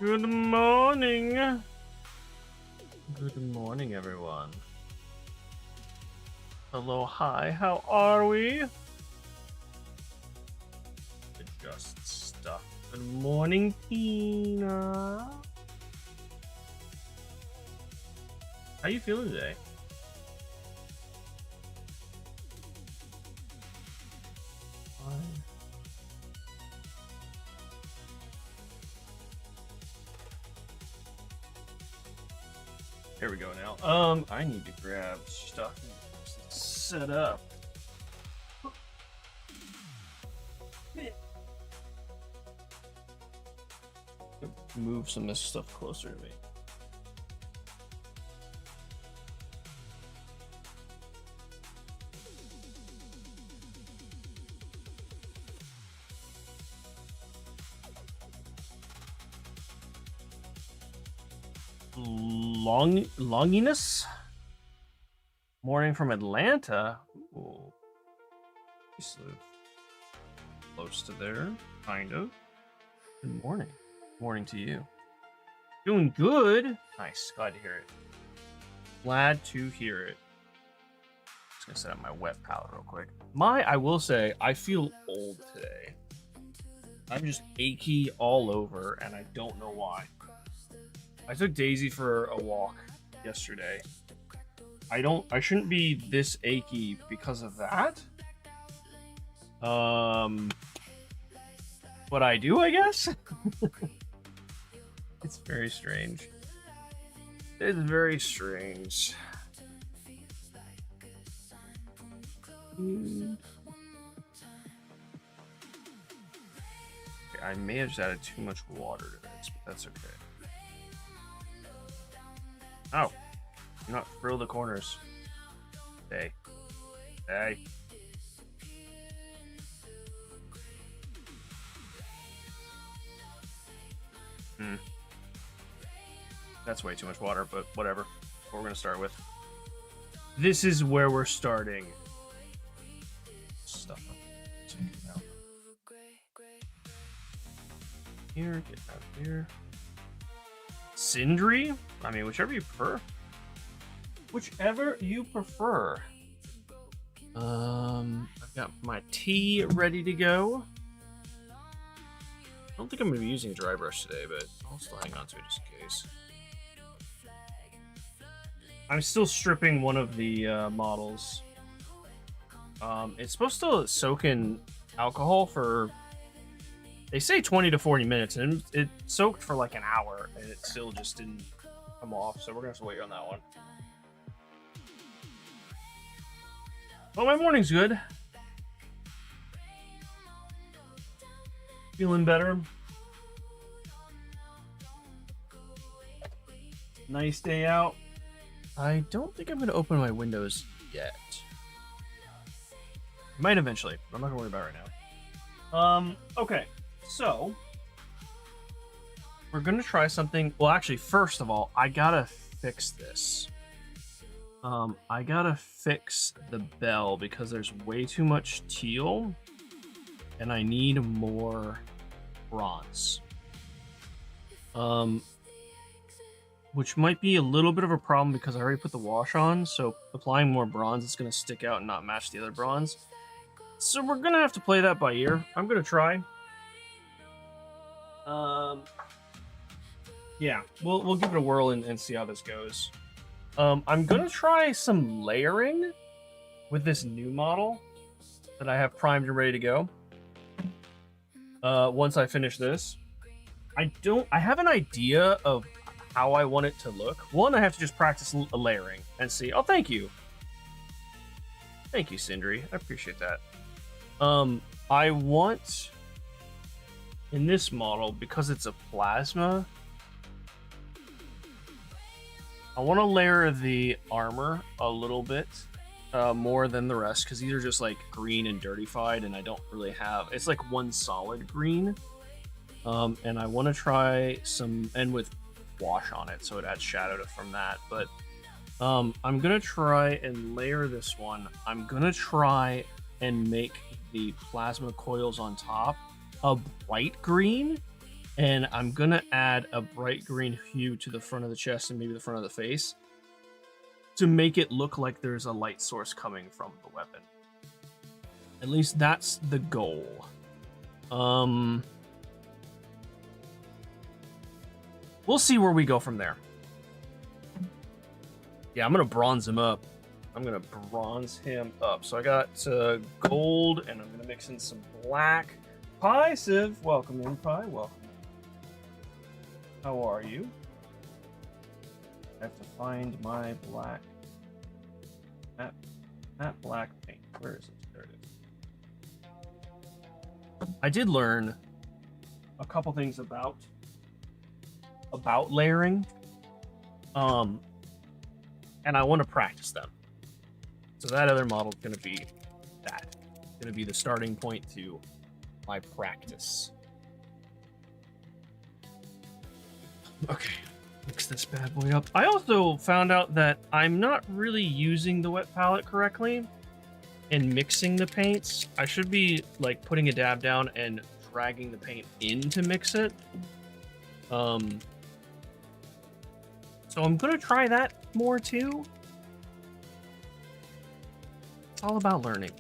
Good morning. Good morning, everyone. Hello, hi, how are we? Adjust stuff. Good morning, Tina. How you feeling today? Fine. There we go now. I need to grab stuff and set up. Move some of this stuff closer to me. Longiness? Morning from Atlanta? Ooh. Just live close to there, kind of. Good morning. Morning to you. Doing good. Nice. Glad to hear it. Glad to hear it. Just gonna set up my wet palette real quick. I will say, I feel old today. I'm just achy all over, and I don't know why. I took Daisy for a walk yesterday. I shouldn't be this achy because of that. But I do, I guess. It's very strange. It's very strange. Okay, I may have just added too much water to this, but that's okay. Oh, do not frill the corners. Hey. Hey. That's way too much water, but whatever. What we're gonna start with. This is where we're starting. Stuff up. Here, get out here. Sindri? I mean, whichever you prefer. Whichever you prefer. I've got my tea ready to go. I don't think I'm going to be using a dry brush today, but I'll still hang on to it just in case. I'm still stripping one of the models. It's supposed to soak in alcohol for, they say 20 to 40 minutes, and it soaked for like an hour, and it still just didn't come off, so we're going to have to wait on that one. Well, my morning's good. Feeling better. Nice day out. I don't think I'm going to open my windows yet. Might eventually, but I'm not going to worry about it right now. Okay, so we're going to try something. Well, actually, first of all, I got to fix this. I got to fix the bell because there's way too much teal and I need more bronze. Which might be a little bit of a problem because I already put the wash on, so applying more bronze is going to stick out and not match the other bronze. So we're going to have to play that by ear. I'm going to try. Yeah, we'll give it a whirl and see how this goes. I'm going to try some layering with this new model that I have primed and ready to go. Once I finish this. I have an idea of how I want it to look. One, I have to just practice layering and see. Oh, thank you. Thank you, Sindri. I appreciate that. I want, in this model, because it's a plasma, I want to layer the armor a little bit more than the rest, because these are just like green and dirtified, and I don't really have, it's like one solid green. And I want to try some, and with wash on it, so it adds shadow from that. But I'm gonna try and layer this one. I'm gonna try and make the plasma coils on top a bright green, And I'm gonna add a bright green hue to the front of the chest and maybe the front of the face to make it look like there's a light source coming from the weapon. At least that's the goal. We'll see where we go from there. Yeah, I'm gonna bronze him up. I'm gonna bronze him up. So I got gold, and I'm gonna mix in some black. Pie, Civ, welcome in, Pie, welcome. How are you? I have to find my black. That black paint. Where is it? There it is. I did learn a couple things about layering. And I want to practice them. So that other model is going to be that. It's going to be the starting point to my practice. Okay, mix this bad boy up. I also found out that I'm not really using the wet palette correctly and mixing the paints. I should be like putting a dab down and dragging the paint in to mix it. So I'm gonna try that more too. It's all about learning.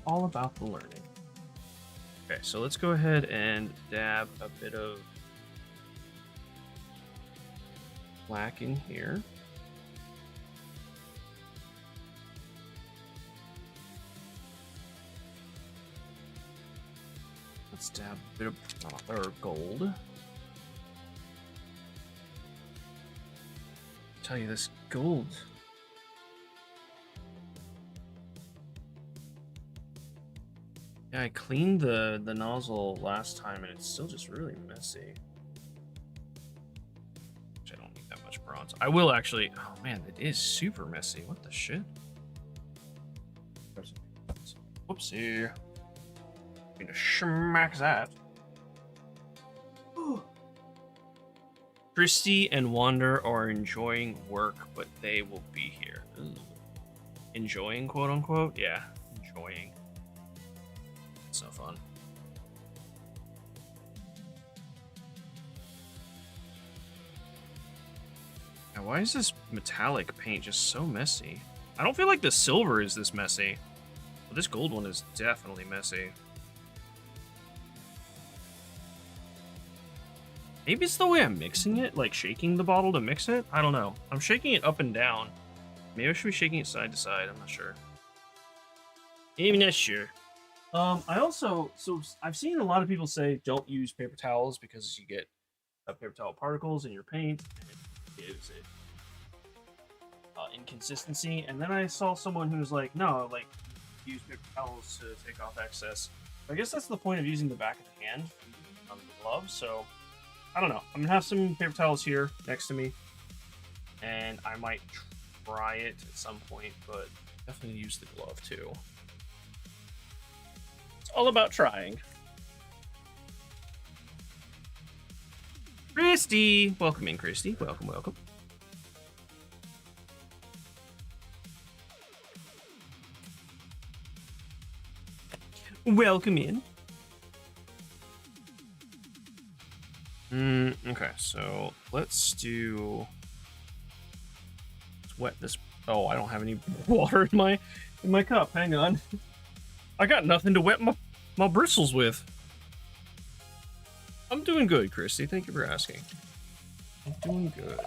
All about the learning. Okay, so let's go ahead and dab a bit of black in here. Let's dab a bit of gold. Tell you this gold. Yeah, I cleaned the nozzle last time and it's still just really messy. Which I don't need that much bronze. I will actually. Oh man, it is super messy. What the shit? Whoopsie. I'm gonna smack that. Christy and Wander are enjoying work, but they will be here. Ooh. Enjoying, quote unquote? Yeah, enjoying. It's no fun. Now, why is this metallic paint just so messy? I don't feel like the silver is this messy. But this gold one is definitely messy. Maybe it's the way I'm mixing it, like shaking the bottle to mix it. I don't know. I'm shaking it up and down. Maybe I should be shaking it side to side. I'm not sure. I'm not sure. I also, so I've seen a lot of people say don't use paper towels because you get paper towel particles in your paint. And it gives it inconsistency. And then I saw someone who was like, no, like use paper towels to take off excess. I guess that's the point of using the back of the hand on the glove. So I don't know. I'm gonna have some paper towels here next to me, and I might try it at some point, but definitely use the glove too. It's all about trying. Christy! Welcome in, Christy. Welcome, welcome. Welcome in. Okay, so let's wet this. Oh, I don't have any water in my cup. Hang on. I got nothing to wet my bristles with. I'm doing good, Christy. Thank you for asking. I'm doing good.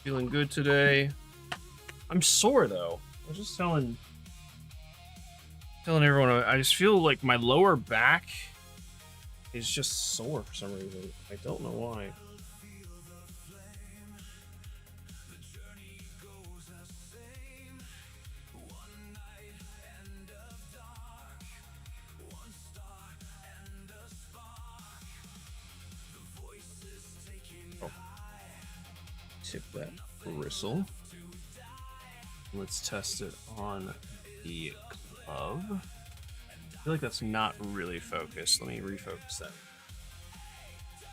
Feeling good today. I'm sore though. I was just telling everyone I just feel like my lower back is just sore for some reason. I don't know why. Oh. Tip that bristle. Let's test it on the glove. I feel like that's not really focused. Let me refocus that.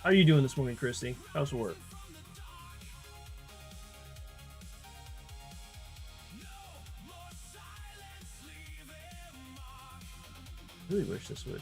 How are you doing this morning, Christy? How's work? I really wish this would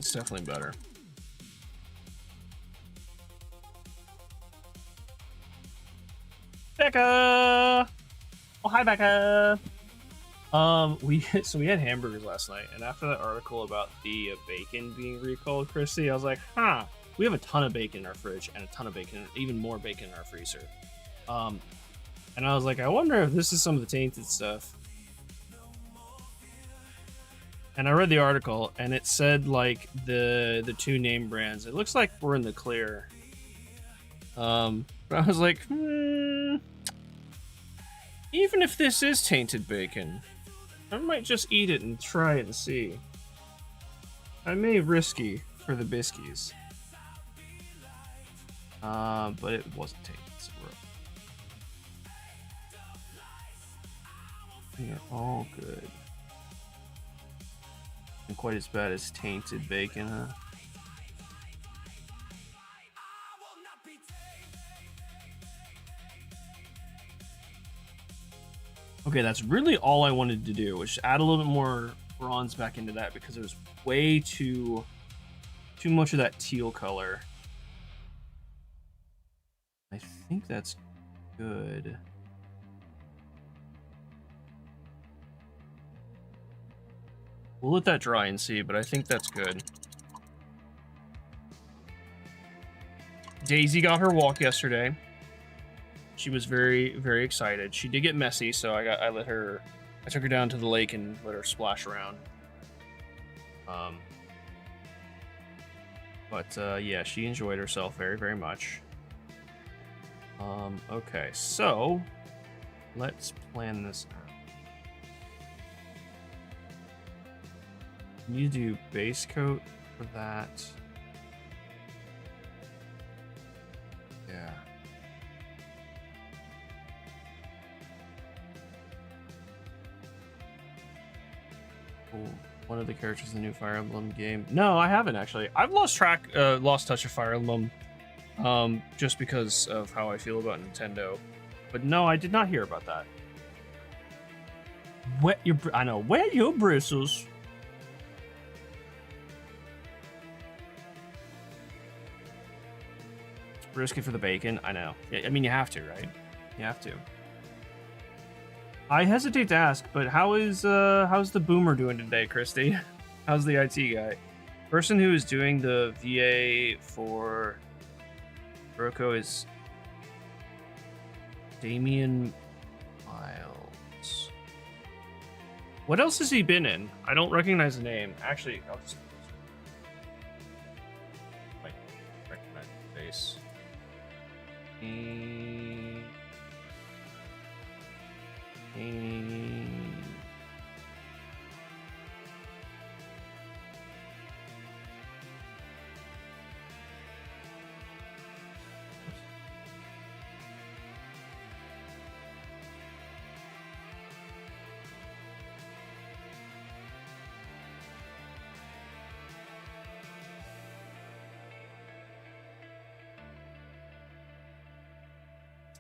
It's definitely better. Becca! Oh, hi, Becca! We had hamburgers last night, and after that article about the bacon being recalled, Christy, I was like, huh, we have a ton of bacon in our fridge, and a ton of bacon, even more bacon in our freezer. And I was like, I wonder if this is some of the tainted stuff. And I read the article, and it said, like, the two name brands. It looks like we're in the clear. But I was like, even if this is tainted bacon, I might just eat it and try it and see. I may risky for the biskies. But it wasn't tainted, so we're all good. And quite as bad as tainted bacon, huh? Okay, that's really all I wanted to do, was add a little bit more bronze back into that because it was way too much of that teal color. I think that's good. We'll let that dry and see, but I think that's good. Daisy got her walk yesterday. She was very, very excited. She did get messy, so I took her down to the lake and let her splash around. Yeah, she enjoyed herself very, very much. Okay, so let's plan this out. You do base coat for that. Yeah. Cool. One of the characters in the new Fire Emblem game. No, I haven't actually. I've lost touch of Fire Emblem, just because of how I feel about Nintendo. But no, I did not hear about that. Wet your bristles. Risky for the bacon. I know. I mean, you have to, right? You have to. I hesitate to ask, but how's the boomer doing today, Christy? How's the IT guy? Person who is doing the VA for Roko is Damian Miles. What else has he been in? I don't recognize the name. Actually, I'll just might recognize the face.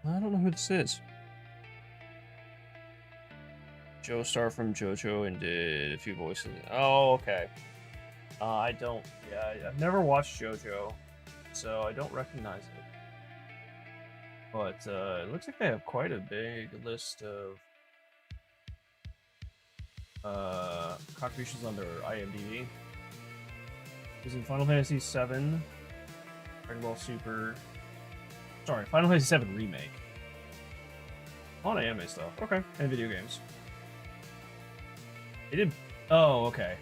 I don't know who this is. Joestar from JoJo and did a few voices. Oh, okay. I don't. Yeah, I've never watched JoJo, so I don't recognize it. But it looks like they have quite a big list of contributions on their IMDb. He's in Final Fantasy VII, Dragon Ball Super. Sorry, Final Fantasy VII Remake. A lot of anime stuff. Okay, and video games. He did. Oh, okay.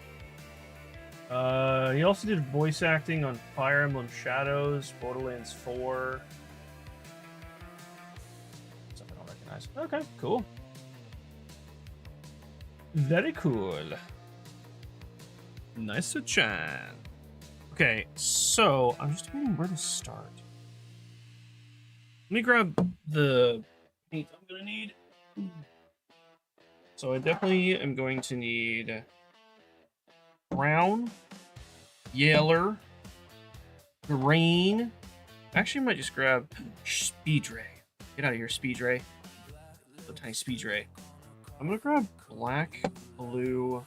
He also did voice acting on Fire Emblem Shadows, Borderlands 4. Stuff I don't recognize. Okay, cool. Very cool. Nice to chat. Okay, so I'm just wondering where to start. Let me grab the paint I'm gonna need. So I definitely am going to need brown, yellow, green. Actually, I might just grab Speed Ray. Get out of here, Speed Ray. The tiny Speed Ray. I'm gonna grab black, blue,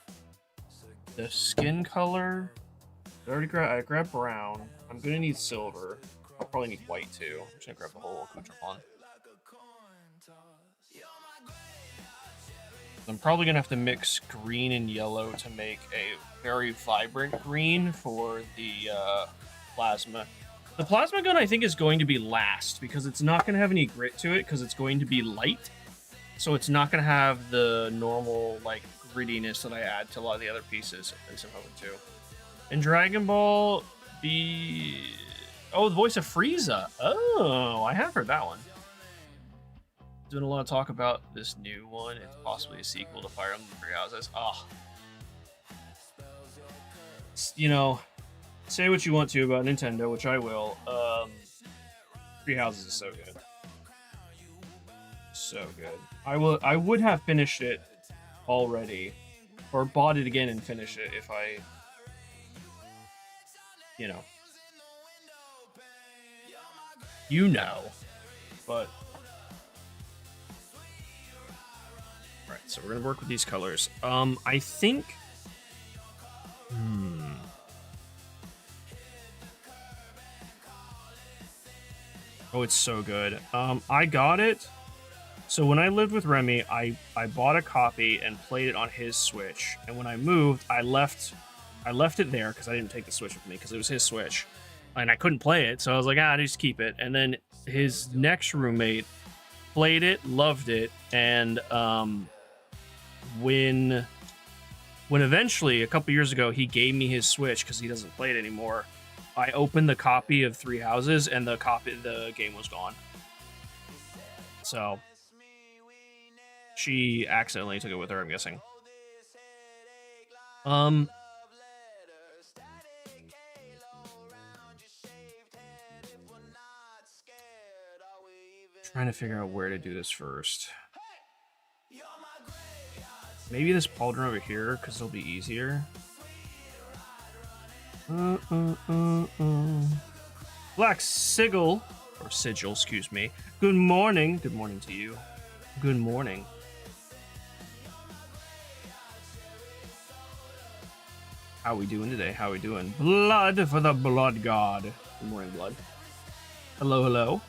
the skin color, I grabbed brown. I'm gonna need silver. I'll probably need white too. I'm just gonna grab the whole accoutrement. I'm probably gonna have to mix green and yellow to make a very vibrant green for the plasma. The plasma gun, I think, is going to be last because it's not going to have any grit to it because it's going to be light. So it's not going to have the normal, like, grittiness that I add to a lot of the other pieces. At least I'm hoping to. And Dragon Ball B... Oh, the voice of Frieza. Oh, I have heard that one. Doing a lot of talk about this new one. It's possibly a sequel to Fire Emblem Three Houses. Oh. You know... Say what you want to about Nintendo, which I will. Three Houses is so good. So good. I would have finished it already. Or bought it again and finished it if I... You know. You know. But... Alright, so we're gonna work with these colors. I think... Oh, it's so good. I got it. So when I lived with Remy, I bought a copy and played it on his Switch. And when I moved, I left it there because I didn't take the Switch with me because it was his Switch. And I couldn't play it, so I was like, I just keep it. And then his next roommate played it, loved it, and when eventually, a couple years ago, he gave me his Switch because he doesn't play it anymore, I opened the copy of Three Houses, and the game was gone. So, she accidentally took it with her, I'm guessing. Trying to figure out where to do this first. Maybe this pauldron over here, because it'll be easier. Black Sigil, or Sigil, excuse me. Good morning. Good morning to you. Good morning. How we doing today? How we doing? Blood for the blood god. Good morning, blood. Hello, hello.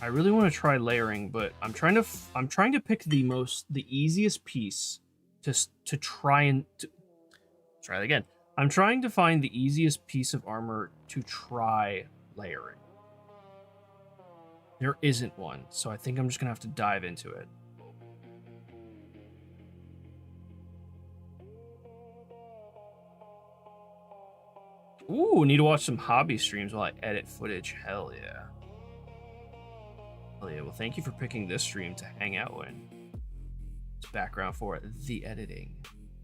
I really want to try layering, but I'm trying to pick the easiest piece to try that again. I'm trying to find the easiest piece of armor to try layering. There isn't one, so I think I'm just gonna have to dive into it. Ooh, need to watch some hobby streams while I edit footage. Hell yeah. Hell yeah. Well, thank you for picking this stream to hang out in. It's background for the editing.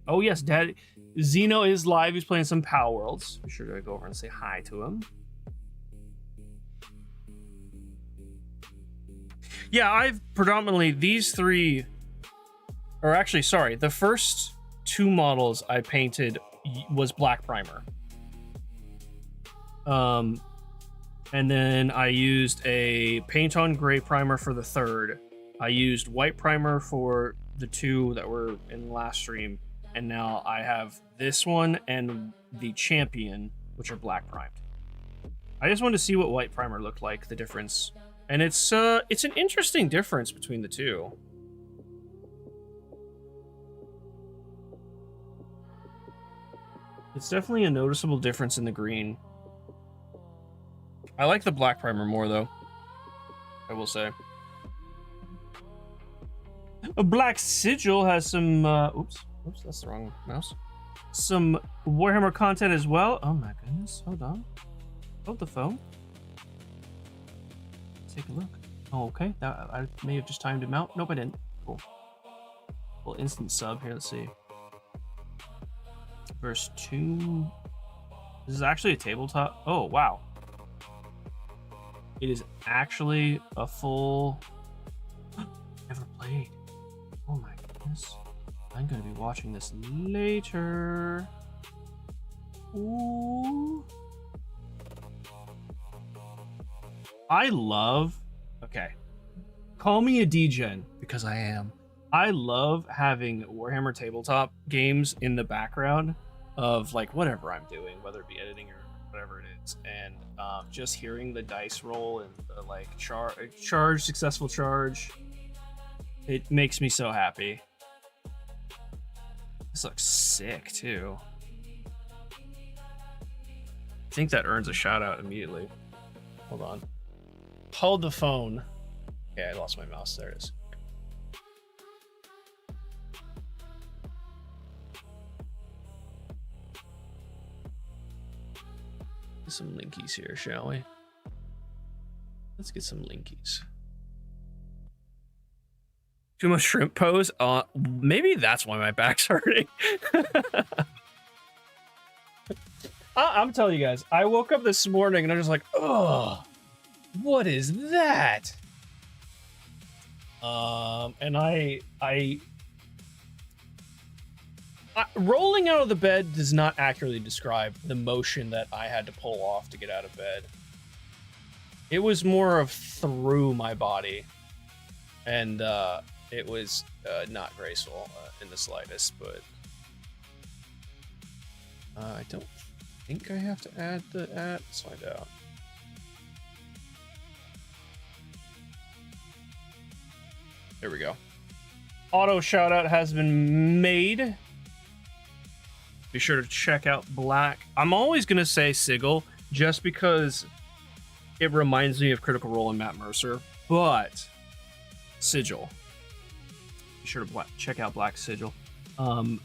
Oh, yes, Dad. Zeno is live. He's playing some Power Worlds. Be sure to go over and say hi to him. Yeah, I've predominantly these three... Or actually, sorry. The first two models I painted was black primer. And then I used a paint on gray primer for the third. I used white primer for the two that were in the last stream, and now I have this one and the champion, which are black primed. I just wanted to see what white primer looked like, the difference, and it's an interesting difference between the two. It's definitely a noticeable difference in the green. I like the black primer more, though. I will say. A Black Sigil has some, oops, that's the wrong mouse. Some Warhammer content as well. Oh my goodness, hold on. Hold the phone. Take a look. Oh, okay, I may have just timed him out. Nope, I didn't. Cool. Well, instant sub here, let's see. Verse 2. This is actually a tabletop. Oh, wow. It is actually a full... Never played. Oh my goodness. I'm gonna be watching this later. Ooh. I love. Okay, call me a degen because I am. I love having Warhammer tabletop games in the background of like whatever I'm doing, whether it be editing or whatever it is, and just hearing the dice roll and the like charge, successful charge. It makes me so happy. This looks sick too. I think that earns a shout out immediately. Hold on. Hold the phone. Yeah, I lost my mouse. There it is. Get some linkies here, shall we? Let's get some linkies. Too much shrimp pose? Maybe that's why my back's hurting. I'm telling you guys, I woke up this morning and I'm just like, oh, what is that? And I rolling out of the bed does not accurately describe the motion that I had to pull off to get out of bed. It was more of through my body, and it was not graceful in the slightest, but I don't think I have to add the at. Let's find out. There we go. Auto shout out has been made. Be sure to check out Black. I'm always going to say Sigil just because it reminds me of Critical Role and Matt Mercer, but Sigil. Be sure to check out Black Sigil. I'm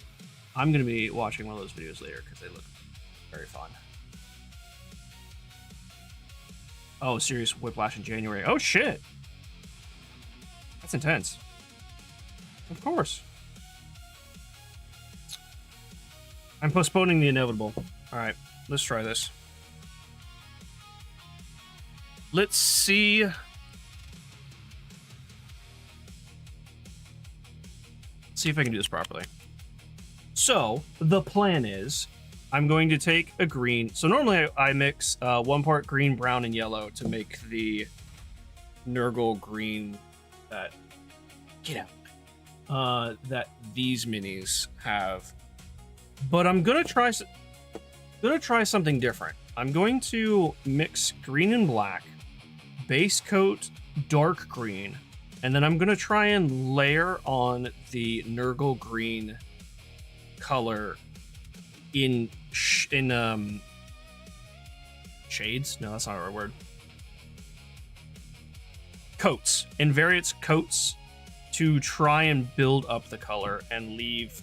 going to be watching one of those videos later because they look very fun. Oh, Serious Whiplash in January. Oh, shit. That's intense. Of course. I'm postponing the inevitable. All right, let's try this. Let's see. See if I can do this properly. So the plan is I'm going to take a green. So normally I mix 1 part green, brown, and yellow to make the Nurgle green that that these minis have. But I'm gonna try something different. I'm going to mix green and black, base coat dark green, and then I'm gonna try and layer on the Nurgle green color in shades. No, that's not our word. Coats, in various coats, to try and build up the color and leave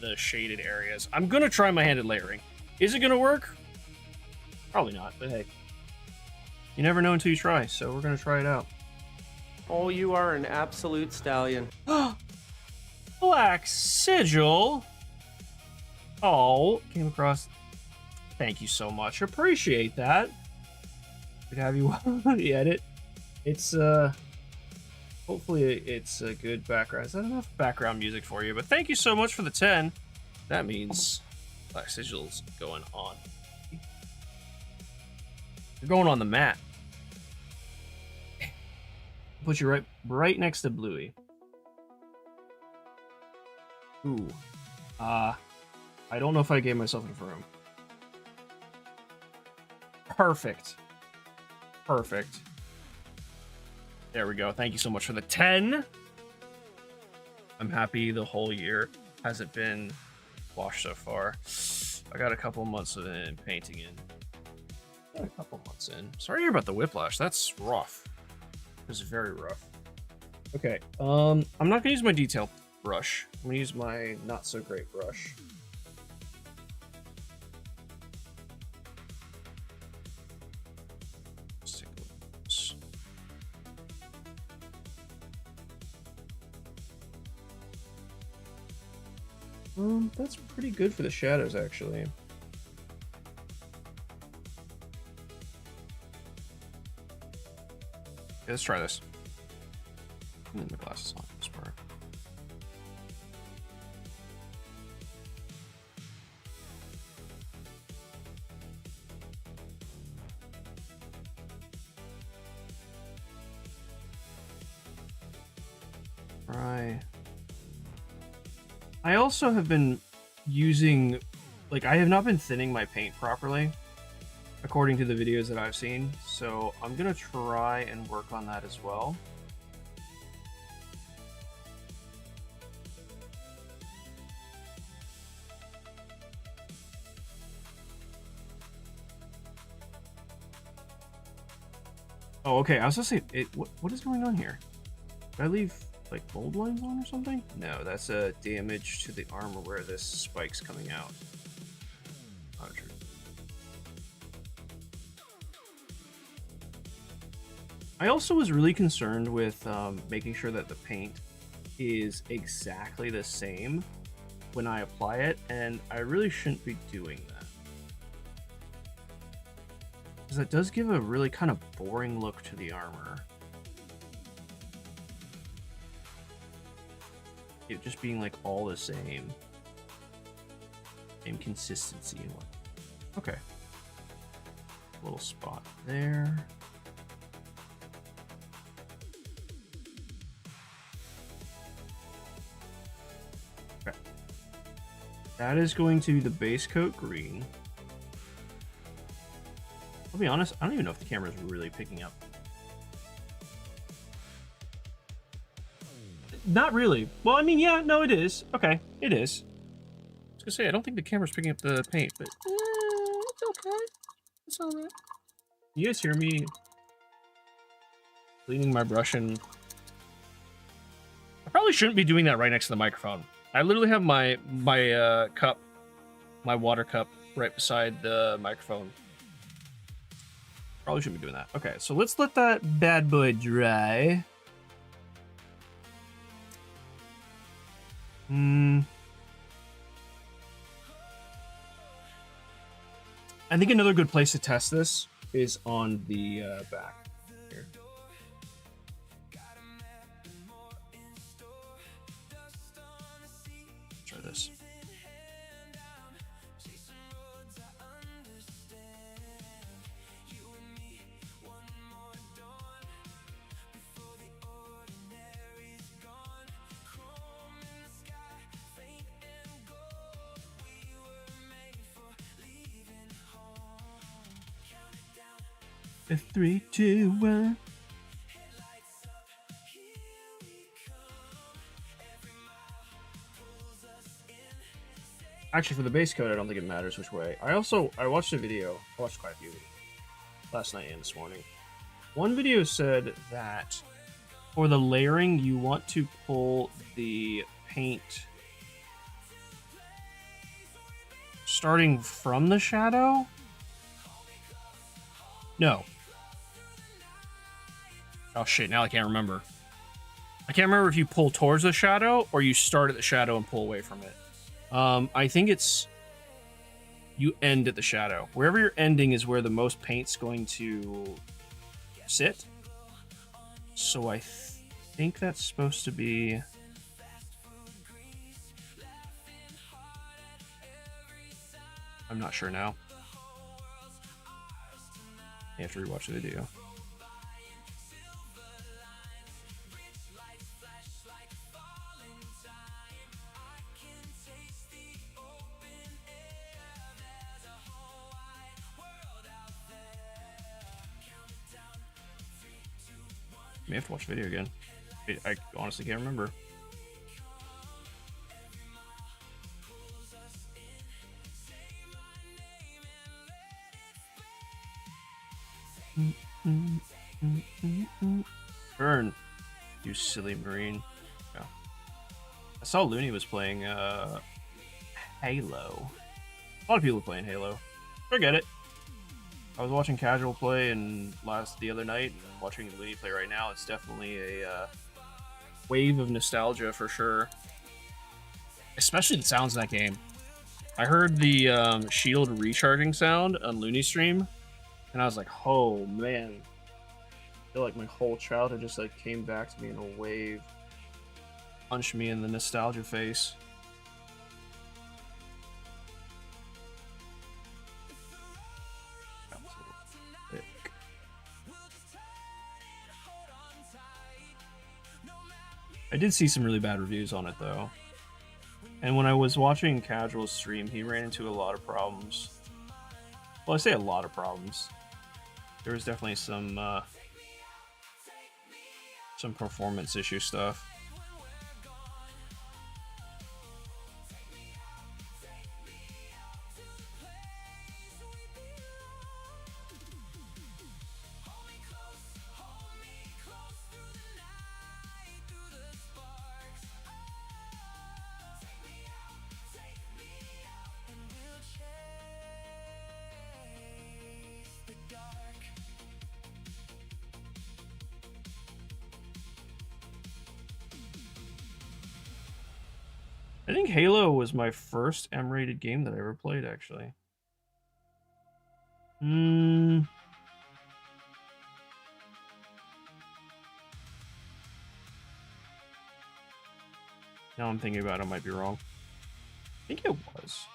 the shaded areas. I'm gonna try my hand at layering. Is it gonna work? Probably not, but hey, you never know until you try, so we're gonna try it out. Oh, you are an absolute stallion. Black Sigil. Oh, came across. Thank you so much. Appreciate that. Good to have you on the edit. It's hopefully it's a good background. Is that enough background music for you? But thank you so much for the 10. That means Black Sigil's going on. You're going on the mat. Put you right next to Bluey. Ooh. I don't know if I gave myself enough room. Perfect. Perfect. There we go. Thank you so much for the 10. I'm happy the whole year hasn't been washed so far. I got a couple months of painting in. Got a couple months in. Sorry to hear about the whiplash. That's rough. It was very rough. Okay. I'm not gonna use my detail brush. I'm gonna use my not so great brush. Let's take a look at this. That's pretty good for the shadows, actually. Okay, let's try this. And then the glasses on this part. try. I also have been using, like, I have not been thinning my paint properly, according to the videos that I've seen. So I'm gonna try and work on that as well. Oh, okay. I was gonna say, what is going on here? Did I leave like bold lines on or something? No, that's a damage to the armor where this spike's coming out. Oh, true. I also was really concerned with making sure that the paint is exactly the same when I apply it, and I really shouldn't be doing that. Because that does give a really kind of boring look to the armor. It just being like all the same. Same consistency and what. Okay. Little spot there. Okay. That is going to be the base coat green. I'll be honest, I don't even know if the camera's really picking up. Not really. Well, I mean, yeah, no, it is. Okay, it is. I was gonna say, I don't think the camera's picking up the paint, but it's okay. It's alright. You guys hear me cleaning my brush, and I probably shouldn't be doing that right next to the microphone. I literally have my cup, my water cup, right beside the microphone. Probably shouldn't be doing that. Okay, so let's let that bad boy dry. I think another good place to test this is on the back here. Try this. A 3, 2, 1. Actually, for the base coat, I don't think it matters which way. I watched a video. I watched quite a few last night and this morning. One video said that for the layering, you want to pull the paint starting from the shadow. No. Oh shit, now I can't remember. I can't remember if you pull towards the shadow or you start at the shadow and pull away from it. I think it's you end at the shadow. Wherever you're ending is where the most paint's going to sit. So I think that's supposed to be... I'm not sure now. You have to rewatch the video. May have to watch the video again. I honestly can't remember. Burn, you silly marine. Yeah. I saw Looney was playing Halo. A lot of people playing Halo. Forget it. I was watching Casual play and the other night, and watching Looney play right now. It's definitely a wave of nostalgia for sure. Especially the sounds in that game. I heard the shield recharging sound on Looney stream, and I was like, oh man. I feel like my whole childhood just like came back to me in a wave. Punched me in the nostalgia face. I did see some really bad reviews on it though. And when I was watching Casual stream, he ran into a lot of problems. Well, I say a lot of problems. There was definitely some performance issue stuff. I think Halo was my first M-rated game that I ever played, actually. Now I'm thinking about it, I might be wrong. I think it was.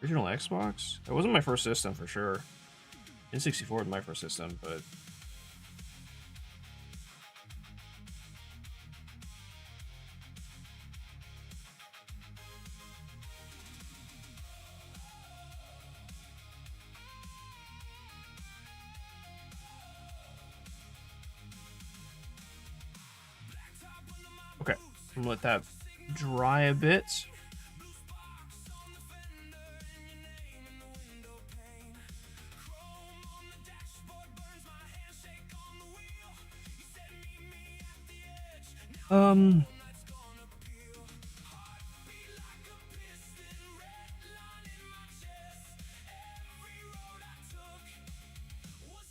Original Xbox? It wasn't my first system, for sure. N64 was my first system, but... Okay, I'm gonna let that dry a bit. I'll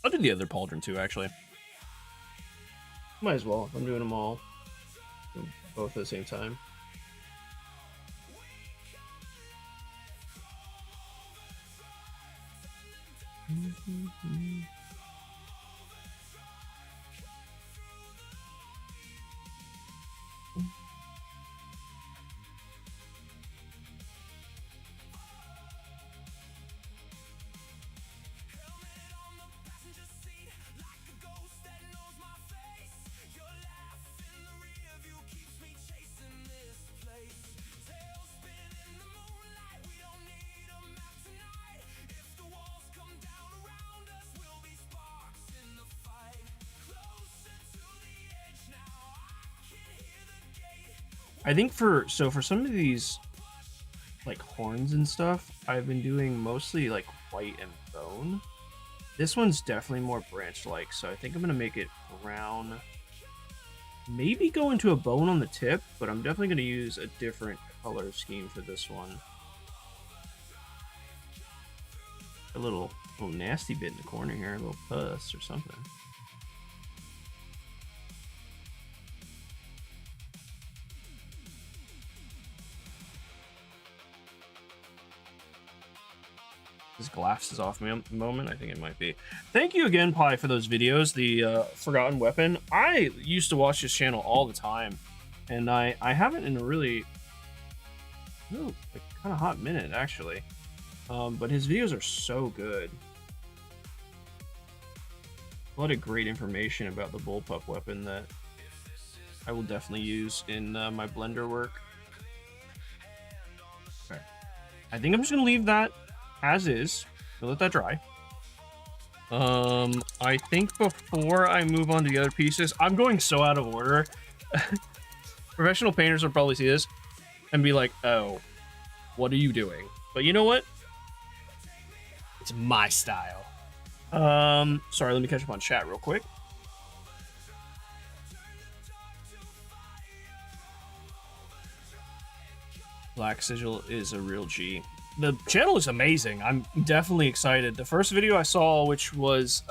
do the other pauldron too, actually. Might as well. I'm doing them all. Both at the same time. I think for some of these like horns and stuff, I've been doing mostly like white and bone. This one's definitely more branch-like, so I think I'm gonna make it brown. Maybe go into a bone on the tip, but I'm definitely gonna use a different color scheme for this one. A little nasty bit in the corner here, a little pus or something. This glass is off me at the moment. I think it might be. Thank you again, Pi, for those videos. The Forgotten Weapon. I used to watch this channel all the time, and I haven't in a really, like, kind of hot minute, actually. But his videos are so good. A lot of great information about the bullpup weapon that I will definitely use in my blender work. Okay. I think I'm just gonna leave that as is. We'll let that dry. I think before I move on to the other pieces, I'm going so out of order. Professional painters will probably see this and be like, oh, what are you doing? But you know what? It's my style. Sorry, let me catch up on chat real quick. Black Sigil is a real G. The channel is amazing. I'm definitely excited. The first video I saw, which was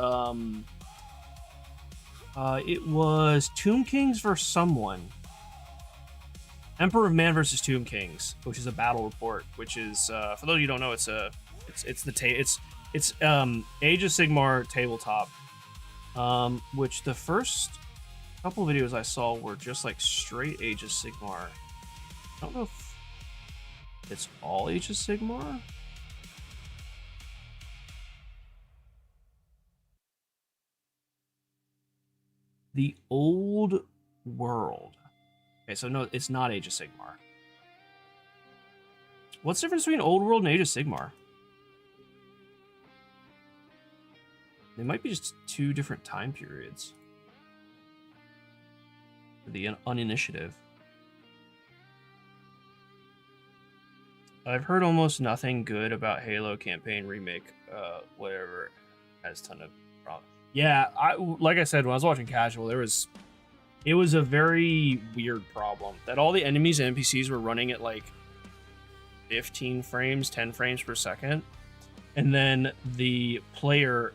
it was Tomb Kings versus someone. Emperor of Man versus Tomb Kings, which is a battle report. Which is for those of you who don't know, it's Age of Sigmar tabletop. Which the first couple videos I saw were just like straight Age of Sigmar. I don't know if it's all Age of Sigmar. The old world. Okay, so no, it's not Age of Sigmar. What's the difference between Old World and Age of Sigmar? They might be just two different time periods. The uninitiative. I've heard almost nothing good about Halo campaign remake. Whatever has a ton of problems. Yeah, like I said when I was watching Casual, it was a very weird problem that all the enemies and NPCs were running at like 15 frames, 10 frames per second, and then the player,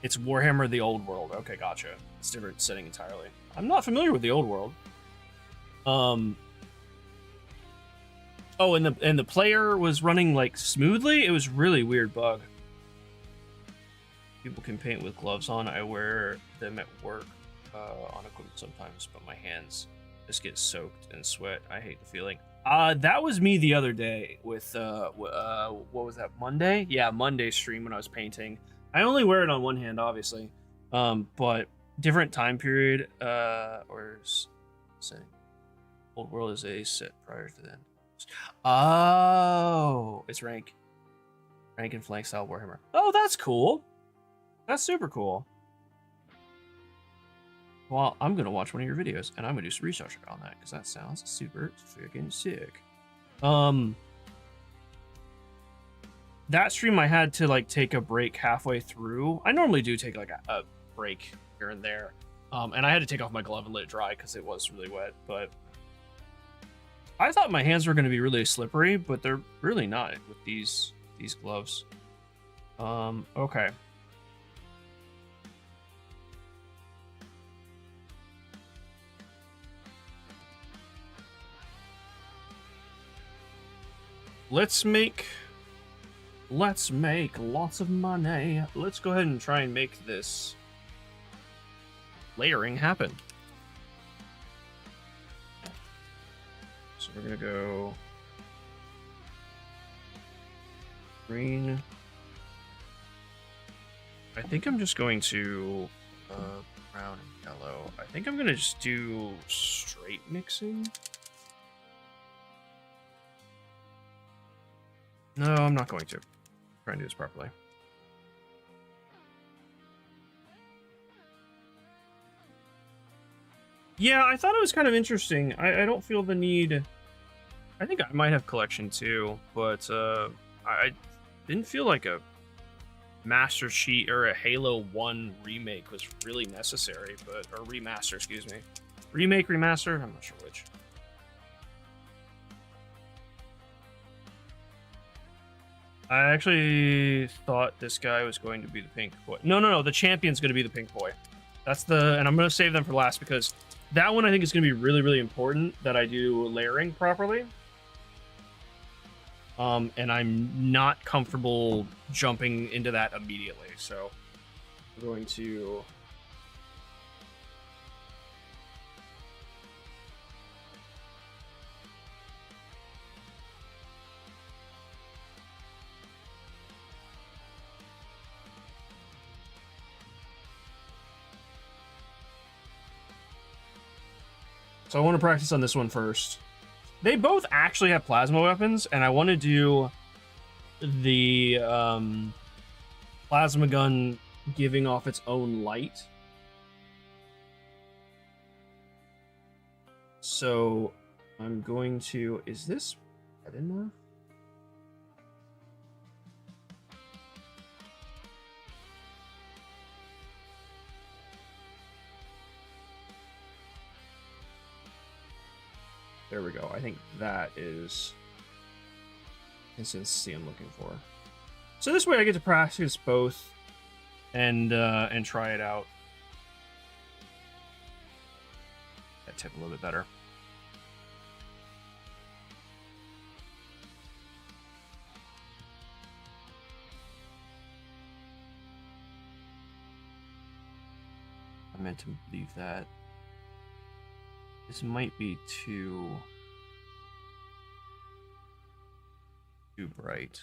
it's Warhammer the Old World. Okay, gotcha. It's a different setting entirely. I'm not familiar with the Old World. Oh, and the player was running like smoothly. It was really weird bug. People can paint with gloves on. I wear them at work on equipment sometimes, but my hands just get soaked in sweat. I hate the feeling. That was me the other day with what was that, Monday? Yeah, Monday stream when I was painting. I only wear it on one hand, obviously, but different time period or setting. Old World is a set prior to then. Oh, it's rank and flank style Warhammer. Oh, that's cool. That's super cool. Well, I'm gonna watch one of your videos and I'm gonna do some research on that because that sounds super freaking sick. That stream I had to like take a break halfway through. I normally do take like a break here and there, and I had to take off my glove and let it dry because it was really wet. But I thought my hands were going to be really slippery, but they're really not with these gloves. Okay. Let's make lots of money. Let's go ahead and try and make this layering happen. So we're gonna go green. I think I'm just going to brown and yellow. I think I'm gonna just do straight mixing. No, I'm not going to. Try and do this properly. Yeah, I thought it was kind of interesting. I don't feel the need. I think I might have collection too, but I didn't feel like a Master Chief or a Halo 1 remake was really necessary, or remaster, excuse me. Remake, remaster? I'm not sure which. I actually thought this guy was going to be the pink boy. No, the champion's going to be the pink boy. And I'm going to save them for last because that one I think is going to be really, really important that I do layering properly. And I'm not comfortable jumping into that immediately, so I'm going to... So I want to practice on this one first. They both actually have plasma weapons, and I want to do the plasma gun giving off its own light. So I'm going to... Is this red enough? There we go. I think that is consistency I'm looking for. So this way I get to practice both and try it out. That tip a little bit better. I meant to leave that. This might be too bright.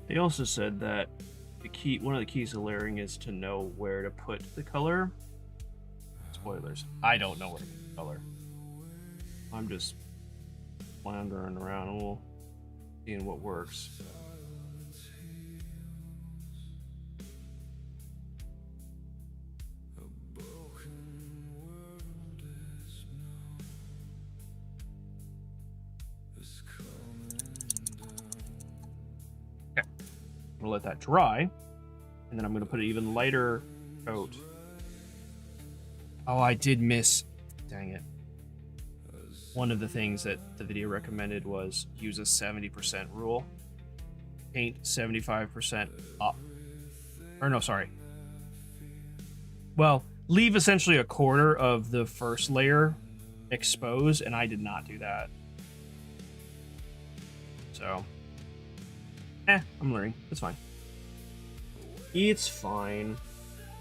They also said that one of the keys to layering is to know where to put the color. Spoilers. I don't know where to put the color. I'm just wandering around and we'll seeing what works. Okay. I'm gonna let that dry, and then I'm gonna put an even lighter coat. Oh, I did miss. Dang it. One of the things that the video recommended was use a 70% rule. Paint 75% up. Or no, sorry. Well, leave essentially a quarter of the first layer exposed, and I did not do that. So, I'm learning. It's fine. It's fine.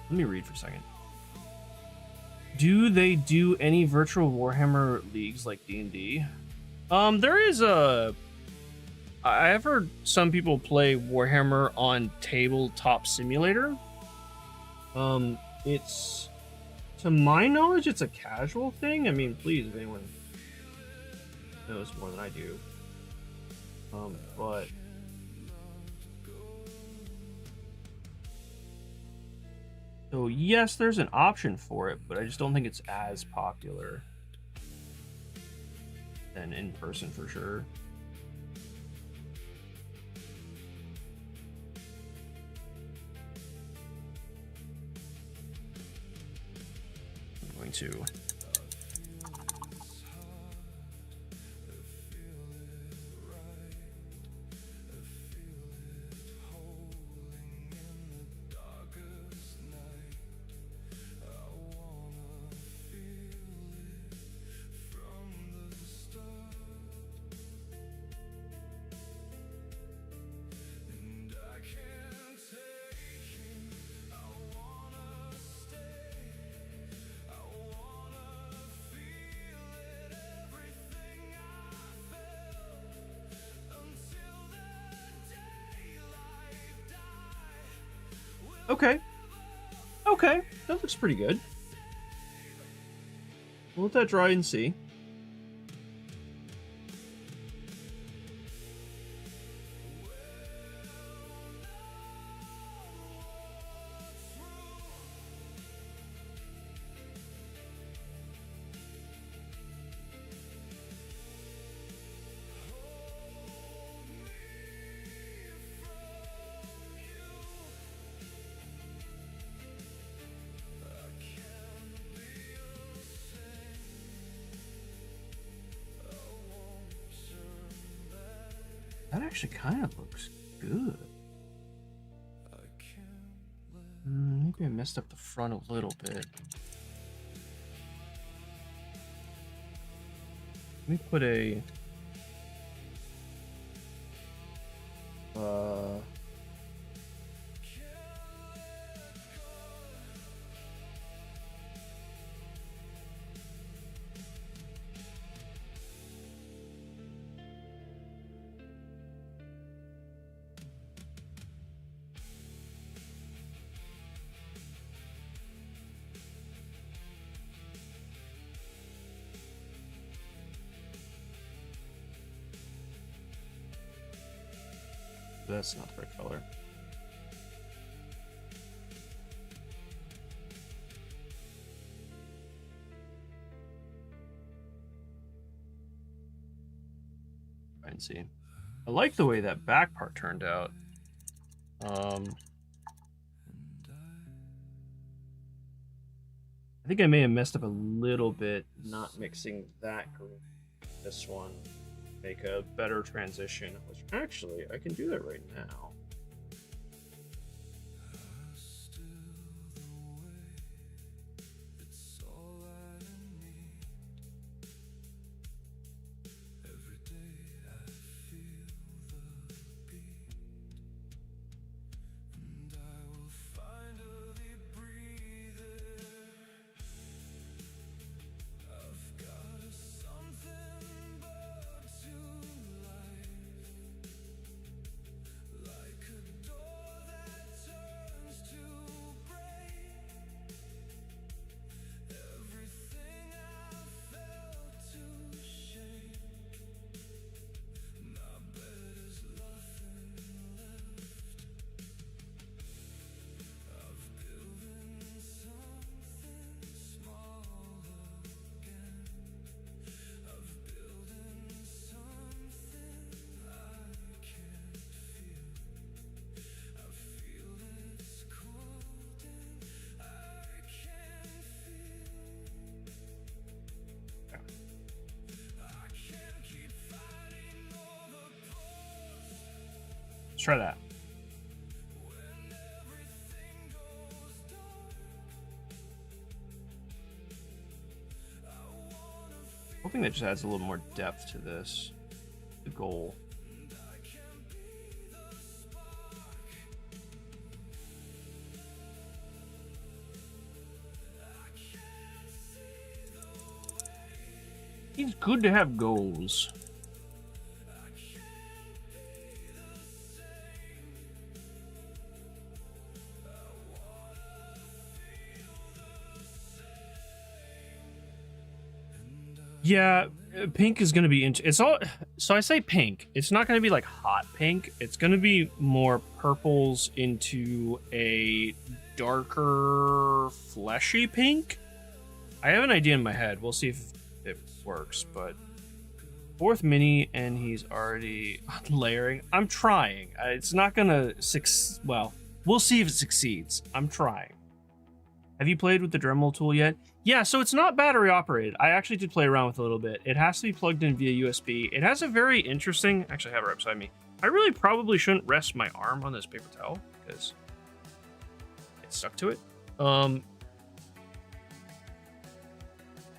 Let me read for a second. Do they do any virtual Warhammer leagues like D&D? There is a... I've heard some people play Warhammer on Tabletop Simulator. It's... To my knowledge, it's a casual thing. I mean, please, if anyone knows more than I do. But... So yes, there's an option for it, but I just don't think it's as popular than in person for sure. I'm going to Okay, that looks pretty good. We'll let that dry and see. That actually kind of looks good. Maybe I messed up the front a little bit. Let me put a... That's not the right color. Try and see. I like the way that back part turned out. I think I may have messed up a little bit not mixing that green with this one. Make a better transition, which actually I can do that right now. Let's try that. Hoping that just adds a little more depth to this. The goal. It's good to have goals. Yeah, pink is going to be it's all, so I say pink. It's not going to be like hot pink. It's going to be more purples into a darker fleshy pink. I have an idea in my head. We'll see if it works, but 4th mini and he's already layering. I'm trying. It's not going to well, we'll see if it succeeds. I'm trying. Have you played with the Dremel tool yet? Yeah, so it's not battery operated. I actually did play around with it a little bit. It has to be plugged in via USB. It has a very interesting, actually I have it right beside me. I really probably shouldn't rest my arm on this paper towel because it's stuck to it.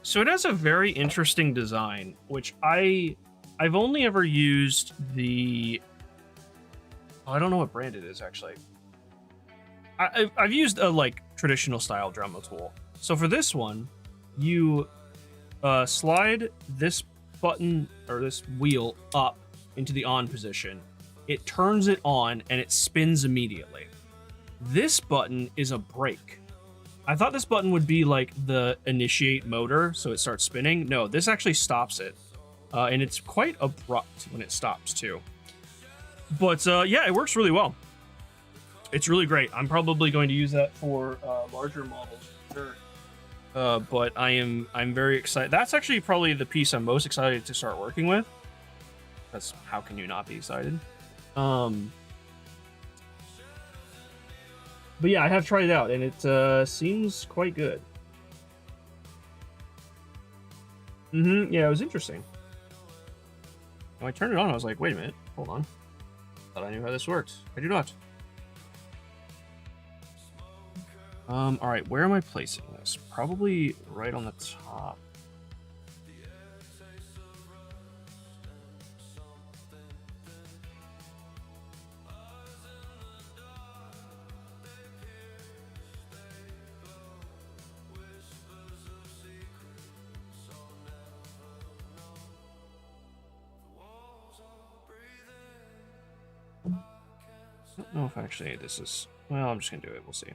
So it has a very interesting design, which I've only ever used the, I don't know what brand it is actually. I've used a like traditional style Dremel tool. So for this one, you slide this button or this wheel up into the on position. It turns it on and it spins immediately. This button is a brake. I thought this button would be like the initiate motor, so it starts spinning. No, this actually stops it. And it's quite abrupt when it stops too. But yeah, it works really well. It's really great. I'm probably going to use that for larger models for sure. But I'm very excited. That's actually probably the piece I'm most excited to start working with. That's how can you not be excited? But yeah, I have tried it out and it seems quite good. Yeah, it was interesting. When I turned it on, I was like, wait a minute, hold on. Thought I knew how this worked. I do not. All right, where am I placing this? Probably right on the top. I don't know if actually this is, well, I'm just gonna do it, we'll see.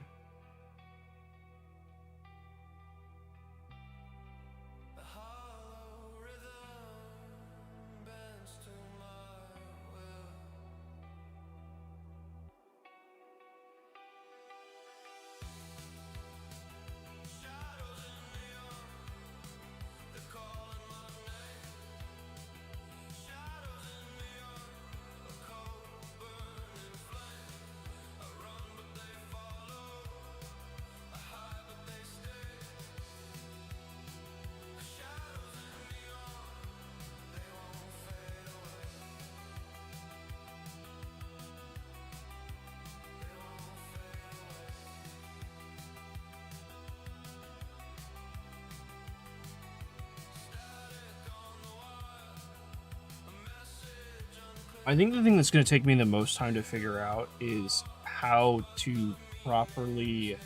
I think the thing that's going to take me the most time to figure out is how to properly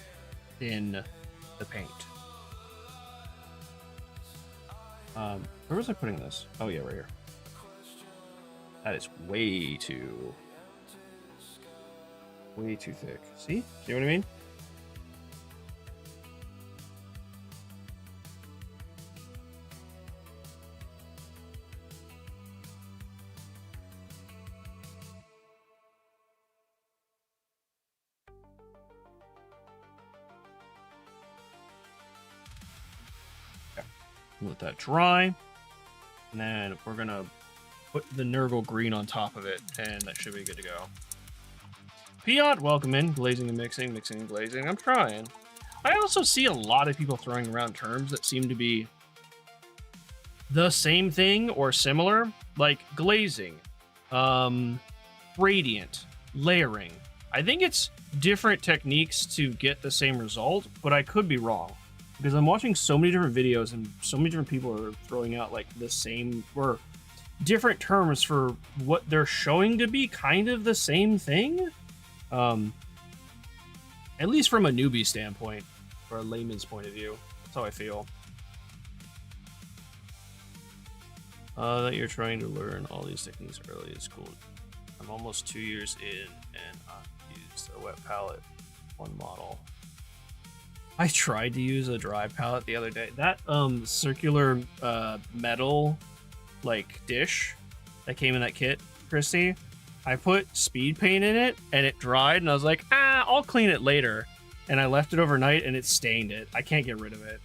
thin the paint. Where was I putting this? Oh yeah, right here. That is way too thick. See what I mean? Let that dry, and then we're gonna put the Nurgle green on top of it, and that should be good to go. Piot, welcome in. Glazing and mixing, mixing and glazing. I'm trying. I also see a lot of people throwing around terms that seem to be the same thing or similar, like glazing, radiant, layering. I think it's different techniques to get the same result, but I could be wrong. Because I'm watching so many different videos and so many different people are throwing out like the same or different terms for what they're showing to be kind of the same thing. At least from a newbie standpoint, or a layman's point of view. That's how I feel. That you're trying to learn all these techniques early is cool. I'm almost 2 years in and I've used a wet palette, one model. I tried to use a dry palette the other day. That circular metal like dish that came in that kit, Christy, I put speed paint in it and it dried and I was like, I'll clean it later. And I left it overnight and it stained it. I can't get rid of it.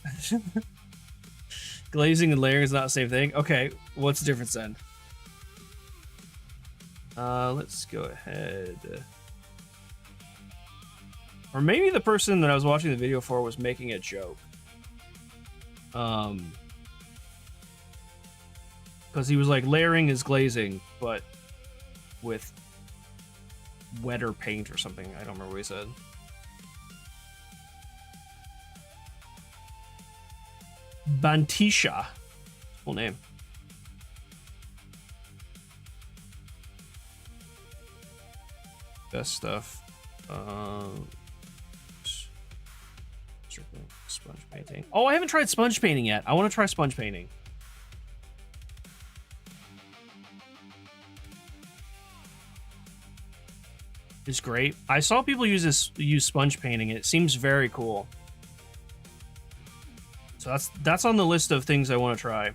Glazing and layering is not the same thing. Okay, what's the difference then? Let's go ahead. Or maybe the person that I was watching the video for was making a joke. Because he was like, layering is glazing, but with wetter paint or something. I don't remember what he said. Bantisha. Full name. Best stuff. Sponge painting. Oh, I haven't tried sponge painting yet. I want to try sponge painting. It's great. I saw people use sponge painting. It seems very cool. So that's on the list of things I want to try.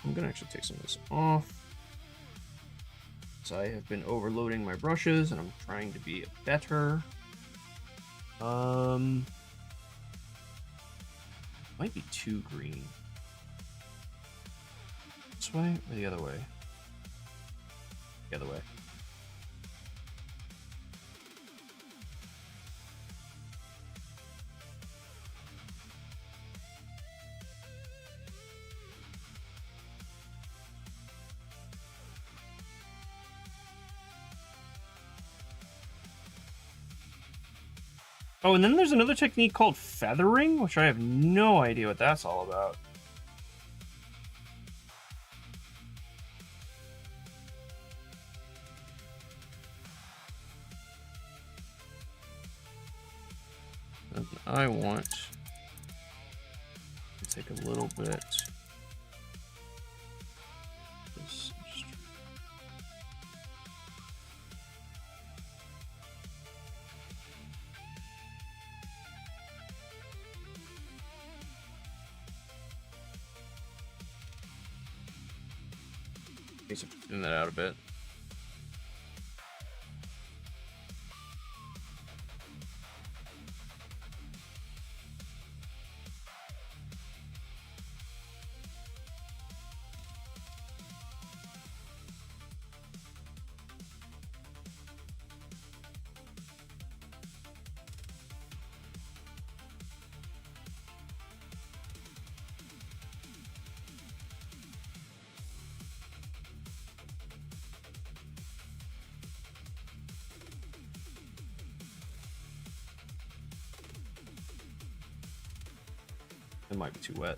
I'm gonna actually take some of this off. So I have been overloading my brushes and I'm trying to be better. Might be too green. This way or the other way? The other way. Oh, and then there's another technique called feathering, which I have no idea what that's all about. And I want to take a little bit. Thin that out a bit. It might be too wet.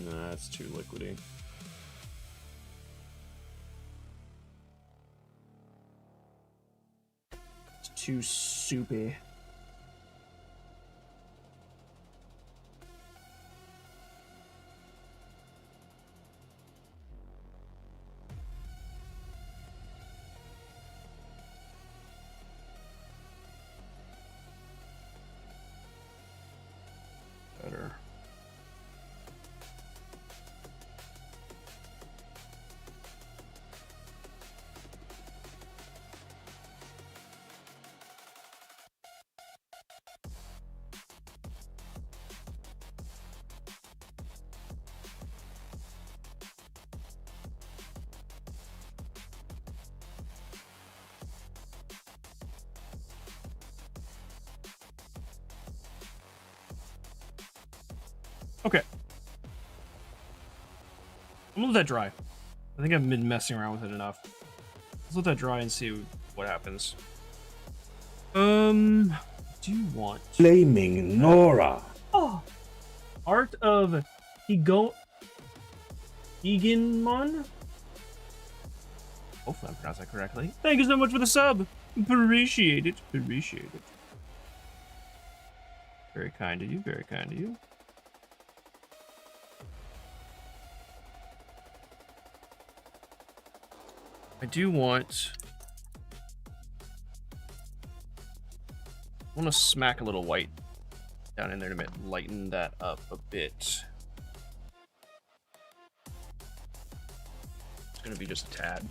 Nah, it's too liquidy. too soupy. Better. Okay. I'm gonna let that dry. I think I've been messing around with it enough. Let's let that dry and see what happens. Do you want Flaming Nora? Oh, Art of Eganmon? Hopefully I'm pronouncing that correctly. Thank you so much for the sub. Appreciate it. Appreciate it. Very kind of you. Very kind of you. I do want... I want to smack a little white down in there to lighten that up a bit. It's going to be just a tad.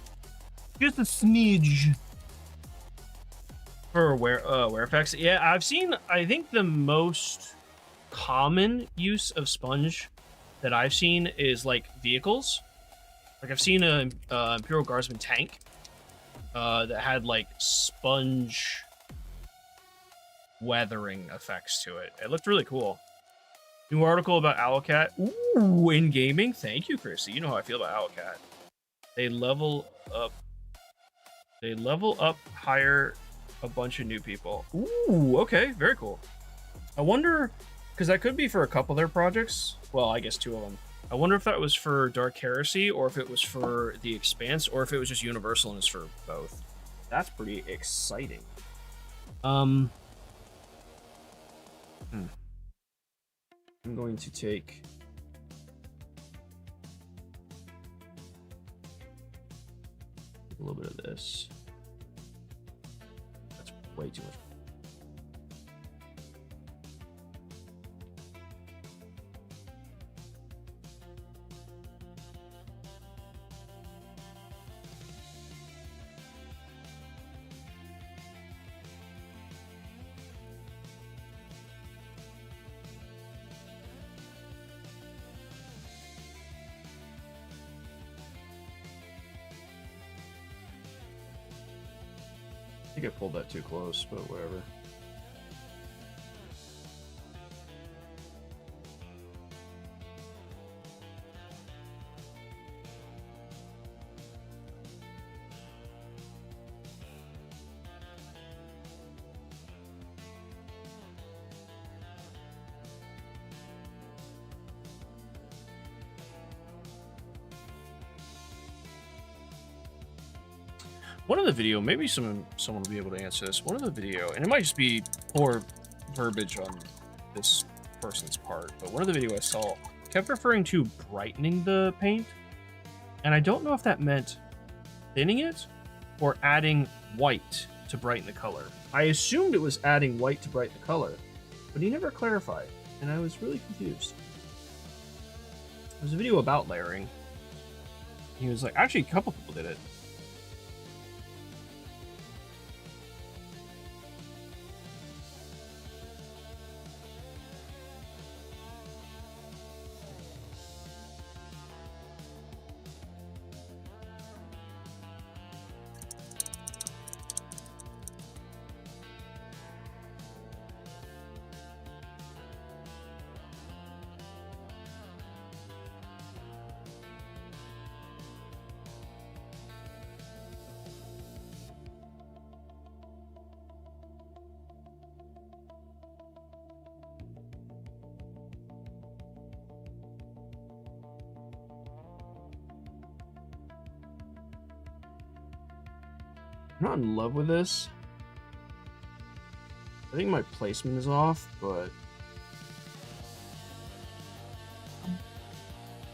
Just a smidge. For wear effects. Yeah, I've seen, I think the most common use of sponge that I've seen is like vehicles. Like I've seen a Imperial Guardsman tank that had like sponge weathering effects to it. It looked really cool. New article about Owlcat. Ooh, in gaming. Thank you, Chrissy. You know how I feel about Owlcat. They level up. They level up, hire a bunch of new people. Ooh, okay, very cool. I wonder, because that could be for a couple of their projects. Well, I guess 2 of them. I wonder if that was for Dark Heresy, or if it was for The Expanse, or if it was just Universal and is for both. That's pretty exciting. I'm going to take... a little bit of this. That's way too much. I think I pulled that too close, but whatever. One of the video, maybe someone will be able to answer this. One of the video, and it might just be poor verbiage on this person's part, but one of the video I saw kept referring to brightening the paint, and I don't know if that meant thinning it or adding white to brighten the color. I assumed it was adding white to brighten the color, but he never clarified, and I was really confused. There's a video about layering. He was like, actually, a couple people did it. I'm not in love with this. I think my placement is off, but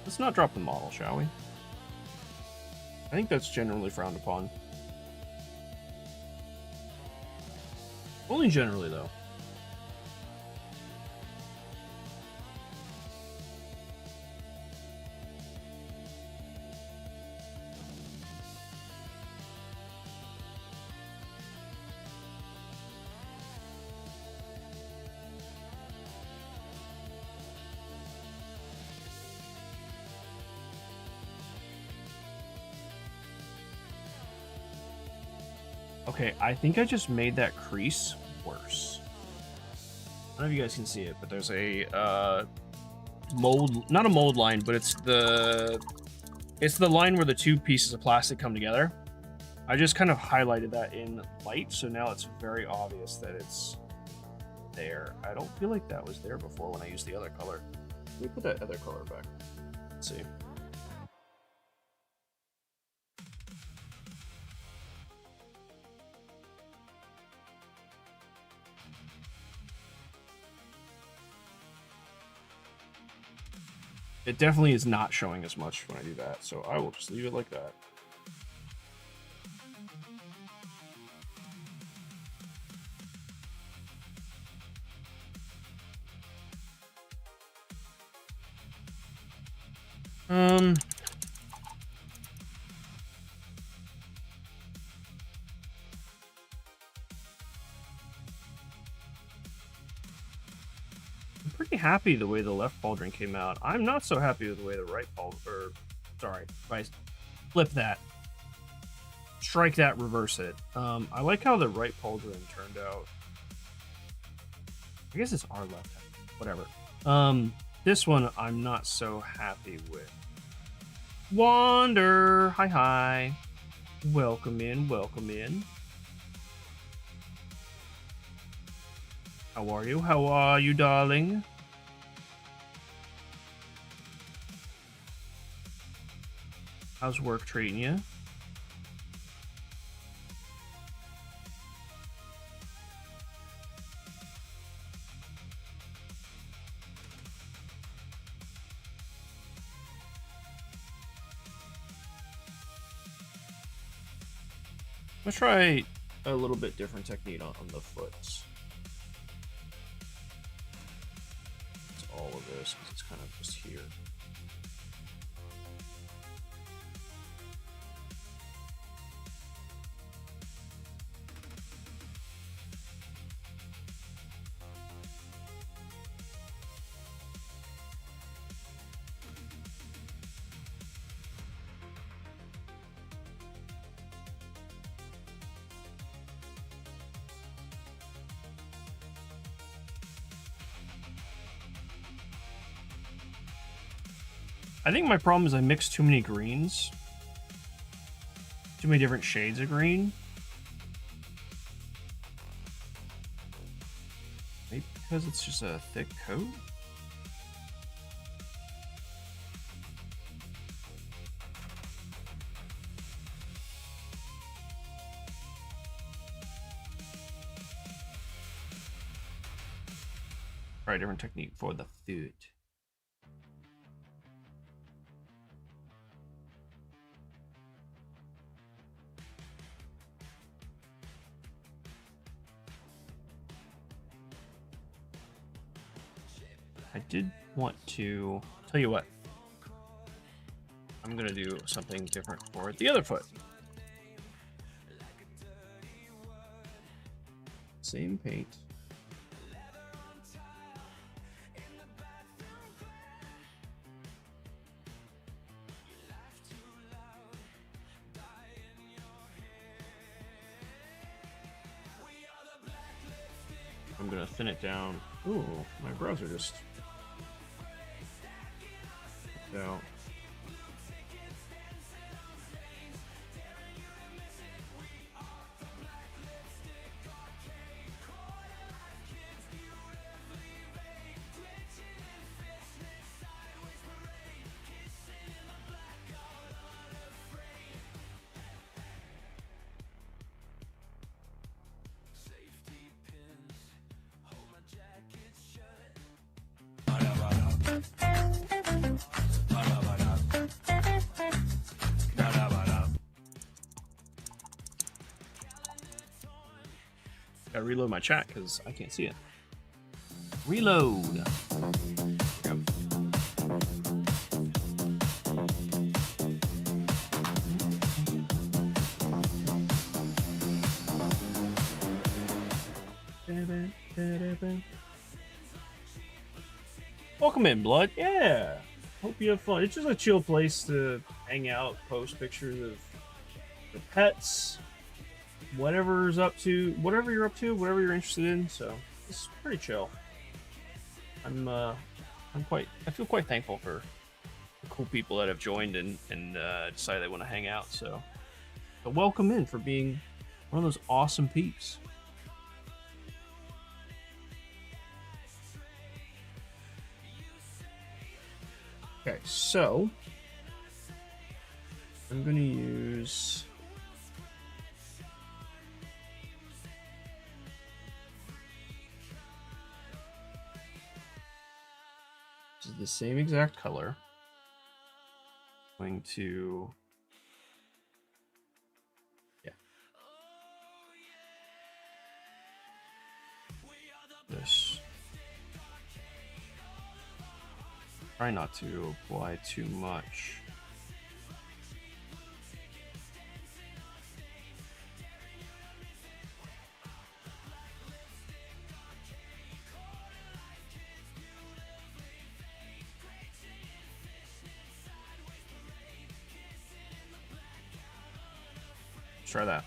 let's not drop the model, shall we? I think that's generally frowned upon. Only generally, though. Okay, I think I just made that crease worse. I don't know if you guys can see it, but there's a mold, not a mold line, but it's the line where the two pieces of plastic come together. I just kind of highlighted that in light, so now it's very obvious that it's there. I don't feel like that was there before when I used the other color. Let me put that other color back. Let's see. It definitely is not showing as much when I do that, so I will just leave it like that. I'm pretty happy the way the left pauldron came out. I'm not so happy with the way the right pauldron, or sorry, if I flip that, strike that, reverse it. I like how the right pauldron turned out. I guess it's our left hand, whatever. This one I'm not so happy with. Wander, hi. Welcome in, welcome in. How are you? How are you, darling? How's work treating you? Let's try a little bit different technique on the foot. It's all of this because it's kind of just here. I think my problem is I mix too many greens. Too many different shades of green. Maybe because it's just a thick coat? Try a different technique for the foot. I did want to tell you what. I'm gonna do something different for the other foot. Same paint. I'm gonna thin it down. Ooh, my brows are just out. Gotta reload my chat because I can't see it. Reload. Yep. Welcome in, Blood. Yeah. Hope you have fun. It's just a chill place to hang out, post pictures of the pets, whatever you're up to, whatever you're interested in. So it's pretty chill. I feel quite thankful for the cool people that have joined and decided they want to hang out. So welcome in for being one of those awesome peeps. Okay, so I'm going to use this is the same exact color. I'm going to this. Try not to apply too much. Let's try that.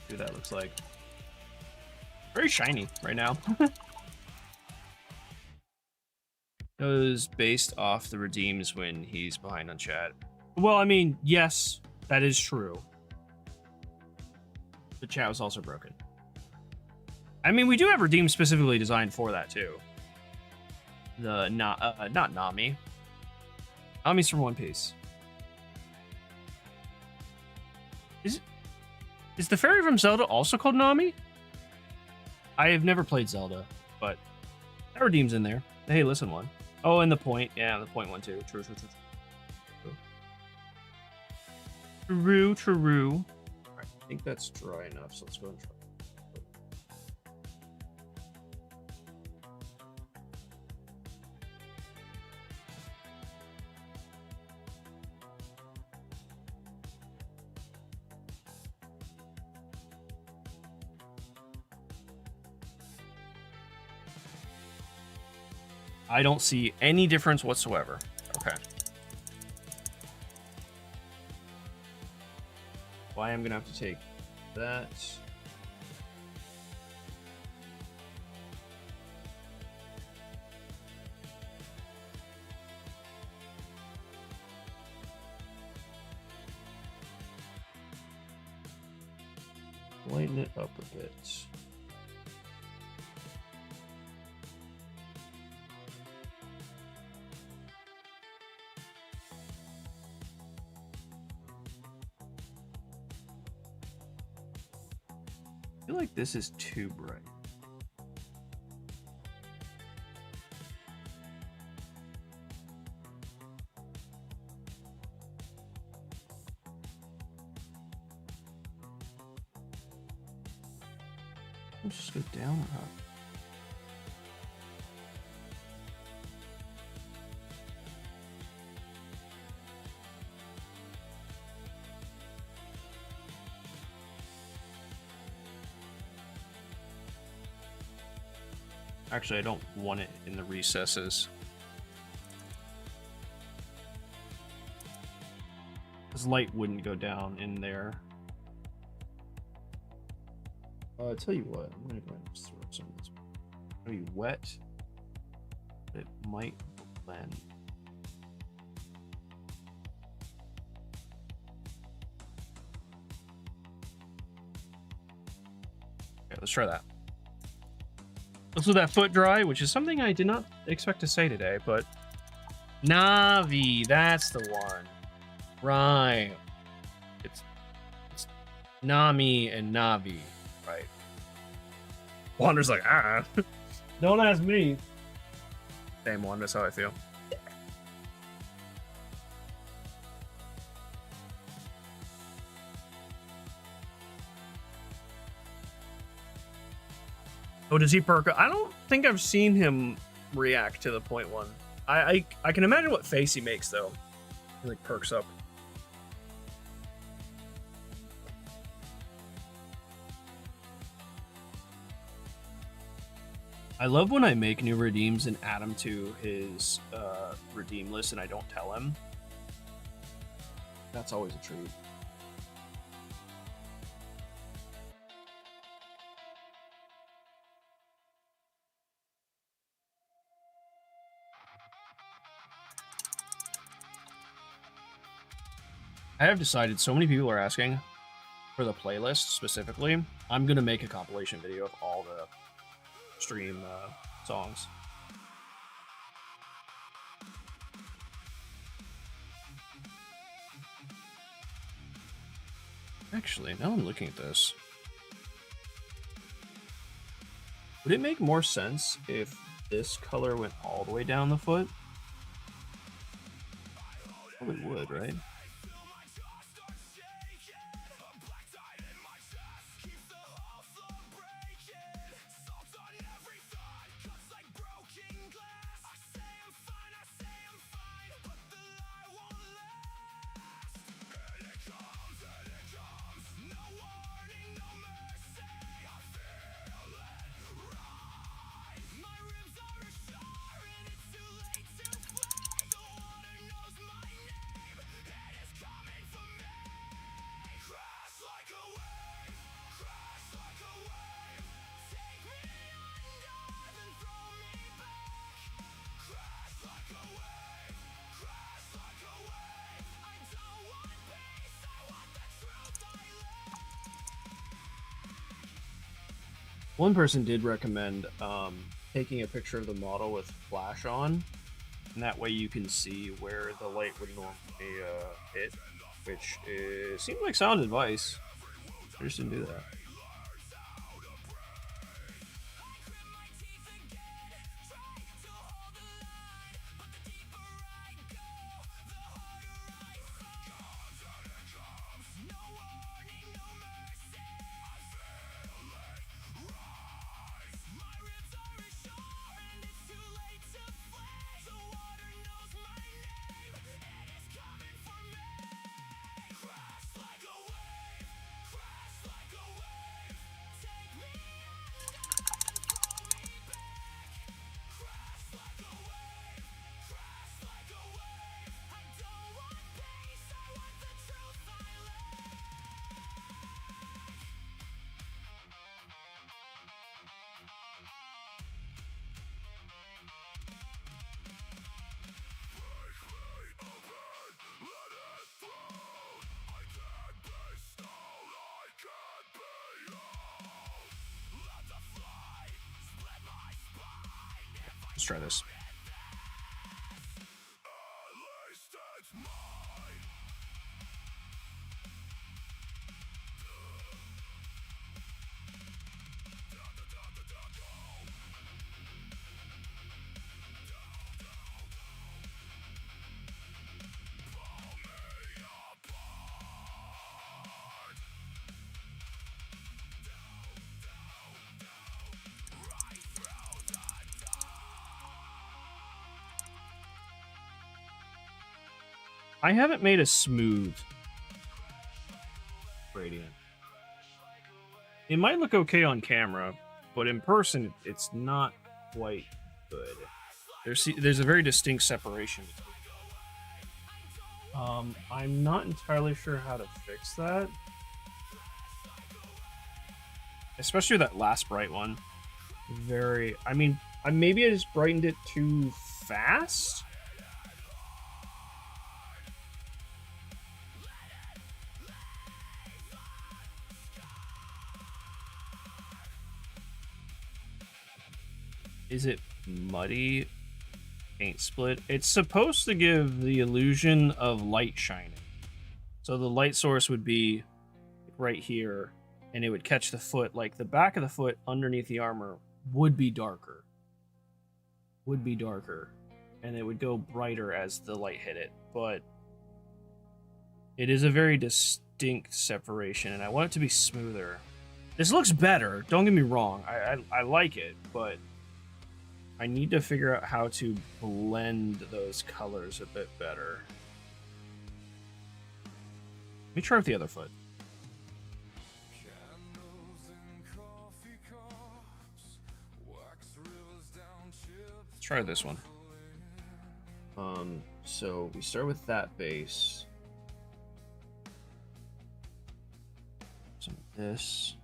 See what that looks like. Very shiny right now. It was based off the redeems when he's behind on chat. Well, I mean, yes, that is true. The chat was also broken. I mean, we do have redeems specifically designed for that too. The not Nami. Nami's from One Piece. Is the fairy from Zelda also called Nami? I have never played Zelda, but that redeem's in there. Hey, listen one. Oh, and the point. Yeah, the point one too. True. True. Alright, I think that's dry enough, so let's go and try. I don't see any difference whatsoever. Okay. Well, I am gonna have to take that. Lighten it up a bit. I feel like this is too bright. Let's just go down or up. Actually, I don't want it in the recesses. This light wouldn't go down in there. I'll tell you what, I'm gonna go ahead and just throw some of this. It's gonna be wet, but it might blend. Okay, let's try that. Let's let that foot dry, which is something I did not expect to say today, but Navi, that's the one. Right. It's Nami and Navi, right? Wander's like, don't ask me. Damn, Wanda, that's how I feel. Oh, does he perk up? I don't think I've seen him react to the point one. I can imagine what face he makes though. He like perks up. I love when I make new redeems and add them to his redeem list and I don't tell him. That's always a treat. I have decided, so many people are asking for the playlist specifically. I'm going to make a compilation video of all the stream songs. Actually, now I'm looking at this. Would it make more sense if this color went all the way down the foot? Probably would, right? One person did recommend taking a picture of the model with flash on, and that way you can see where the light would normally hit, which seems like sound advice. I just didn't do that. Let's try this. I haven't made a smooth gradient. It might look okay on camera, but in person, it's not quite good. There's a very distinct separation. I'm not entirely sure how to fix that. Especially that last bright one. Maybe I just brightened it too fast? Is it muddy? Paint split? It's supposed to give the illusion of light shining. So the light source would be right here, and it would catch the foot. Like the back of the foot underneath the armor would be darker. And it would go brighter as the light hit it. But it is a very distinct separation, and I want it to be smoother. This looks better. Don't get me wrong. I like it, but I need to figure out how to blend those colors a bit better. Let me try with the other foot. Let's try this one. So we start with that base. Some of this.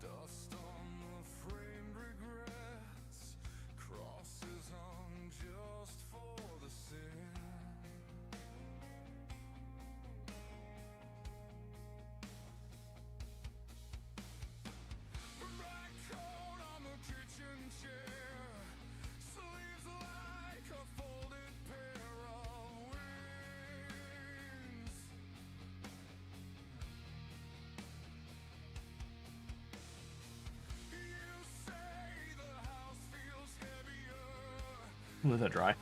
Let that dry.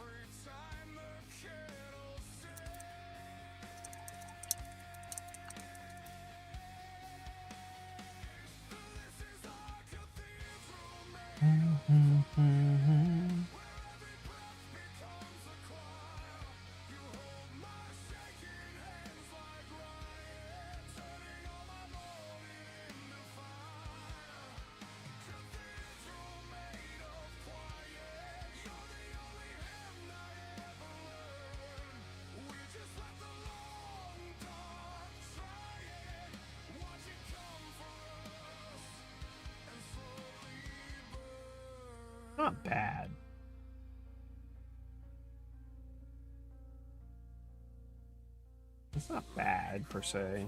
Not bad. It's not bad per se.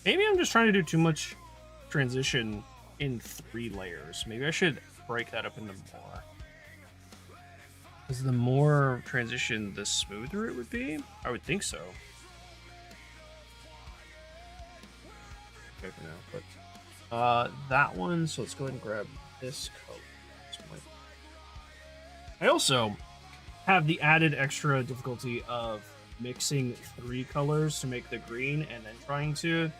Maybe I'm just trying to do too much transition in 3 layers. Maybe I should break that up into more. Because the more transition, the smoother it would be? I would think so. Okay for now, but that one, so let's go ahead and grab this color at this point. I also have the added extra difficulty of mixing 3 colors to make the green and then trying to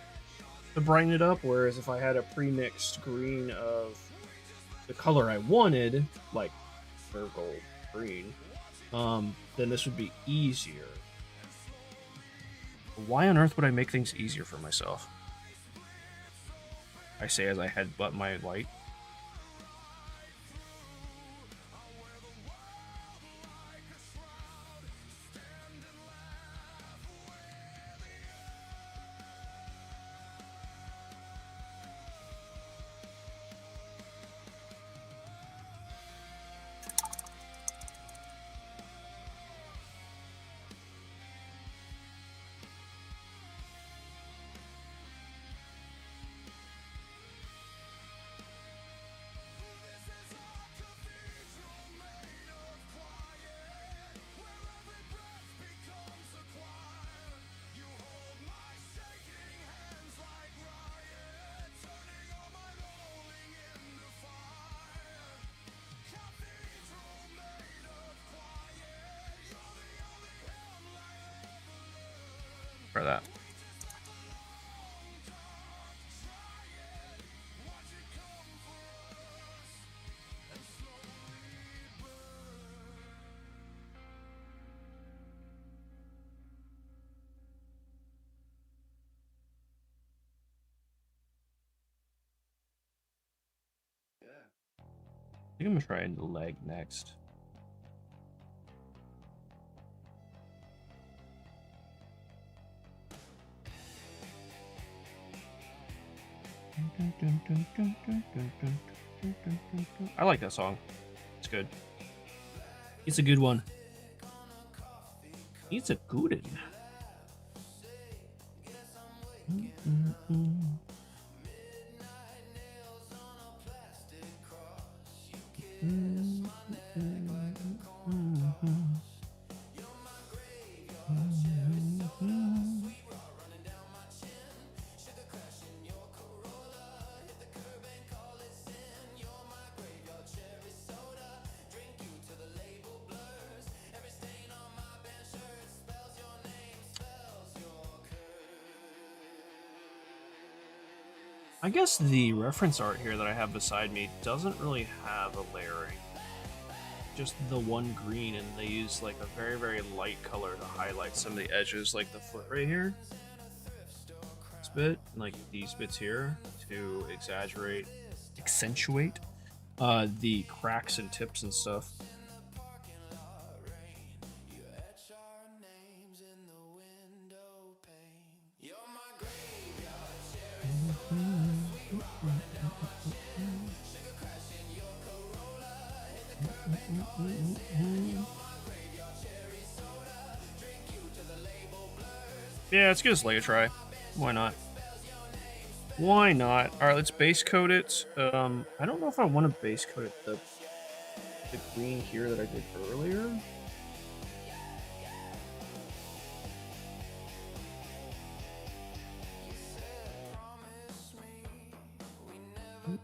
brighten it up, whereas if I had a pre-mixed green of the color I wanted, like Nurgle green, then this would be easier. Why on earth would I make things easier for myself? I say as I headbutt my light. For that. I think I'm gonna try the leg next. I like that song. It's good. It's a good one. It's a good one. I guess the reference art here that I have beside me doesn't really have a layering. Just the one green, and they use like a very, very light color to highlight some of the edges, like the foot right here. This bit, like these bits here, to accentuate the cracks and tips and stuff. Yeah, it's good as like a try. Why not? Why not? All right, let's base coat it. I don't know if I want to base coat it the green here that I did earlier. I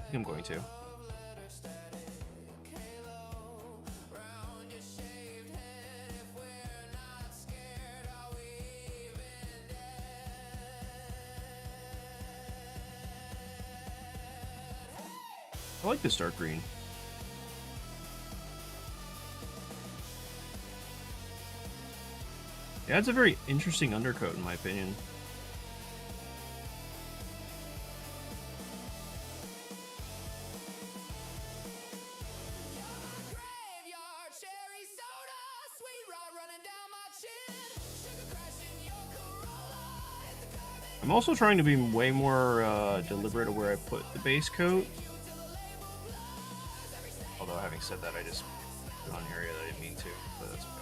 think I'm going to. I like this dark green. Yeah, it's a very interesting undercoat in my opinion. I'm also trying to be way more deliberate of where I put the base coat. Although having said that, I just put on an area that I didn't mean to, but that's okay.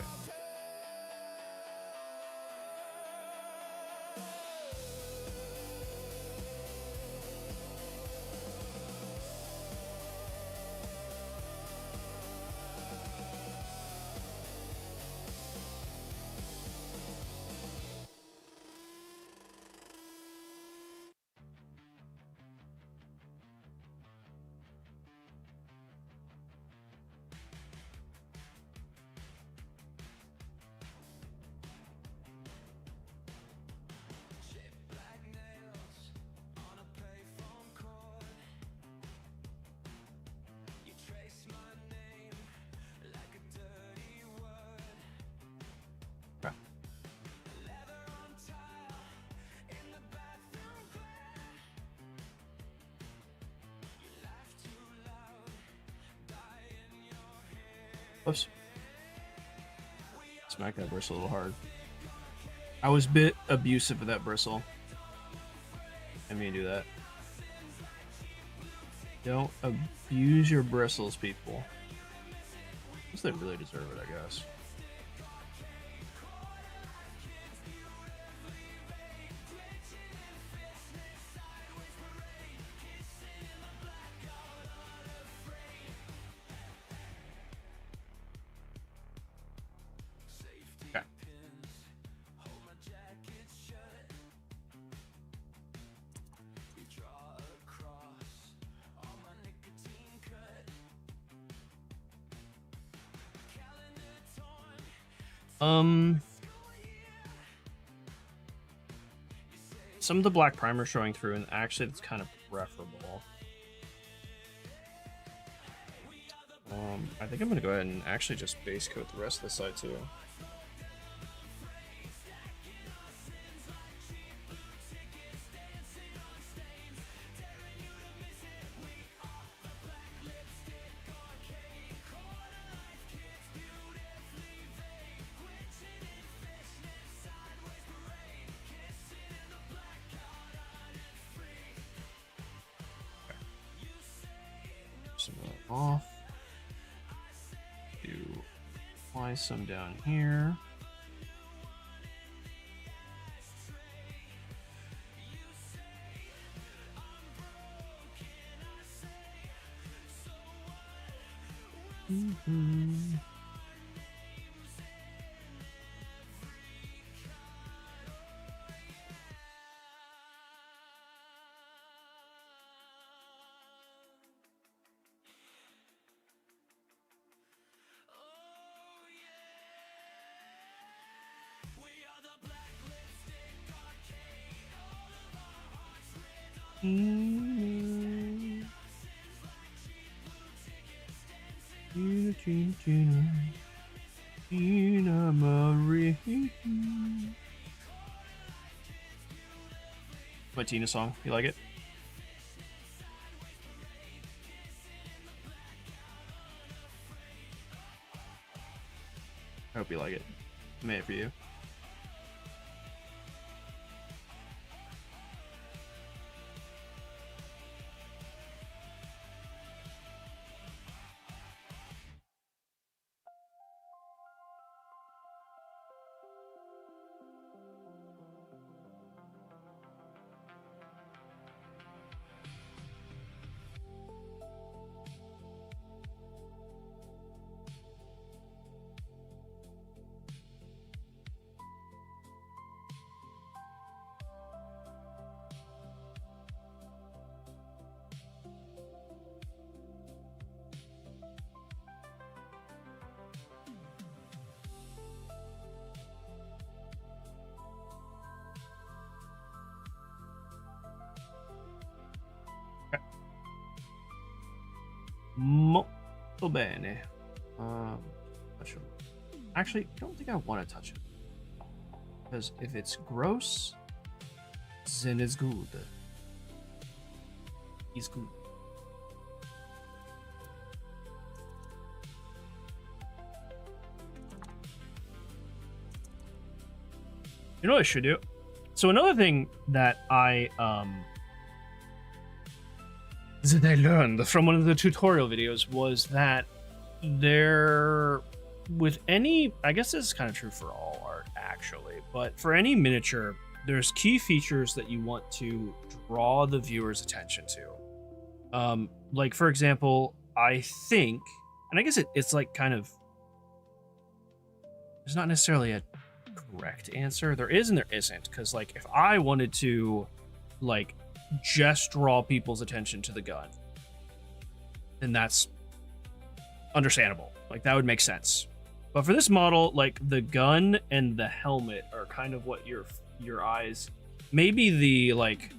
Oops. Smack that bristle a little hard. I was a bit abusive of that bristle. I mean to do that. Don't abuse your bristles, people. Unless they really deserve it, I guess. Some of the black primer showing through, and actually it's kind of preferable. I think I'm gonna go ahead and actually just base coat the rest of the side too. Some of that off. Apply some down here. Tina. Tina, Tina, Tina. Tina Marie. My Tina song. You like it? I hope you like it. I made it for you. Molto bene. Touch it. Actually, I don't think I want to touch it. Because if it's gross, then it's good. It's good. You know what I should do? So another thing that I learned from one of the tutorial videos was that with any, I guess this is kind of true for all art actually, but for any miniature, there's key features that you want to draw the viewer's attention to. Like for example, I think, and I guess it's like kind of, there's not necessarily a correct answer. There is and there isn't, because like if I wanted to like just draw people's attention to the gun, then that's understandable. Like that would make sense. But for this model, like the gun and the helmet are kind of what your eyes, maybe the like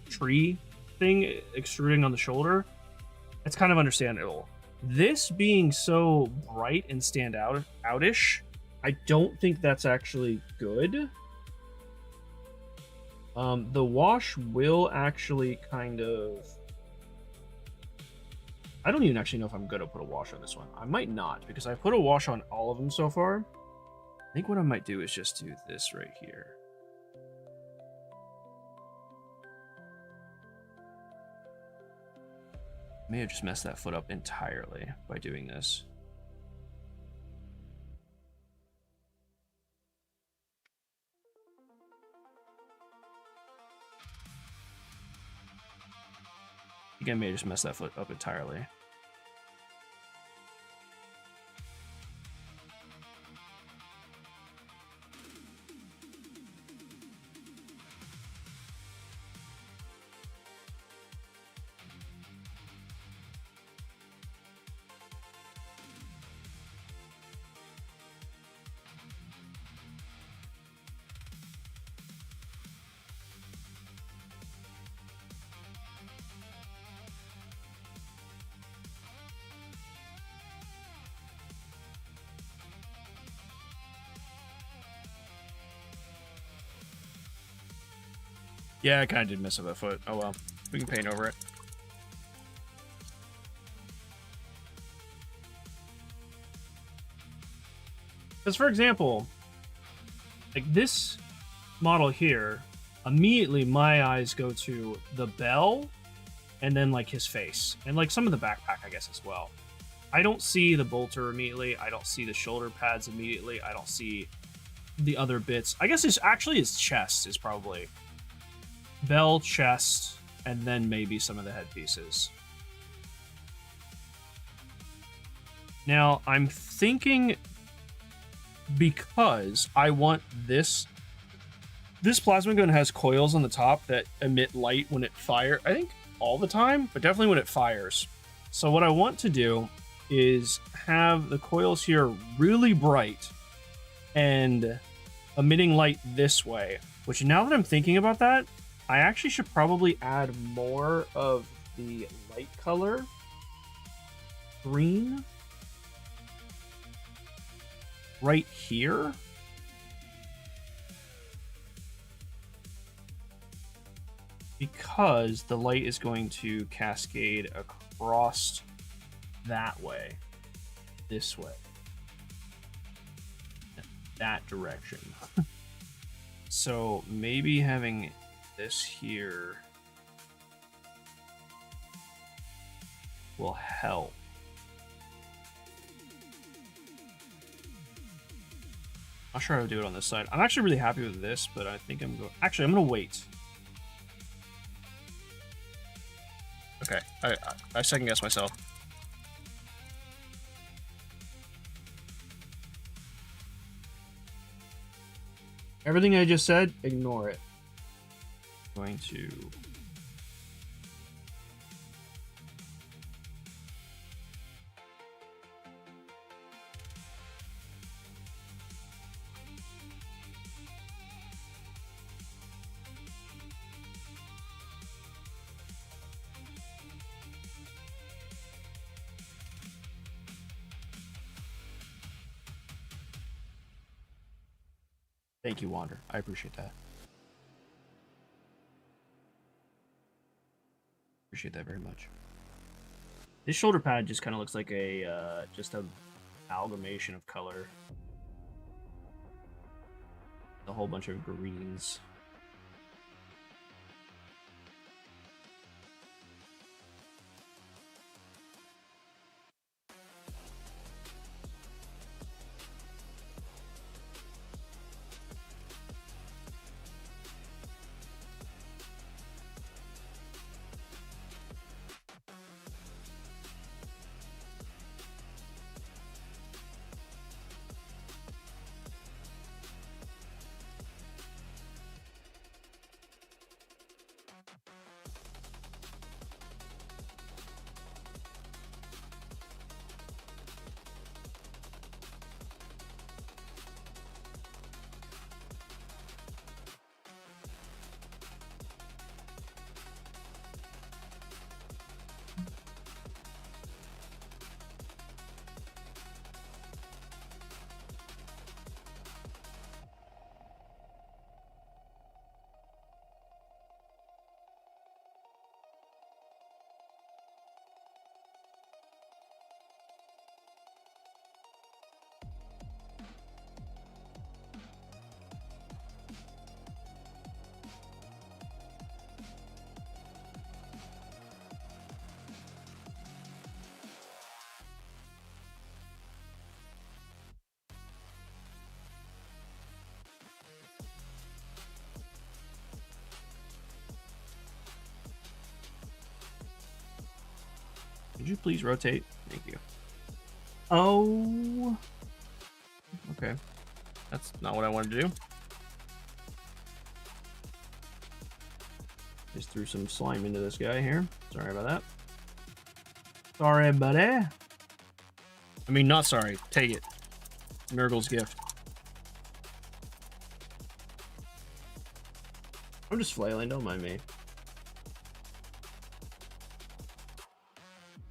tree thing extruding on the shoulder, it's kind of understandable. This being so bright and stand outish, I don't think that's actually good. The wash will actually kind of, I don't even actually know if I'm going to put a wash on this one. I might not, because I put a wash on all of them so far. I think what I might do is just do this right here. May have just messed that foot up entirely by doing this. Again, may have just messed that foot up entirely. Yeah, I kind of did mess up that foot. Oh well, we can paint over it. Because for example, like this model here, immediately my eyes go to the bell and then like his face and like some of the backpack, I guess, as well. I don't see the bolter immediately. I don't see the shoulder pads immediately. I don't see the other bits. I guess it's actually his chest is probably bell, chest, and then maybe some of the headpieces. Now, I'm thinking, because I want this plasma gun has coils on the top that emit light when it fires. I think all the time, but definitely when it fires. So what I want to do is have the coils here really bright and emitting light this way, which now that I'm thinking about that, I actually should probably add more of the light color green right here. Because the light is going to cascade across that way, this way, that direction. So maybe having this here will help. Not sure how to do it on this side. I'm actually really happy with this, but I think I'm going. Actually, I'm going to wait. Okay, I second guess myself. Everything I just said, ignore it. I'm going to. Thank you, Wander. I appreciate that. Appreciate that very much. This shoulder pad just kind of looks like a just a amalgamation of color. A whole bunch of greens. Could you please rotate? Thank you. Oh. Okay. That's not what I wanted to do. Just threw some slime into this guy here. Sorry about that. Sorry, buddy. I mean, not sorry. Take it. Nurgle's gift. I'm just flailing, don't mind me.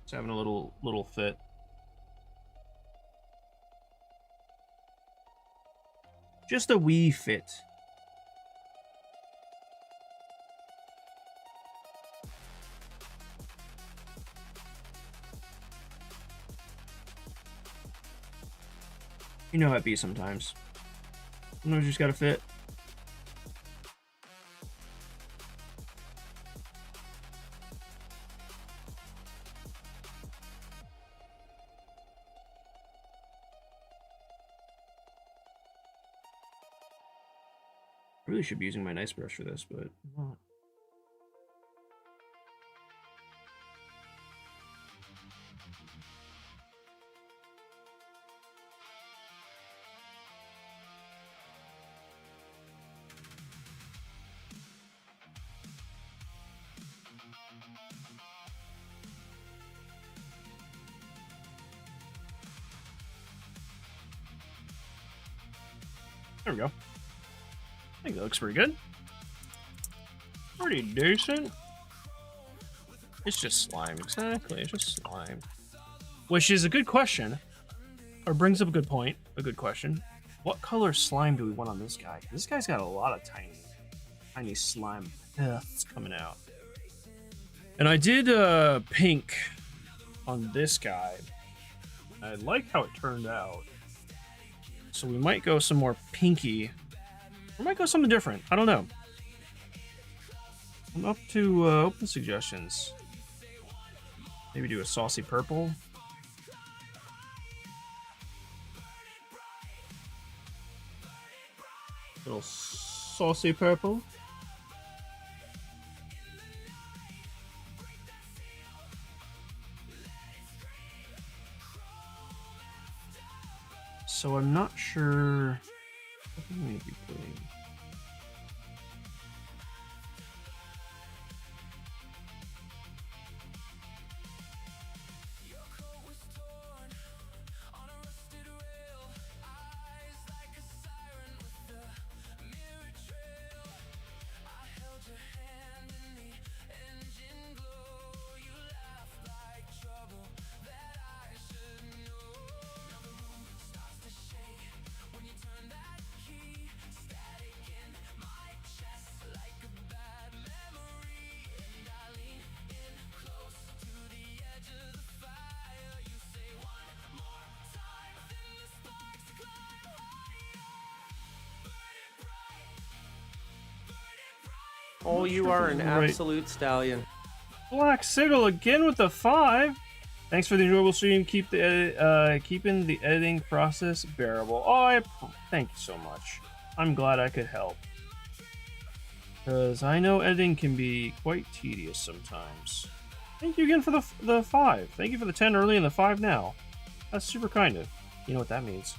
Just having a little fit. Just a wee fit. You know how it be sometimes. Sometimes you just gotta fit. I really should be using my nice brush for this, but I'm not. There we go. I think that looks pretty good. pretty decent. It's just slime, exactly. It's just slime. Which is a good question, or brings up a good point, a good question. What color slime do we want on this guy? This guy's got a lot of tiny slime piths coming out. And I did pink on this guy. I like how it turned out. So we might go some more pinky. Or might go something different. I don't know. I'm up to open suggestions. Maybe do a saucy purple. Little saucy purple. So I'm not sure what I'm going to be putting. Oh, you are an absolute stallion. Black Sigil again with the 5. Thanks for the enjoyable stream. Keep the keeping the editing process bearable. Oh, thank you so much. I'm glad I could help. Because I know editing can be quite tedious sometimes. Thank you again for the 5. Thank you for the 10 early and the 5 now. That's super kind of. You know what that means.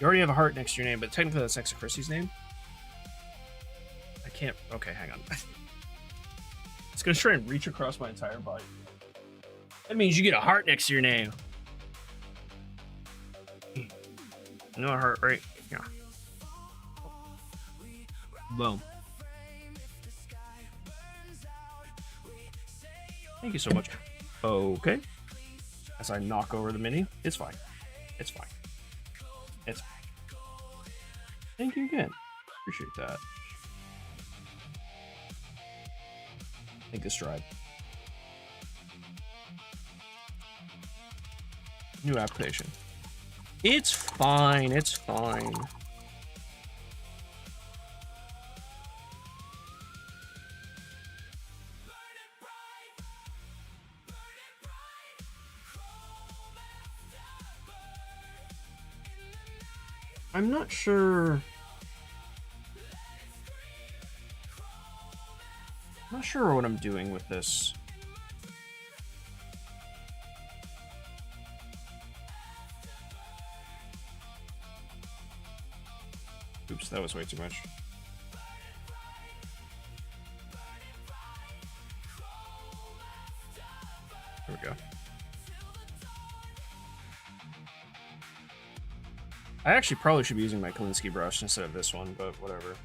You already have a heart next to your name, but technically that's next to Chrissy's name. I can't. Okay, hang on. It's gonna try and reach across my entire body. That means you get a heart next to your name. No heart, right? Yeah. Boom. Thank you so much. Okay. As I knock over the mini, it's fine. It's fine. It's fine. Thank you again. Appreciate that. Take this stride. New application. It's fine. It's fine. I'm not sure. I'm not sure what I'm doing with this. Oops, that was way too much. There we go. I actually probably should be using my Kalinsky brush instead of this one, but whatever.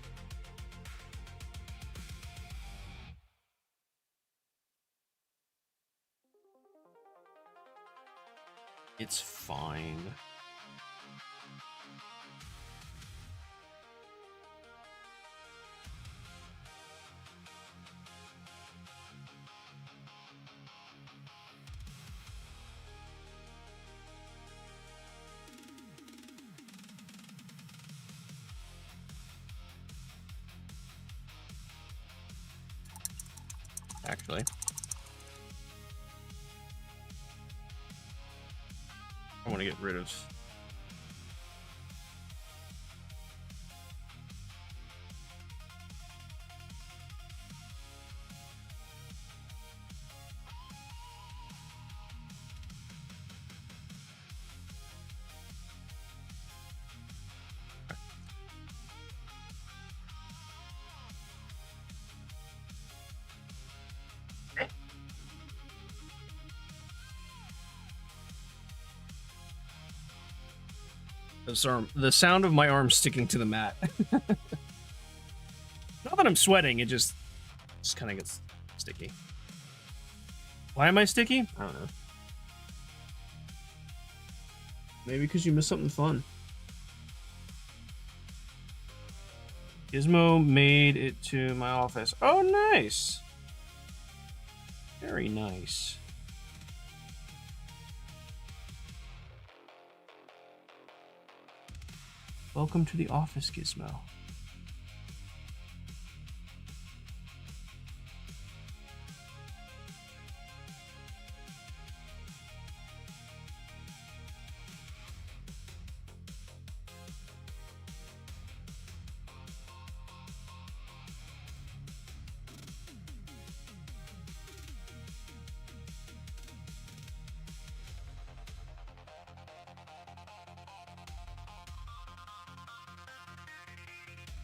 It's fine. Actually, I want to get rid of the sound of my arm sticking to the mat. Not that I'm sweating, it just Just kind of gets sticky. Why am I sticky? I don't know. Maybe because you missed something fun. Gizmo made it to my office. Oh, nice. Very nice. Welcome to the office, Gizmo.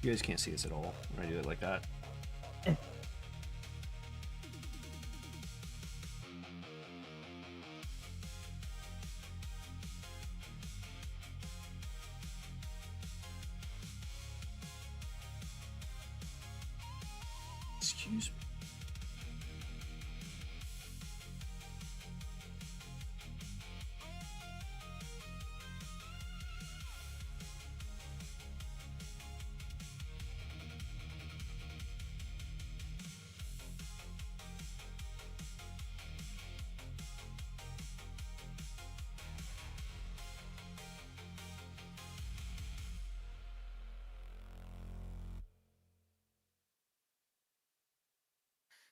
You guys can't see this at all when I do it like that. Excuse me.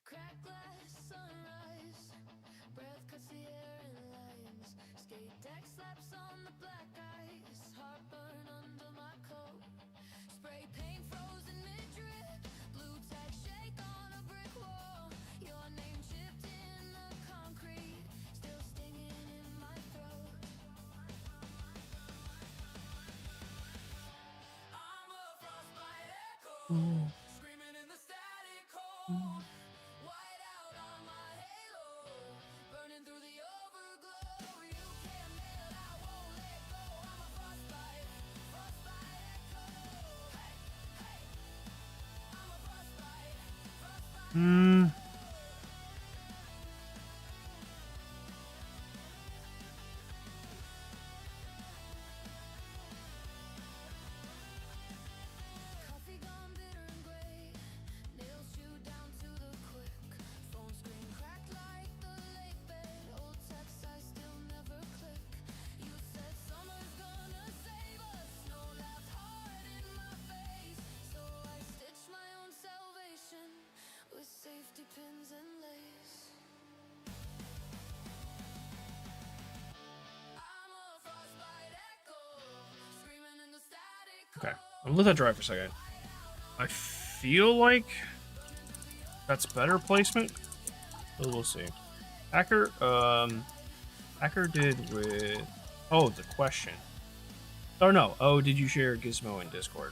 Crack glass, sunrise, breath cuts the air in lines. Skate deck slaps on the black ice, heartburn under my coat. Spray paint frozen mid-drip, blue tack shake on a brick wall. Your name chipped in the concrete, still stinging in my throat. I'm a frostbite echo, screaming in the static cold. White out on my halo, burning through the overglow. You can't melt, I won't let go. I'm a frostbite echo. Hey, hey, I'm a frostbite. Coffee gone bitter and gray, nails chewed down to the quick. Phone screen cracked like the lake bed, old texts I still never click. You said summer's gonna save us, snow laughed hard in my face. So I stitched my own salvation with safety pins and lace. I'm a frostbite echo, screaming in the static. Okay, I'm gonna let that dry for a second. I feel like that's better placement. But we'll see. Hacker did with. Oh, the question. Oh no. Oh, did you share Gizmo in Discord?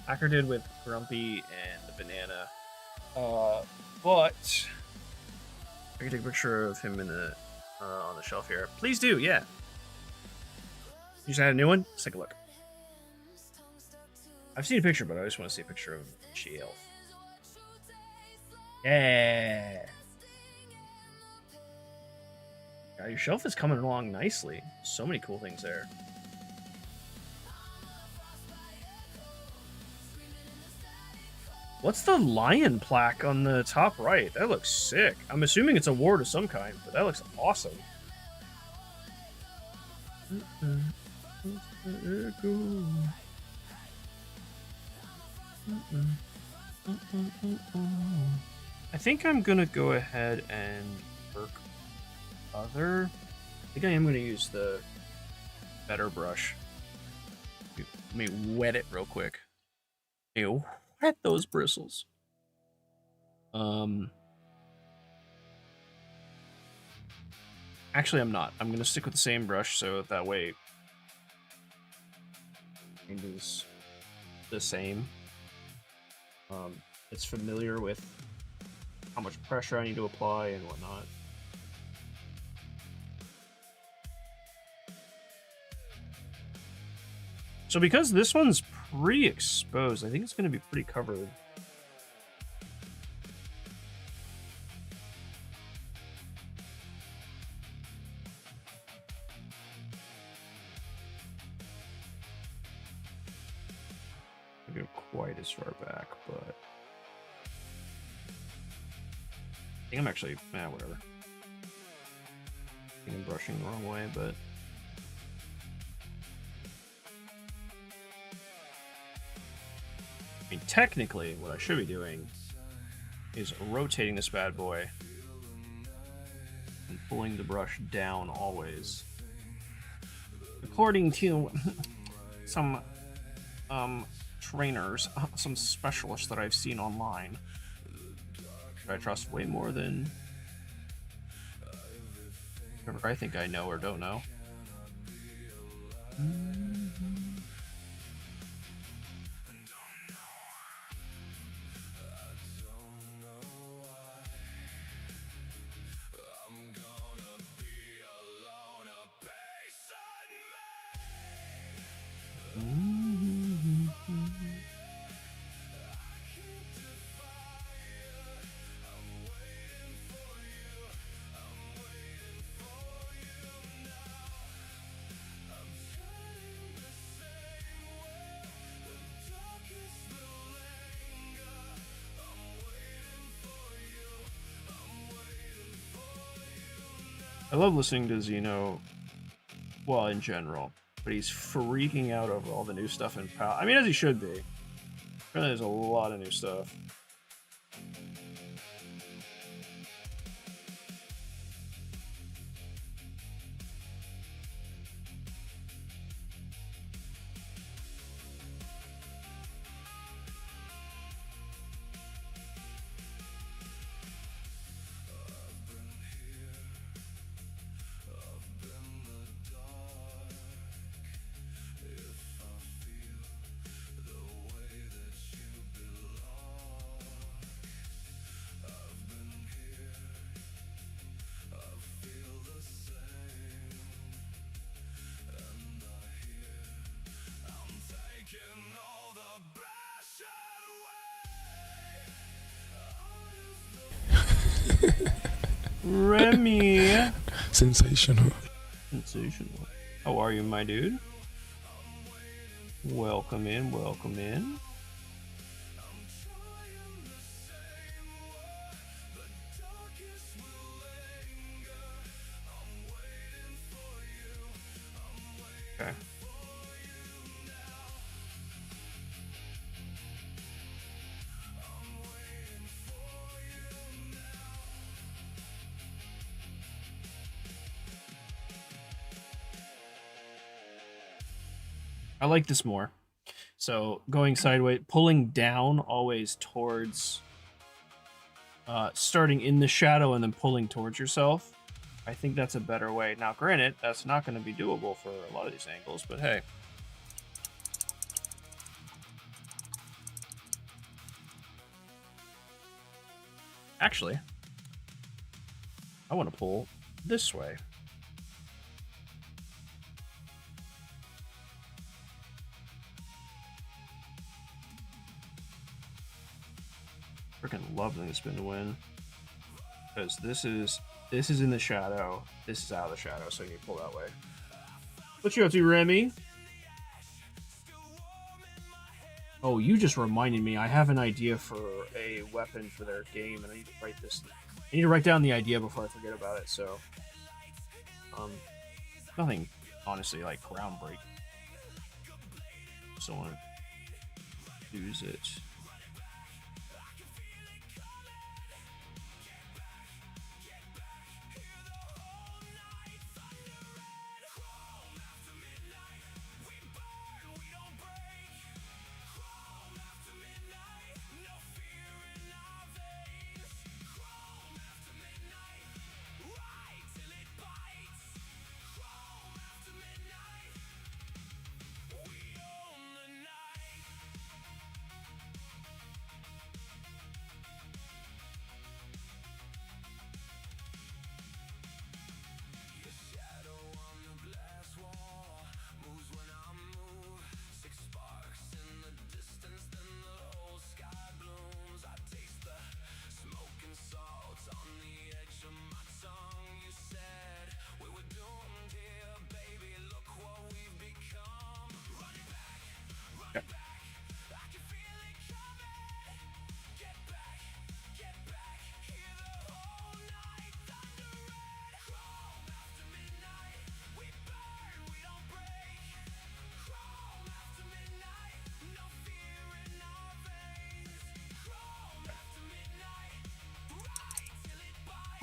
Hacker did with Grumpy and the banana. But I can take a picture of him in the on the shelf here. Please do, yeah. You just had a new one? Let's take a look. I've seen a picture, but I just want to see a picture of shelf. Yeah. Yeah, your shelf is coming along nicely. So many cool things there. What's the lion plaque on the top right? That looks sick. I'm assuming it's a ward of some kind, but that looks awesome. I think I'm gonna go ahead and work other. I think I am gonna use the better brush. Let me wet it real quick. Ew, wet those bristles. Actually, I'm not. I'm gonna stick with the same brush so that way it is the same. It's familiar with how much pressure I need to apply and whatnot. So because this one's pretty exposed, I think it's going to be pretty covered. Go quite as far back, but I think I'm actually whatever. I think I'm brushing the wrong way, but I mean technically what I should be doing is rotating this bad boy and pulling the brush down always. According to some trainers, some specialists that I've seen online, that I trust way more than whatever I think I know or don't know. I love listening to Xeno, well, in general, but he's freaking out over all the new stuff in PAL. I mean, as he should be. Really, there's a lot of new stuff. Remy! Sensational. Sensational. How are you, my dude? Welcome in, welcome in. Okay. I like this more. So going sideways, pulling down always towards, starting in the shadow and then pulling towards yourself. I think that's a better way. Now, granted, that's not going to be doable for a lot of these angles, but hey. Actually, I want to pull this way. Freaking love doing the spin to win, because this is in the shadow, this is out of the shadow, so you pull that way. What you up to, Remy? Oh, you just reminded me. I have an idea for a weapon for their game, and I need to write this. I need to write down the idea before I forget about it. So, nothing honestly like groundbreaking. Just don't want to use it.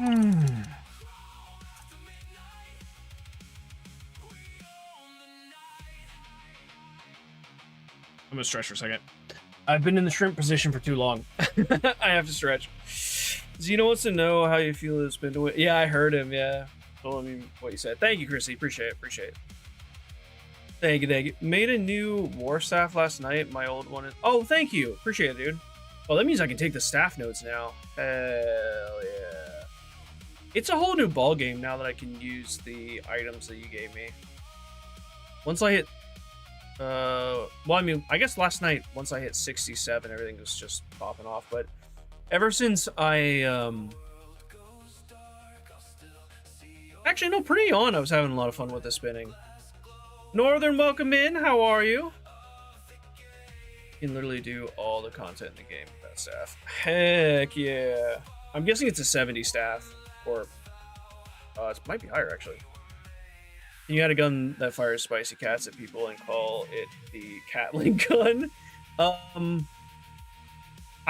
I'm gonna stretch for a second. I've been in the shrimp position for too long. I have to stretch. Zeno wants to know how you feel it's been doing. Yeah, I heard him. Yeah, told me what you said. Thank you, Chrissy. Appreciate it. Appreciate it. Thank you. Thank you. Made a new war staff last night. My old one is. Oh, thank you. Appreciate it, dude. Oh, that means I can take the staff notes now. Hell yeah. It's a whole new ball game now that I can use the items that you gave me. Once I hit well, I mean, I guess last night once I hit 67, everything was just popping off, but ever since I actually no, pretty on, I was having a lot of fun with the spinning. Northern, welcome in. How are you? You can literally do all the content in the game with that staff. Heck yeah. I'm guessing it's a 70 staff, or it might be higher actually. You got a gun that fires spicy cats at people and call it the Catling gun. I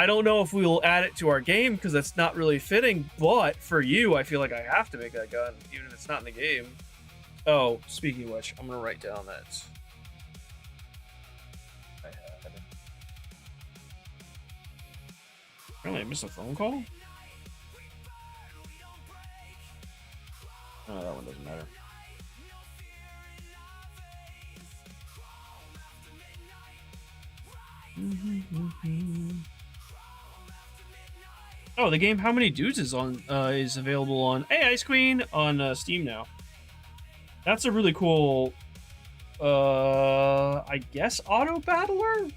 don't know if we'll add it to our game because that's not really fitting, but for you, I feel like I have to make that gun, even if it's not in the game. Oh, speaking of which, I'm gonna write down that I had. Really, I missed a phone call? Oh, that one doesn't matter. Oh, the game How Many Dudes is on is available on Ice Queen on Steam now. That's a really cool I guess auto battler?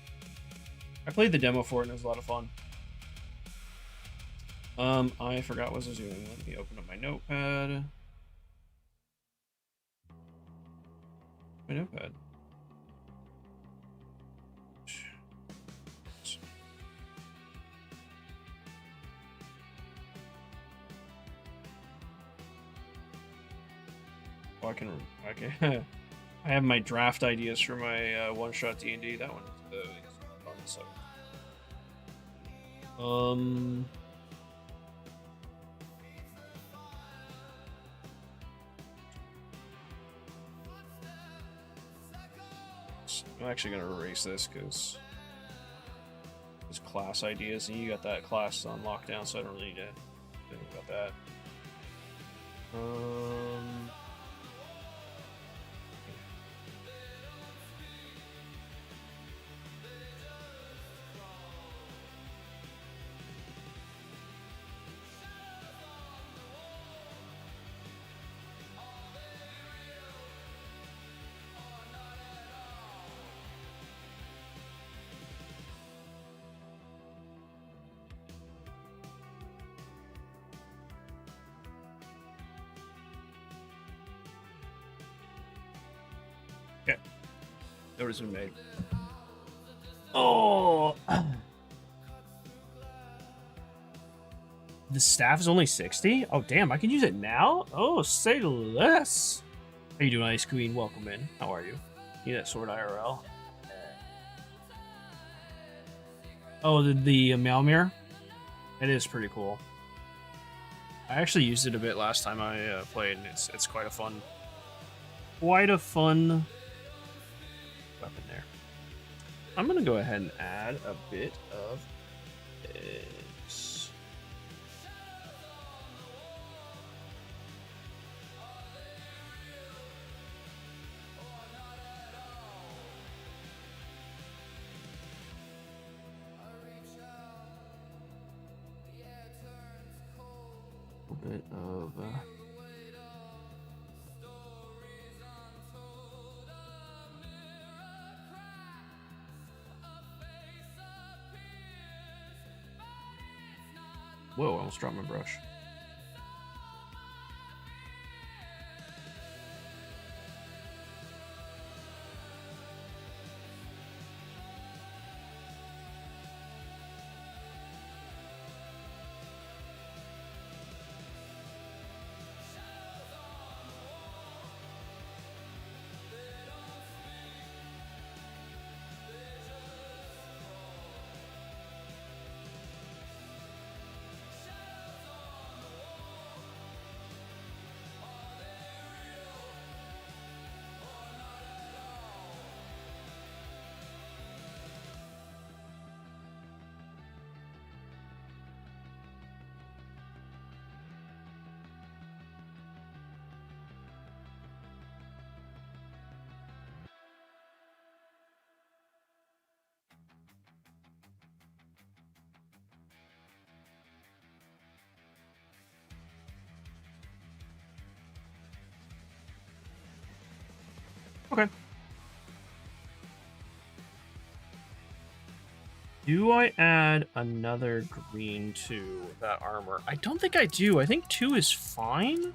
I played the demo for it and it was a lot of fun. I forgot what I was doing. Let me open up my notepad. My notepad. Oh, I can. I have my draft ideas for my one-shot D&D. That one is fun. So, I'm actually gonna erase this because it's class ideas, and you got that class on lockdown, so I don't really need to think about that. Okay. Notice been made. Oh! The staff is only 60? Oh, damn, I can use it now? Oh, say less. How you doing, Ice Queen? Welcome in. How are you? Need that sword IRL. Oh, the Malmir? It is pretty cool. I actually used it a bit last time I played, and it's quite a fun weapon there. I'm gonna go ahead and add a bit of this. A bit of whoa, I almost dropped my brush. Okay. Do I add another green to that armor? I don't think I do. I think 2 is fine.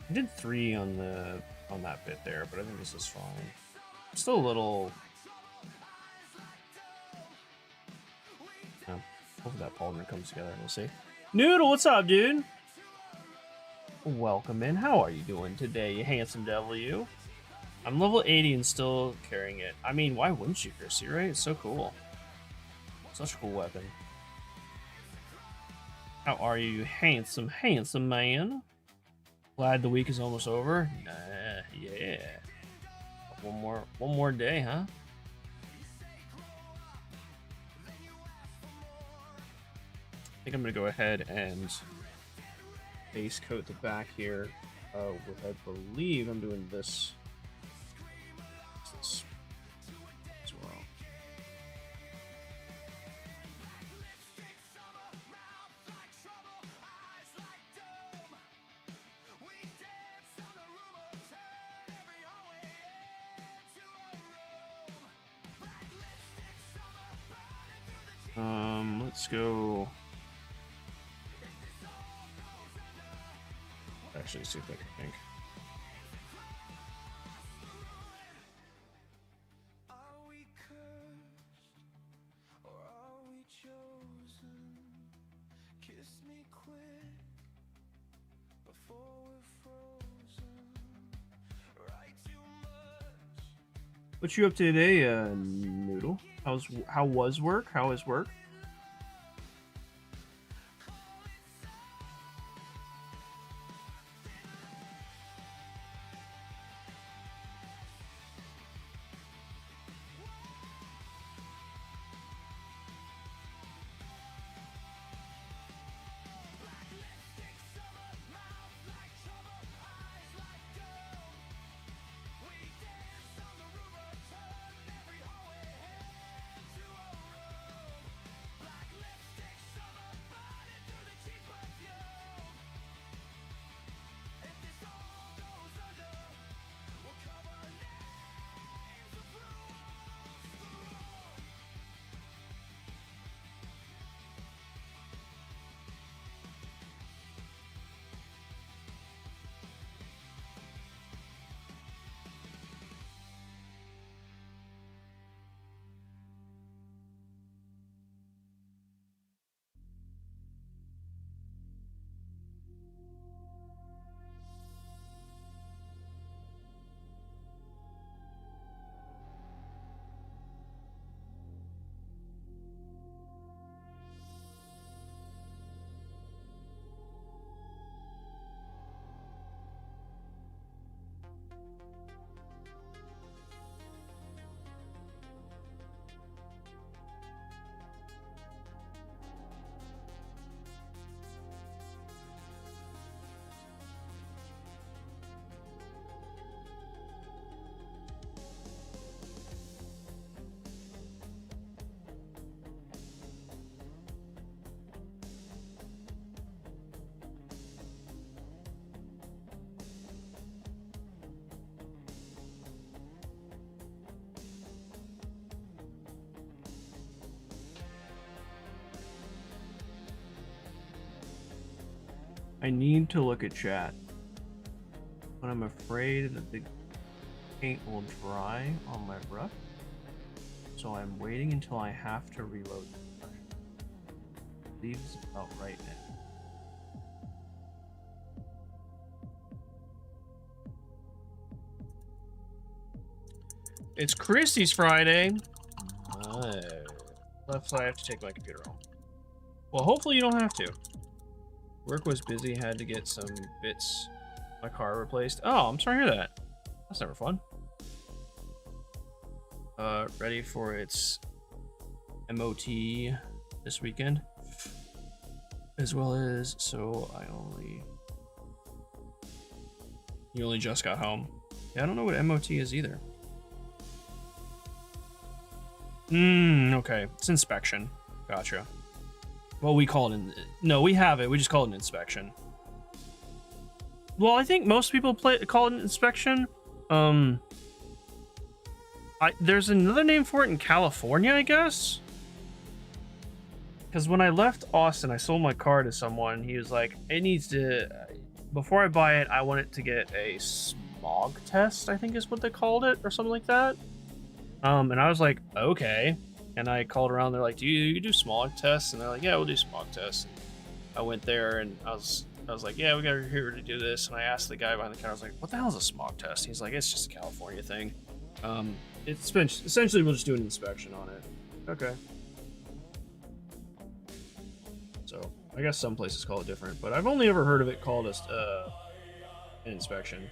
I did 3 on that bit there, but I think this is fine. It's still a little. Yeah, hopefully that polymer comes together. We'll see. Noodle, what's up, dude? Welcome in. How are you doing today, you handsome devil? You. I'm level 80 and still carrying it. I mean, why wouldn't you, Chrissy? Right? It's so cool. Such a cool weapon. How are you, handsome man? Glad the week is almost over. Nah, yeah. One more day, huh? I think I'm gonna go ahead and base coat the back here. With I believe I'm doing this as well. Let's go. Actually, see if I can think. What you up to today, Noodle? How was work? How is work? I need to look at chat, but I'm afraid that the paint will dry on my brush, so I'm waiting until I have to reload the brush. I believe it's about right now. It's Christy's Friday. Left side, I have to take my computer home. Well, hopefully you don't have to. Work was busy, had to get some bits, my car replaced. Oh, I'm sorry to hear that. That's never fun. Ready for its MOT this weekend. As well as, you only just got home. Yeah, I don't know what MOT is either. Okay. It's inspection. Gotcha. Well, we call it no, we have it. We just call it an inspection. Well, I think most people call it an inspection. There's another name for it in California, I guess. Because when I left Austin, I sold my car to someone. He was like, it needs to, before I buy it, I want it to get a smog test, I think is what they called it, or something like that. And I was like, okay. And I called around. They're like, do you do smog tests? And they're like, yeah, we'll do smog tests. And I went there, and I was like, yeah, we got here to do this. And I asked the guy behind the counter, I was like, what the hell is a smog test? He's like, it's just a California thing. It's essentially we'll just do an inspection on it. Okay. So I guess some places call it different, but I've only ever heard of it called as an inspection.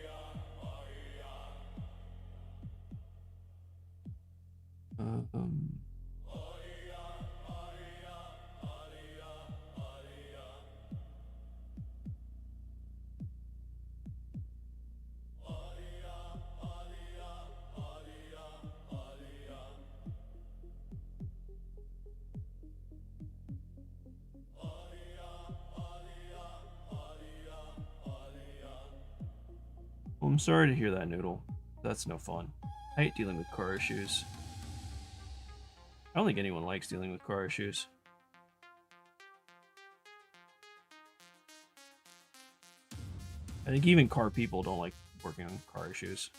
Well, I'm sorry to hear that, Noodle. That's no fun. I hate dealing with car issues. I don't think anyone likes dealing with car issues. I think even car people don't like working on car issues.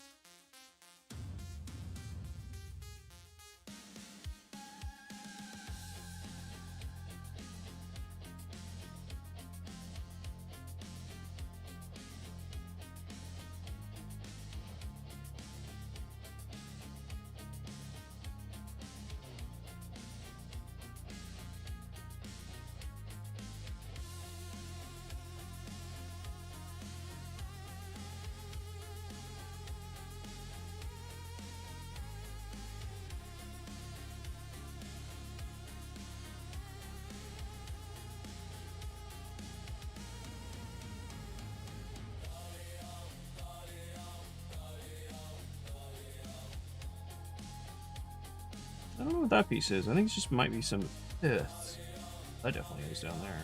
I don't know what that piece is. I think it just might be some piths. That definitely is down there.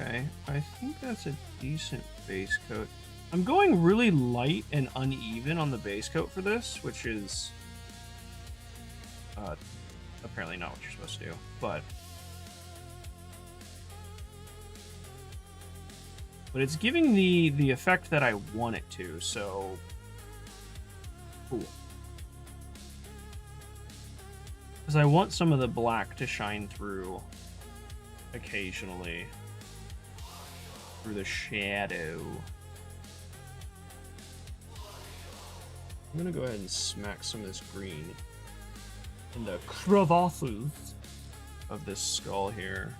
Okay, I think that's a decent base coat. I'm going really light and uneven on the base coat for this, which is apparently not what you're supposed to do, but it's giving the effect that I want it to, so cool. Because I want some of the black to shine through occasionally through the shadow. I'm gonna go ahead and smack some of this green in the crevasses of this skull here.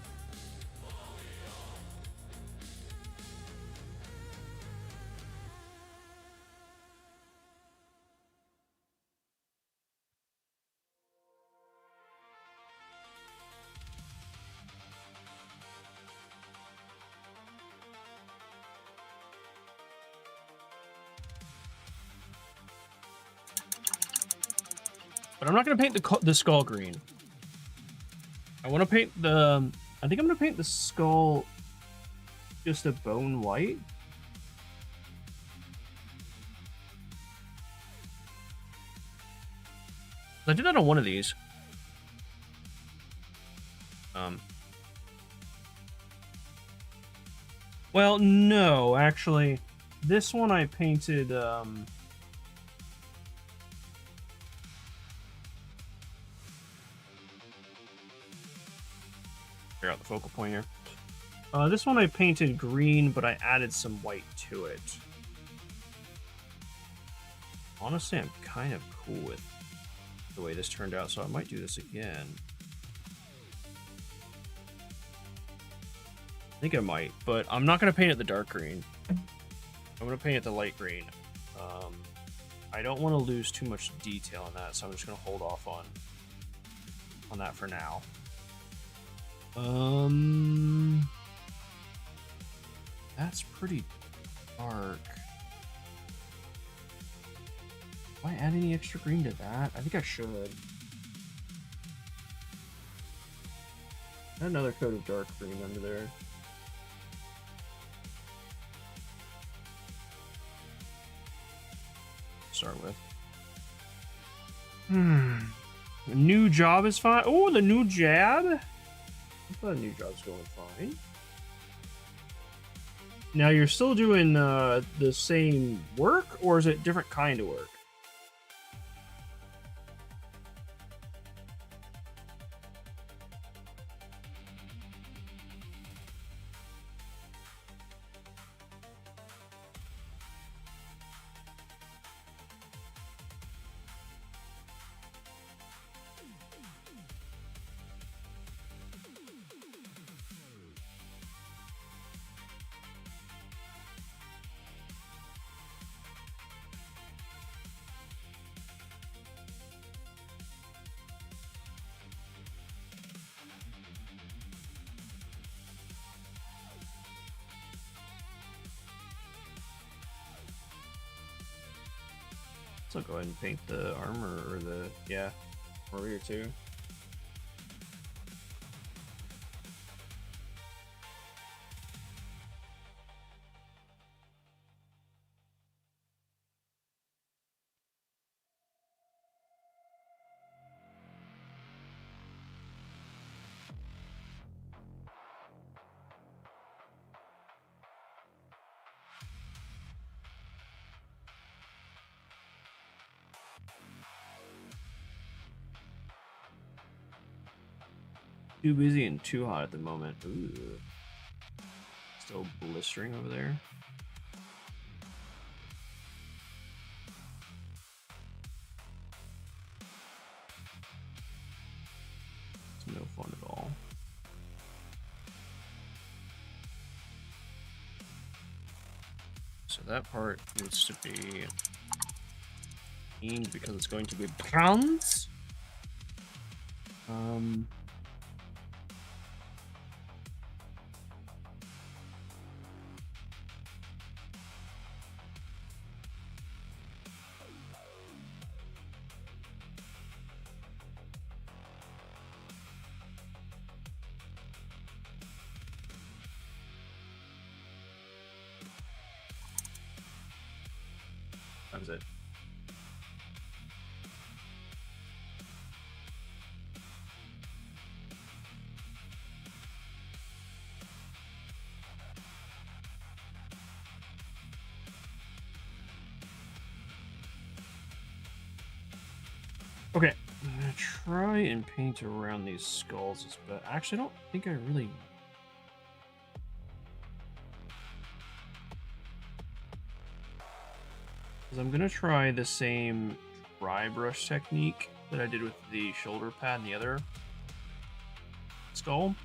But I'm not going to paint the skull green. I want to paint the... I think I'm going to paint the skull just a bone white. I did that on one of these. Well, no, actually, this one I painted. Figure out the focal point here. This one I painted green, but I added some white to it. Honestly, I'm kind of cool with the way this turned out, so I might do this again. I think I might, but I'm not going to paint it the dark green. I'm going to paint it the light green. I don't want to lose too much detail on that, so I'm just going to hold off on that for now. That's pretty dark. Do I add any extra green to that? I think I should. Add another coat of dark green under there. Start with. A new job is fine. Oh, the new jab. I thought a new job's going fine. Now you're still doing the same work, or is it different kind of work? So go ahead and paint the armor or the warrior too. Too busy and too hot at the moment. Ooh. Still blistering over there. It's no fun at all. So that part needs to be cleaned because it's going to be bronze. That was it. Okay, I'm gonna try and paint around these skulls, but actually I don't think I really... Because I'm gonna try the same dry brush technique that I did with the shoulder pad and the other skull.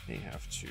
May have to...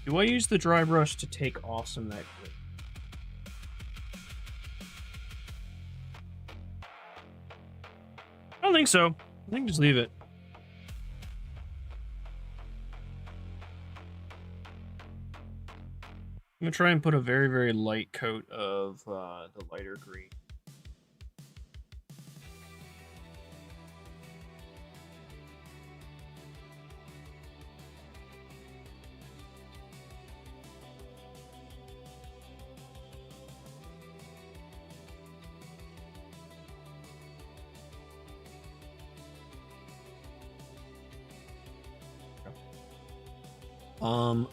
Do I use the dry brush to take off some of that grit? I don't think so. I think just leave it. I'm gonna try and put a very, very light coat of the lighter green.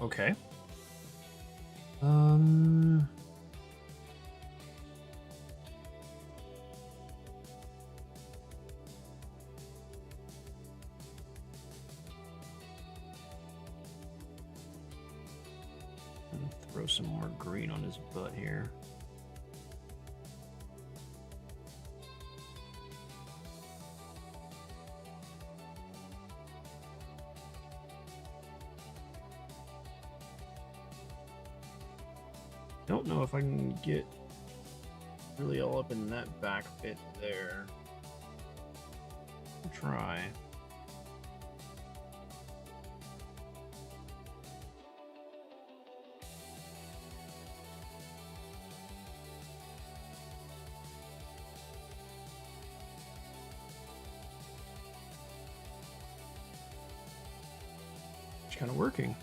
Okay. Throw some more green on his butt here. Don't know if I can get really all up in that back bit there. I'll try. It's kind of working.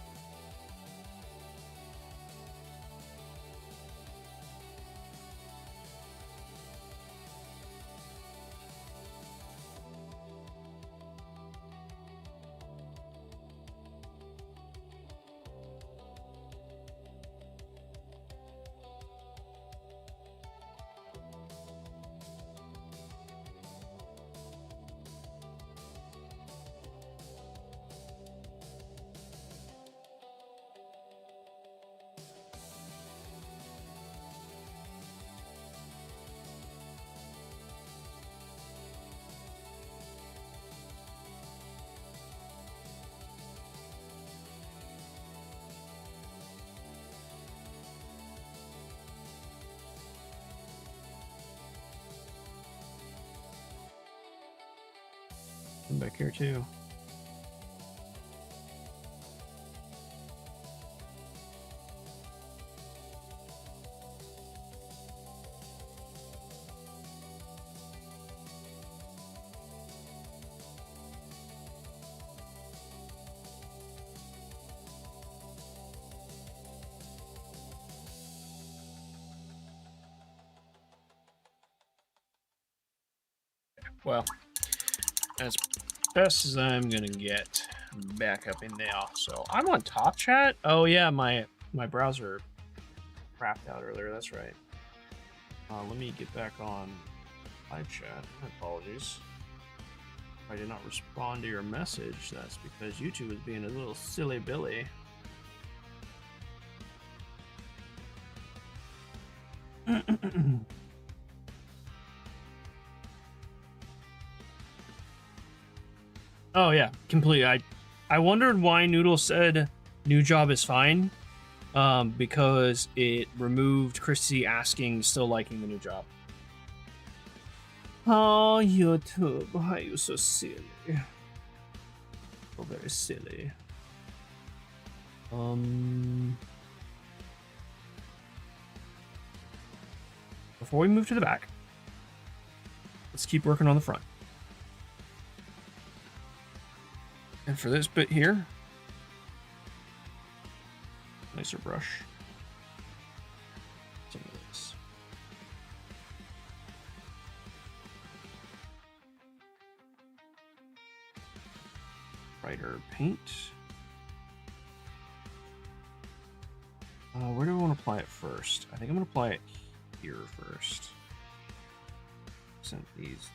Come back here too. Well, as best as I'm gonna get back up in there. So I'm on top chat. Oh yeah, my browser crapped out earlier. That's right. Let me get back on live chat. My apologies. If I did not respond to your message, that's because YouTube is being a little silly Billy. Oh yeah, completely. I wondered why Noodle said new job is fine, because it removed Chrissy asking still liking the new job. Oh, YouTube, why are you so silly? So very silly. Before we move to the back, let's keep working on the front. And for this bit here, nicer brush. Some of this. Brighter paint. Where do I want to apply it first? I think I'm going to apply it here first. Send these.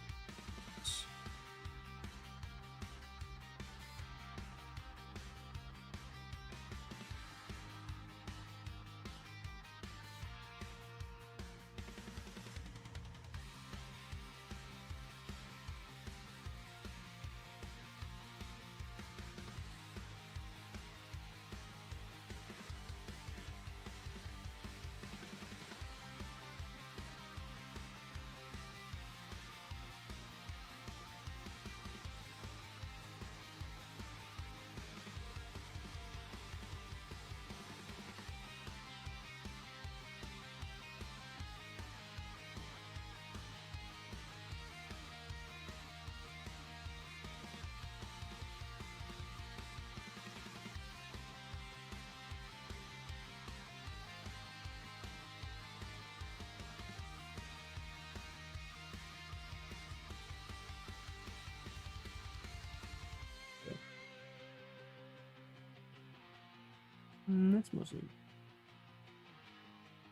That's mostly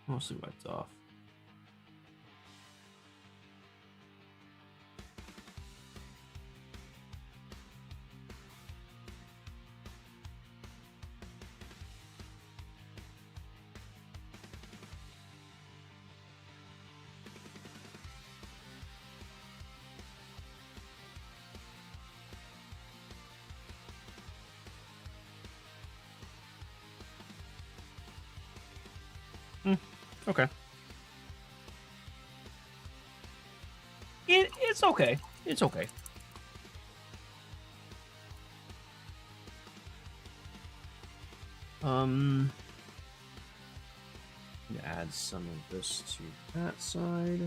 wiped off. Okay. It's okay. It's okay. Add some of this to that side.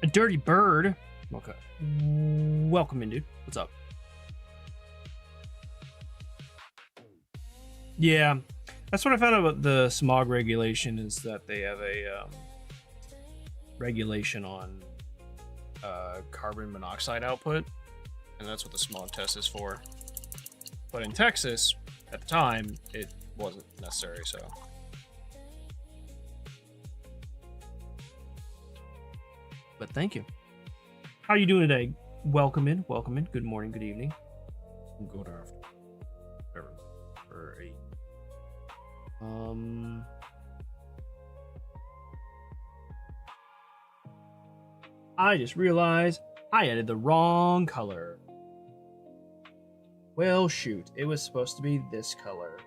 A dirty bird. Okay. Welcome in, dude. What's up? Yeah, that's what I found out about the smog regulation is that they have a regulation on carbon monoxide output, and that's what the smog test is for. But in Texas, at the time, it wasn't necessary, so. But thank you. How are you doing today? Welcome in, welcome in. Good morning, good evening. Good afternoon. For a I just realized I added the wrong color. Well, shoot. It was supposed to be this color.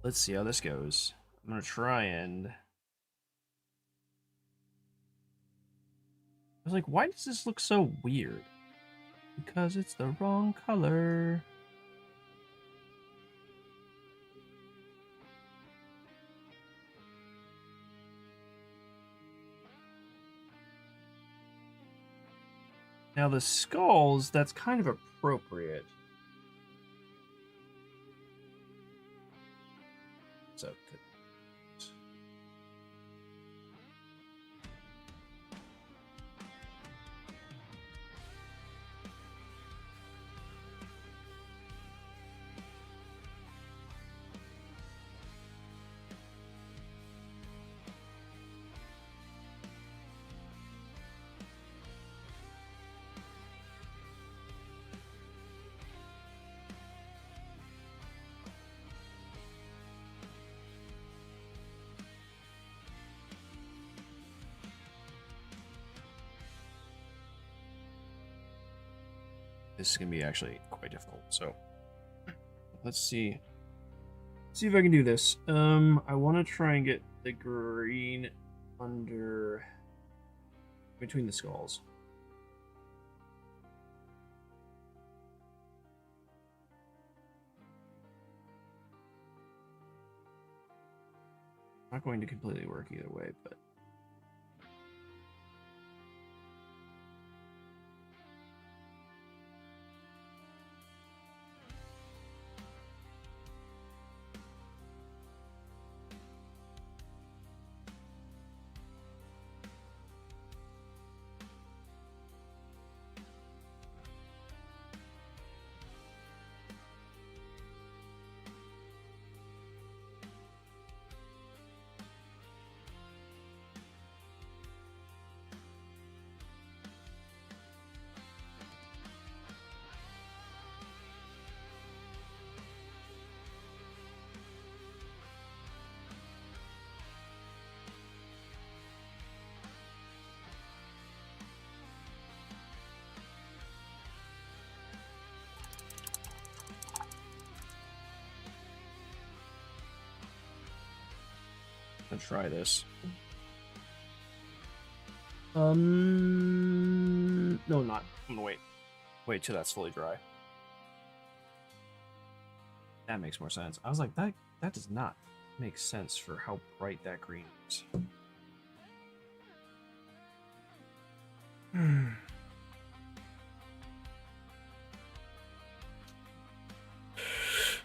Let's see how this goes. I'm gonna try and... I was like, why does this look so weird? Because it's the wrong color. Now the skulls, that's kind of appropriate. So good. this is gonna be actually quite difficult. So let's see. See if I can do this. I want to try and get the green under between the skulls. Not going to completely work either way, but I'm gonna try this. No, not. I'm gonna wait till that's fully dry. That makes more sense. I was like, that does not make sense for how bright that green is.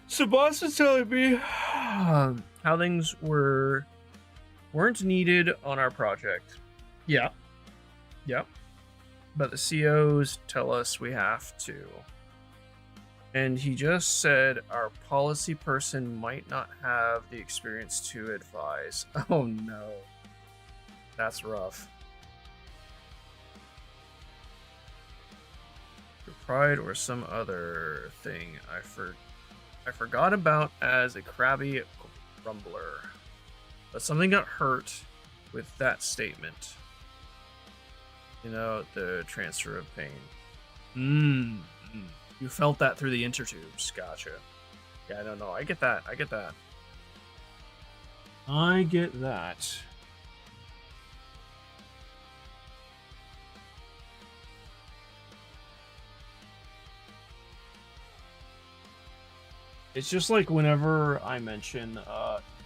So boss was telling me how things weren't needed on our project. Yeah. Yep. But the COs tell us we have to. And he just said our policy person might not have the experience to advise. Oh no. That's rough. Your pride or some other thing I forgot about as a crabby grumbler. But something got hurt with that statement. You know, the transfer of pain. You felt that through the intertubes. Gotcha. Yeah, I don't know. I get that. I get that. It's just like whenever I mention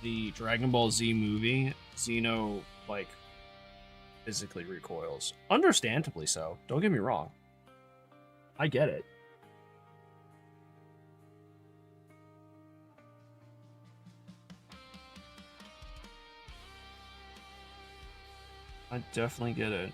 the Dragon Ball Z movie, Xeno, like, physically recoils. Understandably so. Don't get me wrong. I get it. I definitely get it.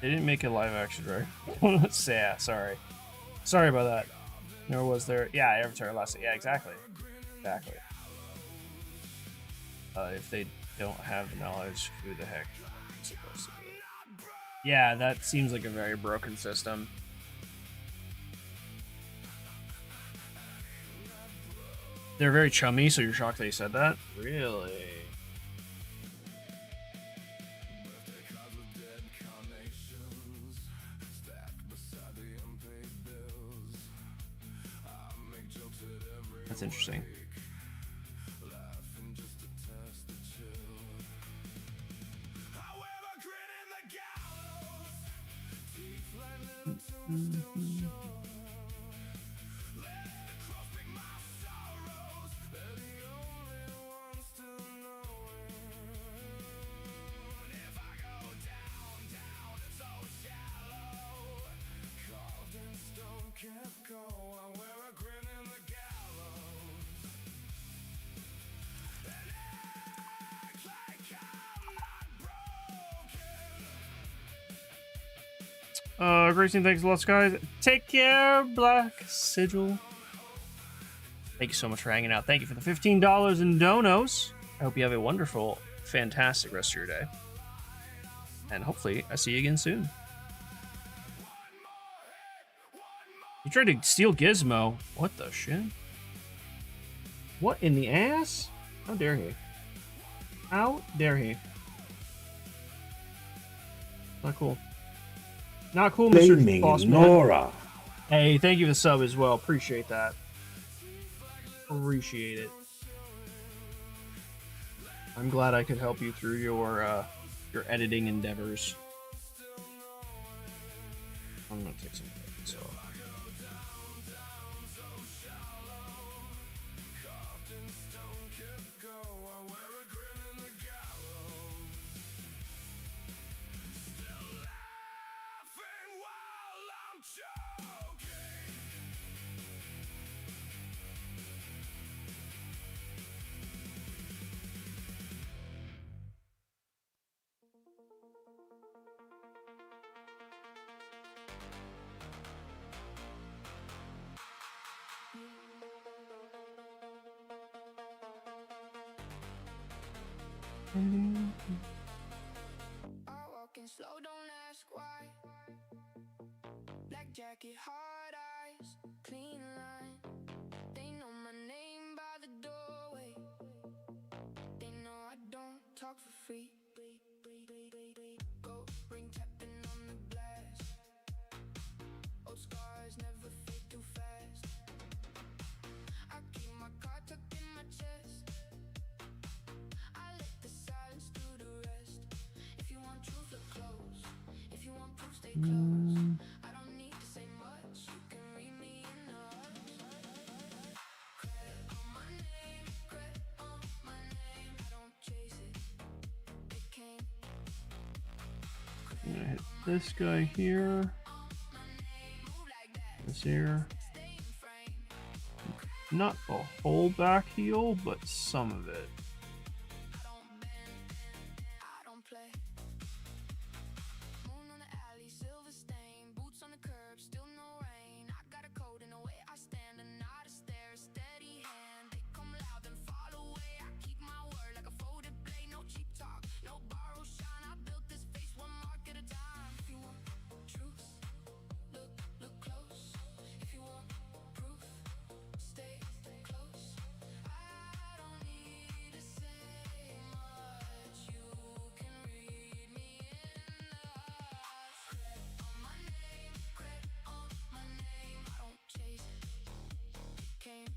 They didn't make a live action, right? Yeah, sorry. Sorry about that. Nor was there. Yeah, Avatar lost it. Yeah, exactly. Exactly. If they don't have the knowledge, who the heck is supposed to do it? Yeah, that seems like a very broken system. They're very chummy, so you're shocked that he said that? Really? That's interesting. Grayson, thanks a lot, guys. Take care, Black Sigil. Thank you so much for hanging out. Thank you for the $15 in donos. I hope you have a wonderful, fantastic rest of your day. And hopefully, I see you again soon. You tried to steal Gizmo. What the shit? What in the ass? How dare he? How dare he? Not cool. Not cool, Mr. Blaming Bossman. Nora. Hey, thank you for the sub as well. Appreciate that. Appreciate it. I'm glad I could help you through your editing endeavors. I'm gonna take some breaks off. Walking slow, don't ask why. Black jacket, hard eyes, clean line. They know my name by the doorway. They know I don't talk for free. Go ring tapping on the glass. Old scars never fade too fast. I keep my car tucked in my chest. I let the silence do the rest. If you want truth, look close. If you want proof, stay close. I don't need to say much. You can read me in the hush. Credit on my name, credit on my name. I don't chase it. It came. I'm gonna hit this guy here. This here. Not the whole back heel, but some of it. I don't play. Moon on the alley, silver stain, boots on the curb, still no rain. I got a code in the way I stand, and not a stare, steady hand. They come loud, then fall away. I keep my word like a folded blade. No cheap talk, no borrow shine. I built this face one mark at a time. If you want truth, look close. If you want proof, stay close. I don't need to say much. You can read me in the hush. Credit on my name, credit on my name. I don't chase it. It came.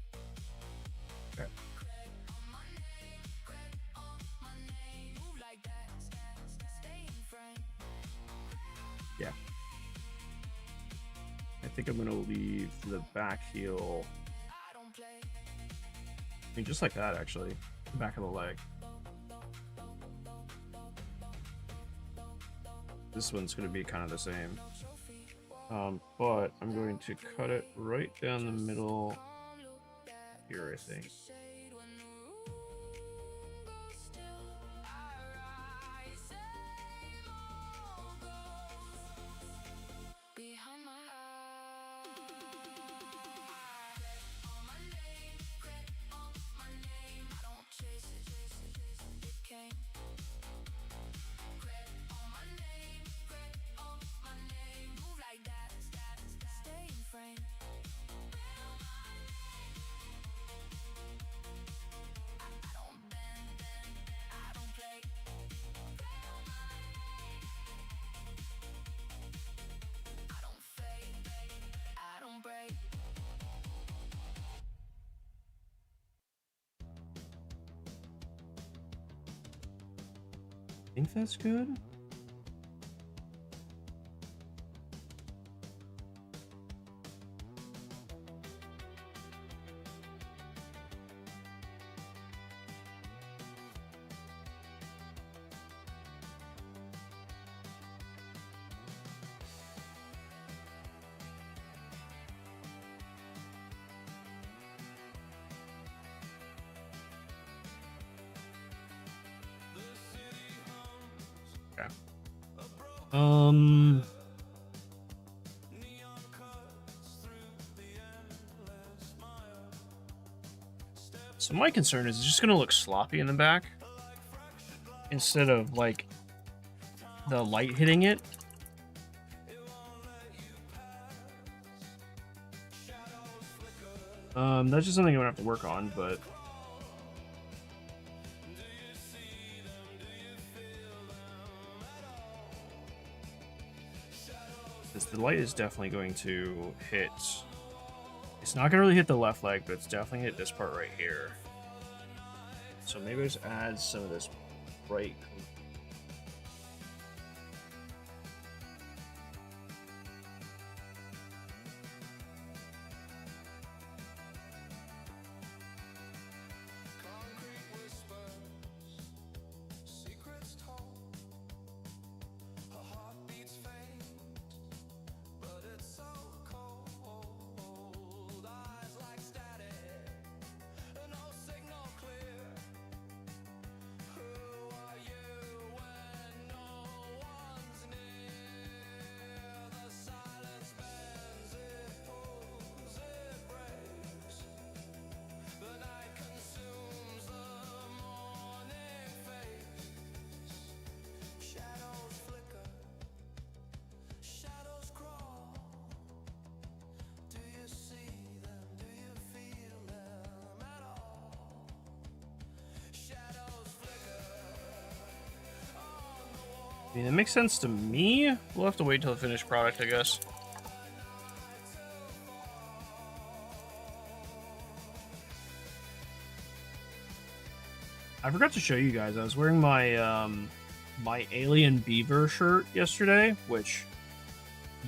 Okay. Credit on my name, credit on my name. Move like that, stay in frame. Yeah. I think I'm gonna leave the back heel. I don't play. I mean, just like that, actually. The back of the leg. This one's gonna be kind of the same. But I'm going to cut it right down the middle here, I think. Shade when the room goes still. I rise, same old ghost behind my eyes. think that's good. Okay. So my concern is it's just gonna look sloppy in the back instead of like the light hitting it. That's just something I'm gonna have to work on, but because the light is definitely going to hit. It's not gonna really hit the left leg, but it's definitely hit this part right here. So maybe I just add some of this bright. I mean, it makes sense to me. We'll have to wait till the finished product, I guess. I forgot to show you guys. I was wearing my my alien beaver shirt yesterday, which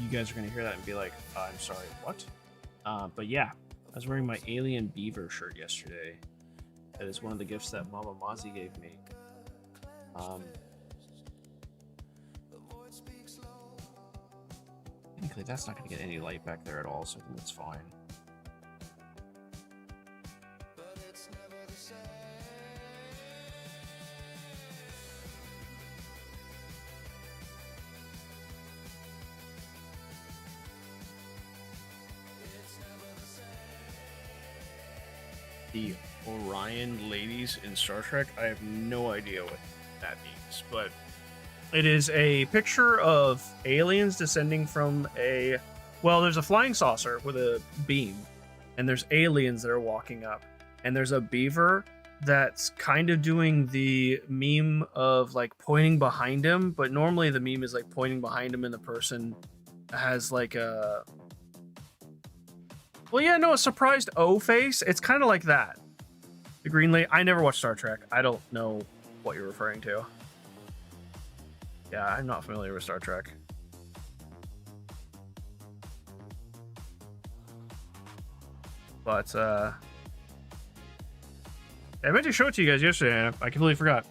you guys are gonna hear that and be like, "I'm sorry, what?" But yeah, I was wearing my alien beaver shirt yesterday. That is one of the gifts that Mama Mozzie gave me. Technically, that's not going to get any light back there at all, so I think that's fine. The Orion ladies in Star Trek, I have no idea what that means, but it is a picture of aliens descending from a... Well, there's a flying saucer with a beam, and there's aliens that are walking up, and there's a beaver that's kind of doing the meme of, like, pointing behind him, but normally the meme is, like, pointing behind him and the person has, like, a... Well, yeah, no, a surprised O face. It's kind of like that. The green lady... I never watched Star Trek. I don't know what you're referring to. Yeah, I'm not familiar with Star Trek. But, I meant to show it to you guys yesterday, and I completely forgot.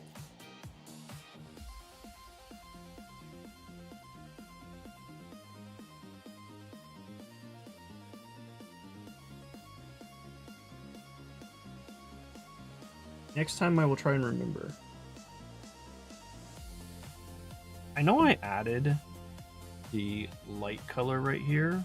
Next time I will try and remember. I know I added the light color right here.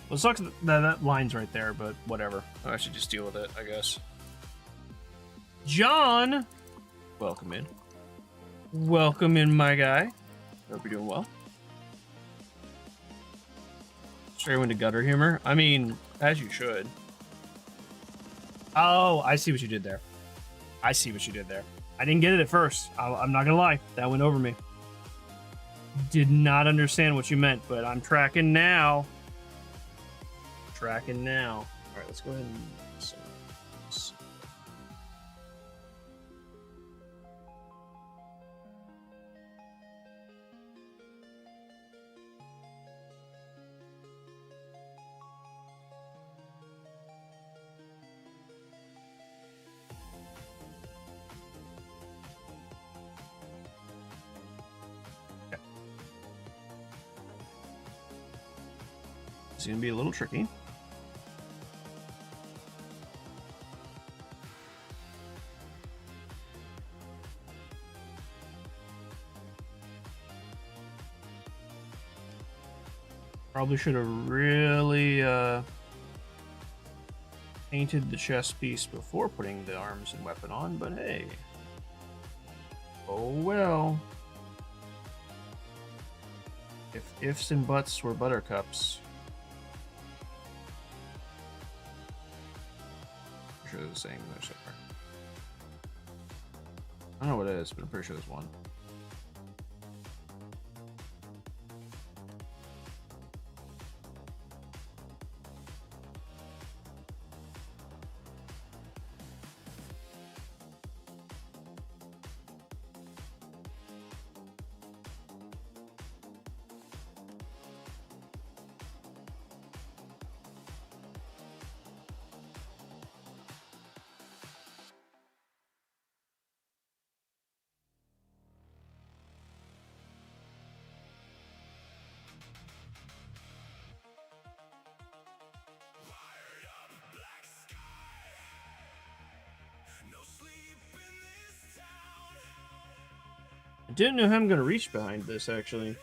Well, it sucks that that line's right there, but whatever. I should just deal with it, I guess. John, welcome in. Welcome in, my guy. Hope you're doing well. Straight into gutter humor. I mean, as you should. Oh, I see what you did there. I see what you did there. I didn't get it at first. I'm not gonna lie. That went over me. Did not understand what you meant, but I'm tracking now. Tracking now. All right, let's go ahead and... It's gonna be a little tricky. Probably should have really painted the chest piece before putting the arms and weapon on, but hey. Oh well. If ifs and buts were buttercups. I'm sure there's the same there somewhere. I don't know what it is, but I'm pretty sure there's one. I didn't know how I'm going to reach behind this, actually.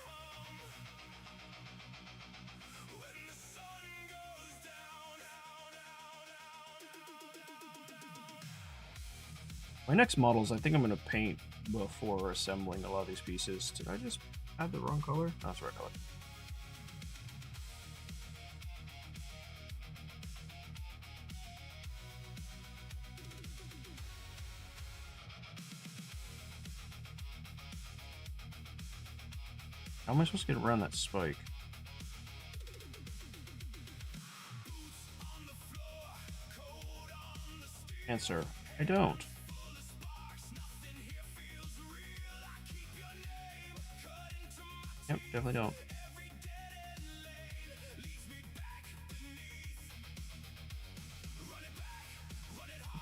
My next models, I think I'm going to paint before assembling a lot of these pieces. Did I just add the wrong color? No, that's the right color. How am I supposed to get around that spike? Answer: I don't. Yep, definitely don't.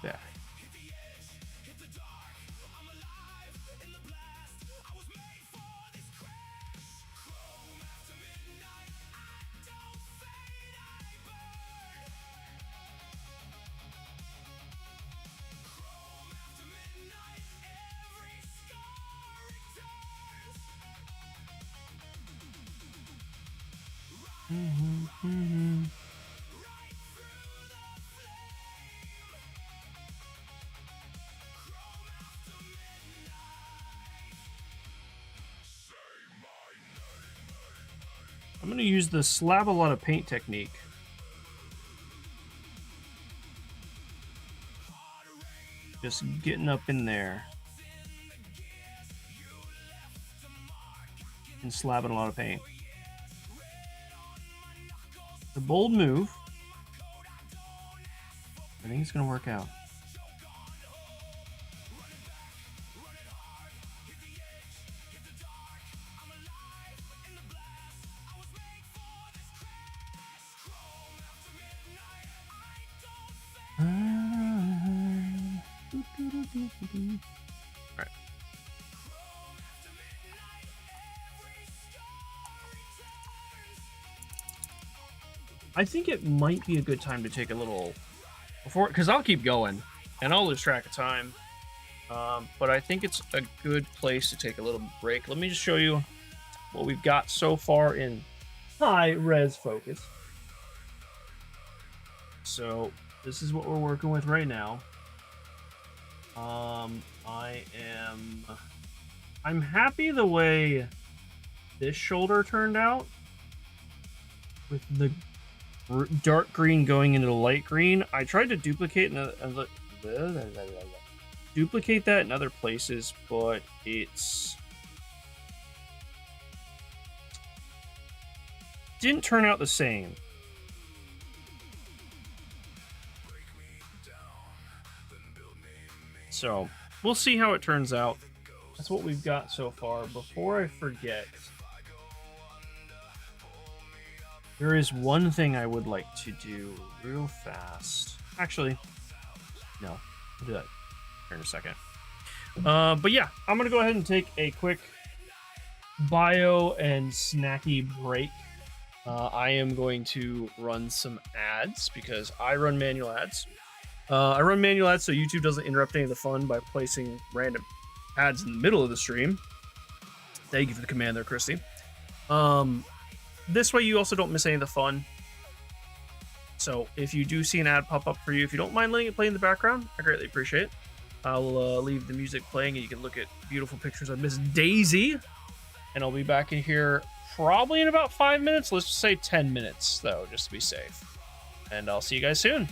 Back. I'm going to use the slab a lot of paint technique. Just getting up in there and slabbing a lot of paint. The bold move. I think it's going to work out. Right. I think it might be a good time to take a little before, because I'll keep going and I'll lose track of time. But I think it's a good place to take a little break. Let me just show you what we've got so far in high res focus. So this is what we're working with right now. I'm happy the way this shoulder turned out with the dark green going into the light green. I tried to duplicate duplicate that in other places, but it's didn't turn out the same. So we'll see how it turns out. That's what we've got so far. Before I forget, there is one thing I would like to do real fast. Actually, no, I'll do that here in a second. But yeah, I'm gonna go ahead and take a quick bio and snacky break. I am going to run some ads because I run manual ads. I run manual ads so YouTube doesn't interrupt any of the fun by placing random ads in the middle of the stream. Thank you for the command there, Christy. This way you also don't miss any of the fun. So if you do see an ad pop up for you, if you don't mind letting it play in the background, I greatly appreciate it. I'll leave the music playing and you can look at beautiful pictures of Miss Daisy. And I'll be back in here probably in about 5 minutes. Let's just say 10 minutes, though, just to be safe. And I'll see you guys soon.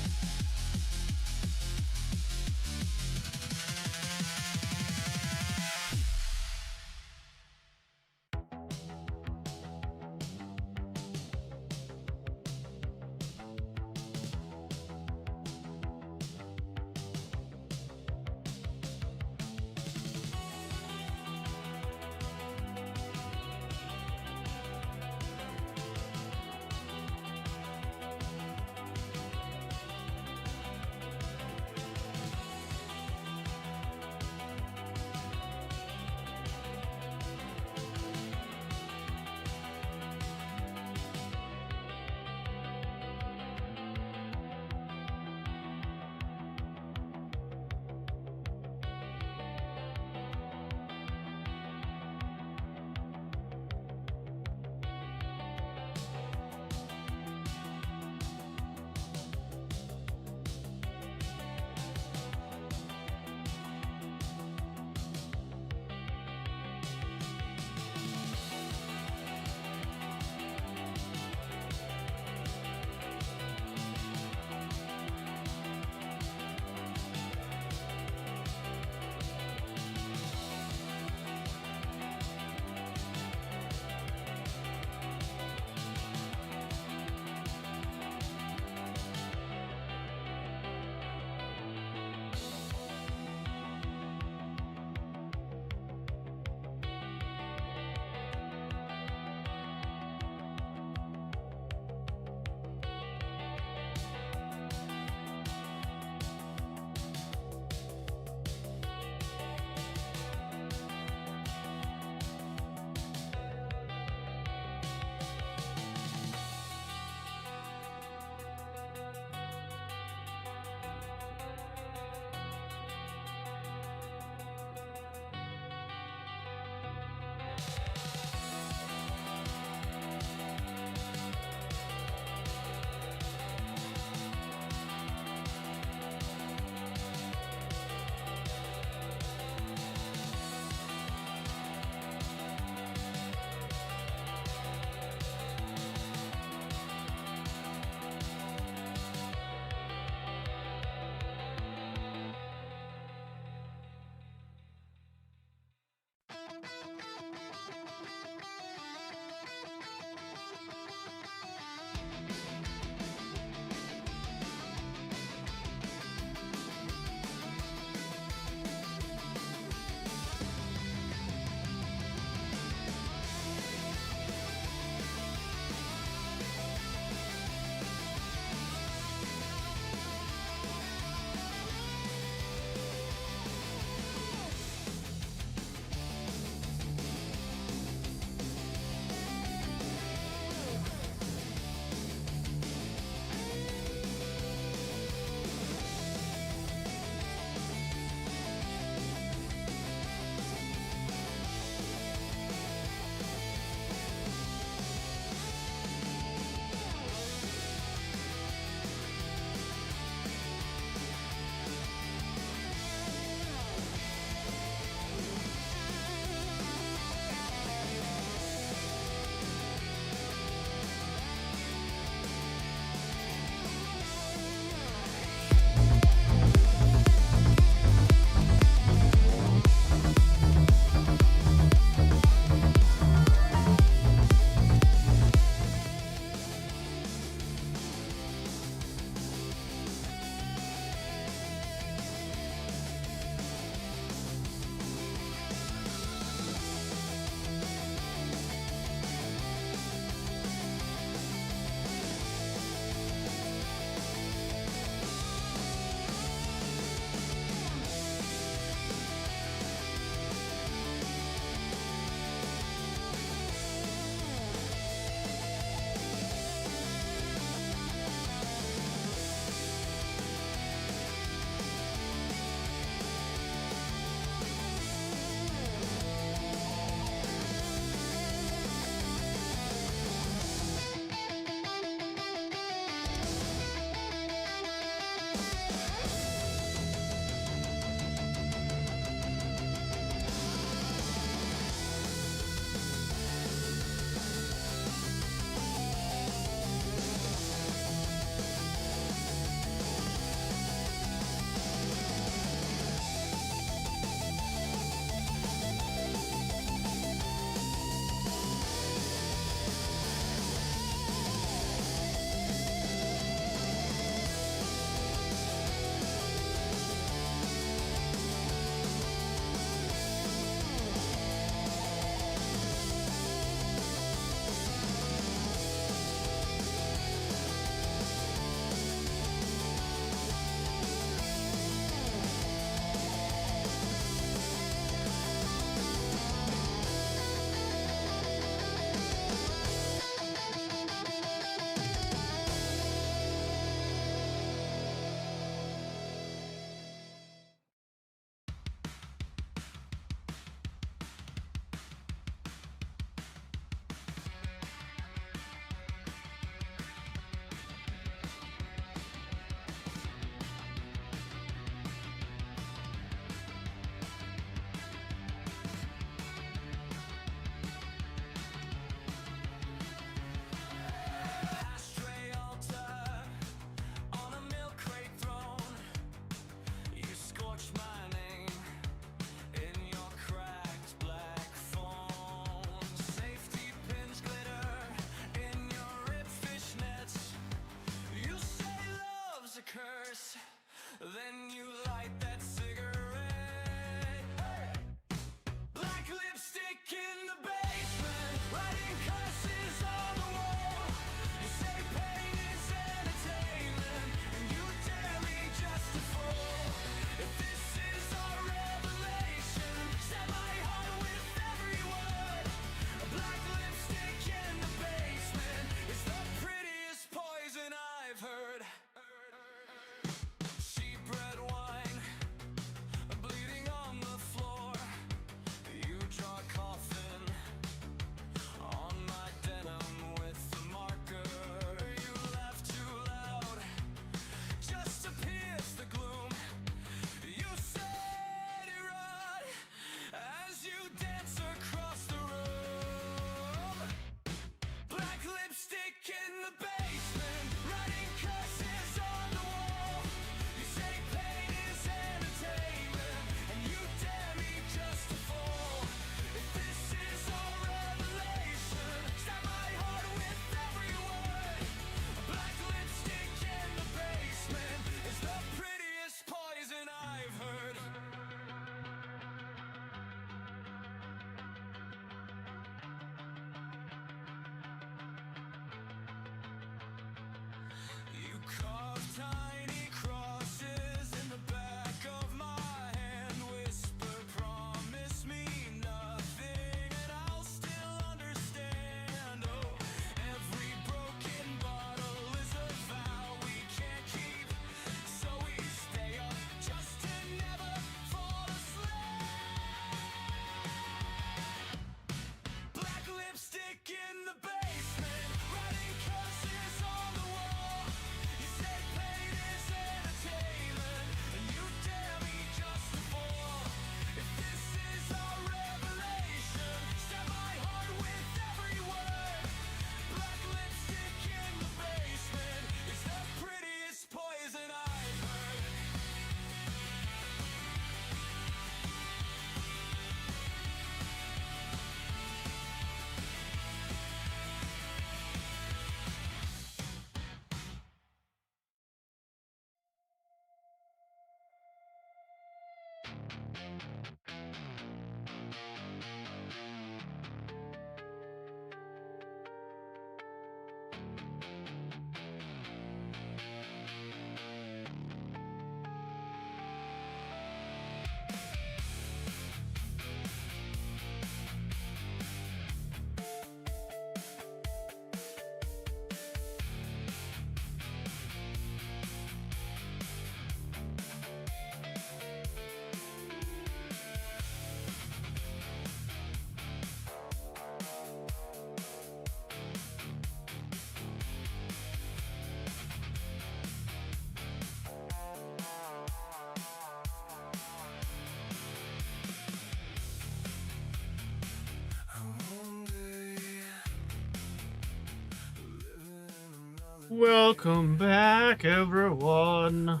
Welcome back, everyone. Or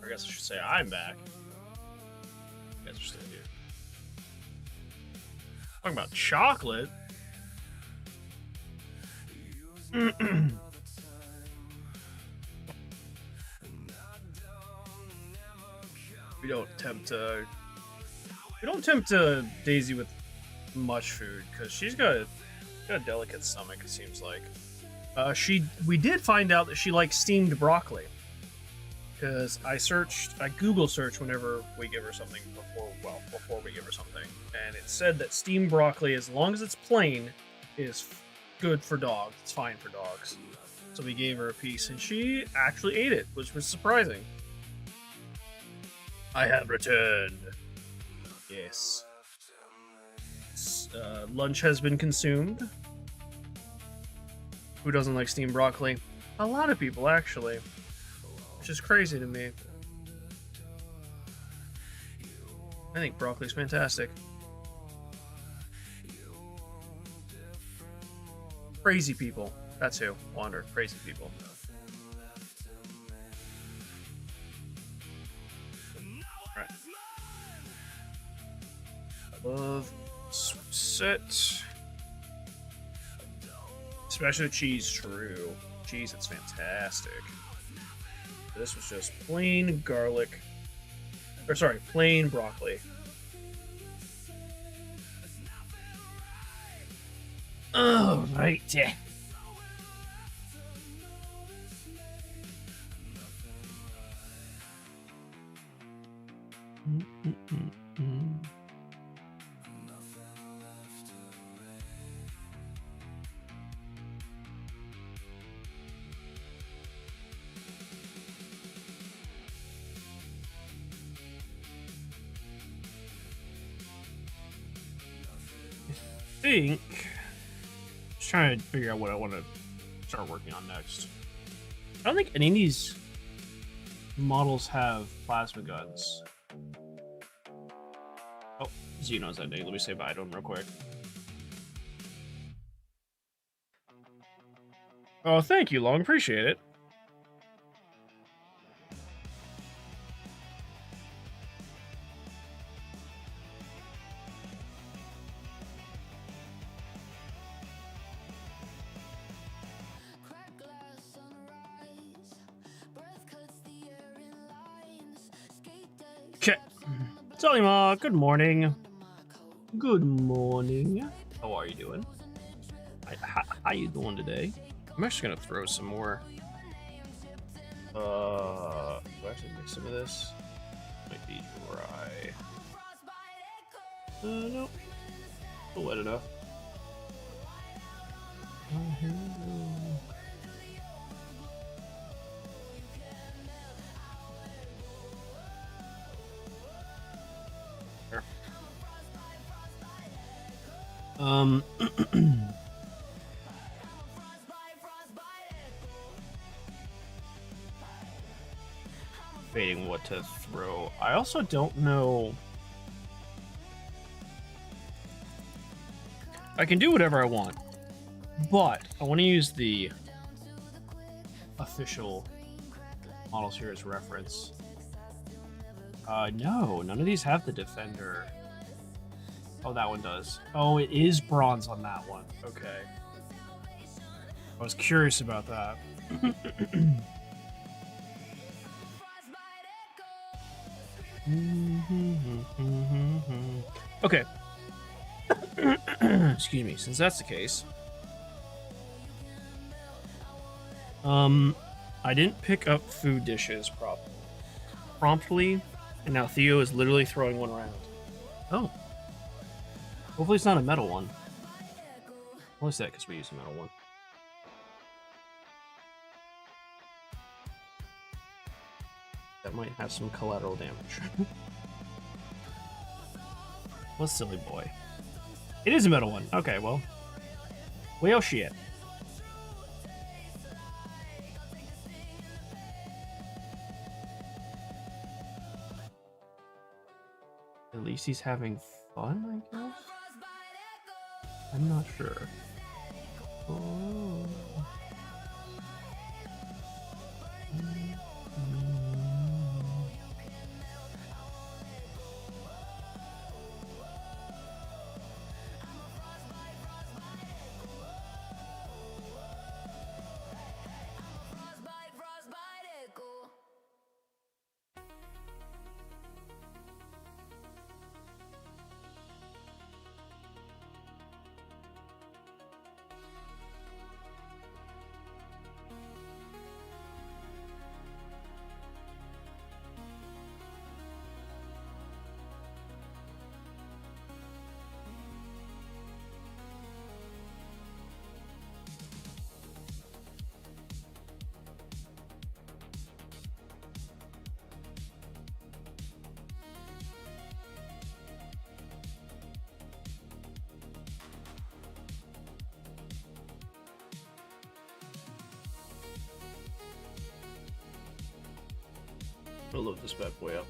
I guess I should say I'm back. You guys are still here. Talking about chocolate. We don't tempt Daisy with much food because she's got a delicate stomach. It seems like. We did find out that she likes steamed broccoli because I Google searched whenever we give her something before we give her something, and it said that steamed broccoli, as long as it's plain, is good for dogs. It's fine for dogs. So we gave her a piece, and she actually ate it, which was surprising. I have returned. Yes. Lunch has been consumed. Who doesn't like steamed broccoli? A lot of people, actually. Which is crazy to me. I think broccoli's fantastic. Crazy people. That's who. Wander. Crazy people. Alright. I love set. Especially cheese, true. Cheese, it's fantastic. This was just plain garlic. Or sorry, plain broccoli. Oh, right. Think just trying to figure out what I want to start working on next. I don't think any of these models have plasma guns. Oh, Xeno's ending. Let me say bye to him real quick. Oh, thank you, Long. Appreciate it. Okay. Salima, good morning. Good morning. How are you doing? How you doing today? I'm actually gonna throw some more Do I actually make some of this? Might be dry. No. Still wet enough. There. Debating what to throw. I also don't know. I can do whatever I want, but I want to use the official models here as reference. No, none of these have the defender. Oh, that one does. Oh, it is bronze on that one. Okay. I was curious about that. Okay. Excuse me. Since that's the case, I didn't pick up food dishes promptly, and now Theo is literally throwing one around. Oh. Hopefully it's not a metal one. Only say that because we use a metal one. That might have some collateral damage. What a silly boy. It is a metal one. Okay, well. Well, shit. At least he's having fun, I guess? I'm not sure. Oh. I'll load this bad boy up.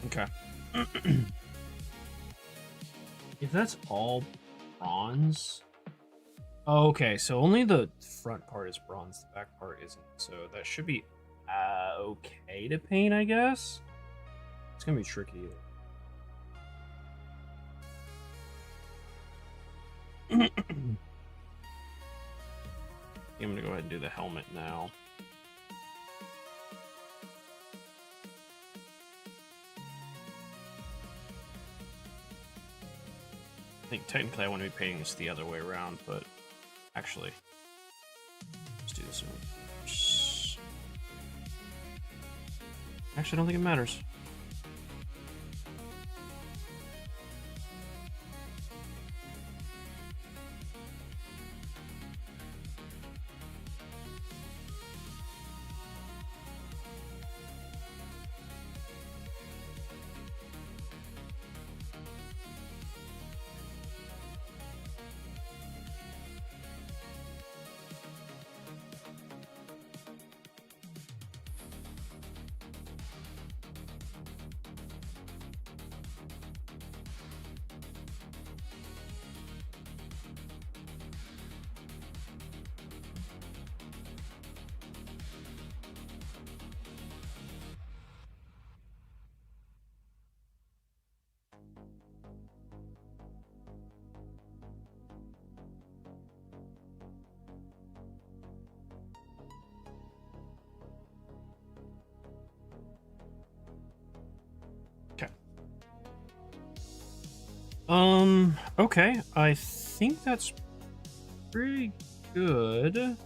Okay. If that's all bronze... Oh, okay, so only the front part is bronze, the back part isn't. So that should be okay to paint, I guess? It's gonna be tricky. I'm gonna go ahead and do the helmet now. I think technically I want to be painting this the other way around, but actually, let's do this one. Actually, I don't think it matters. Okay. I think that's pretty good.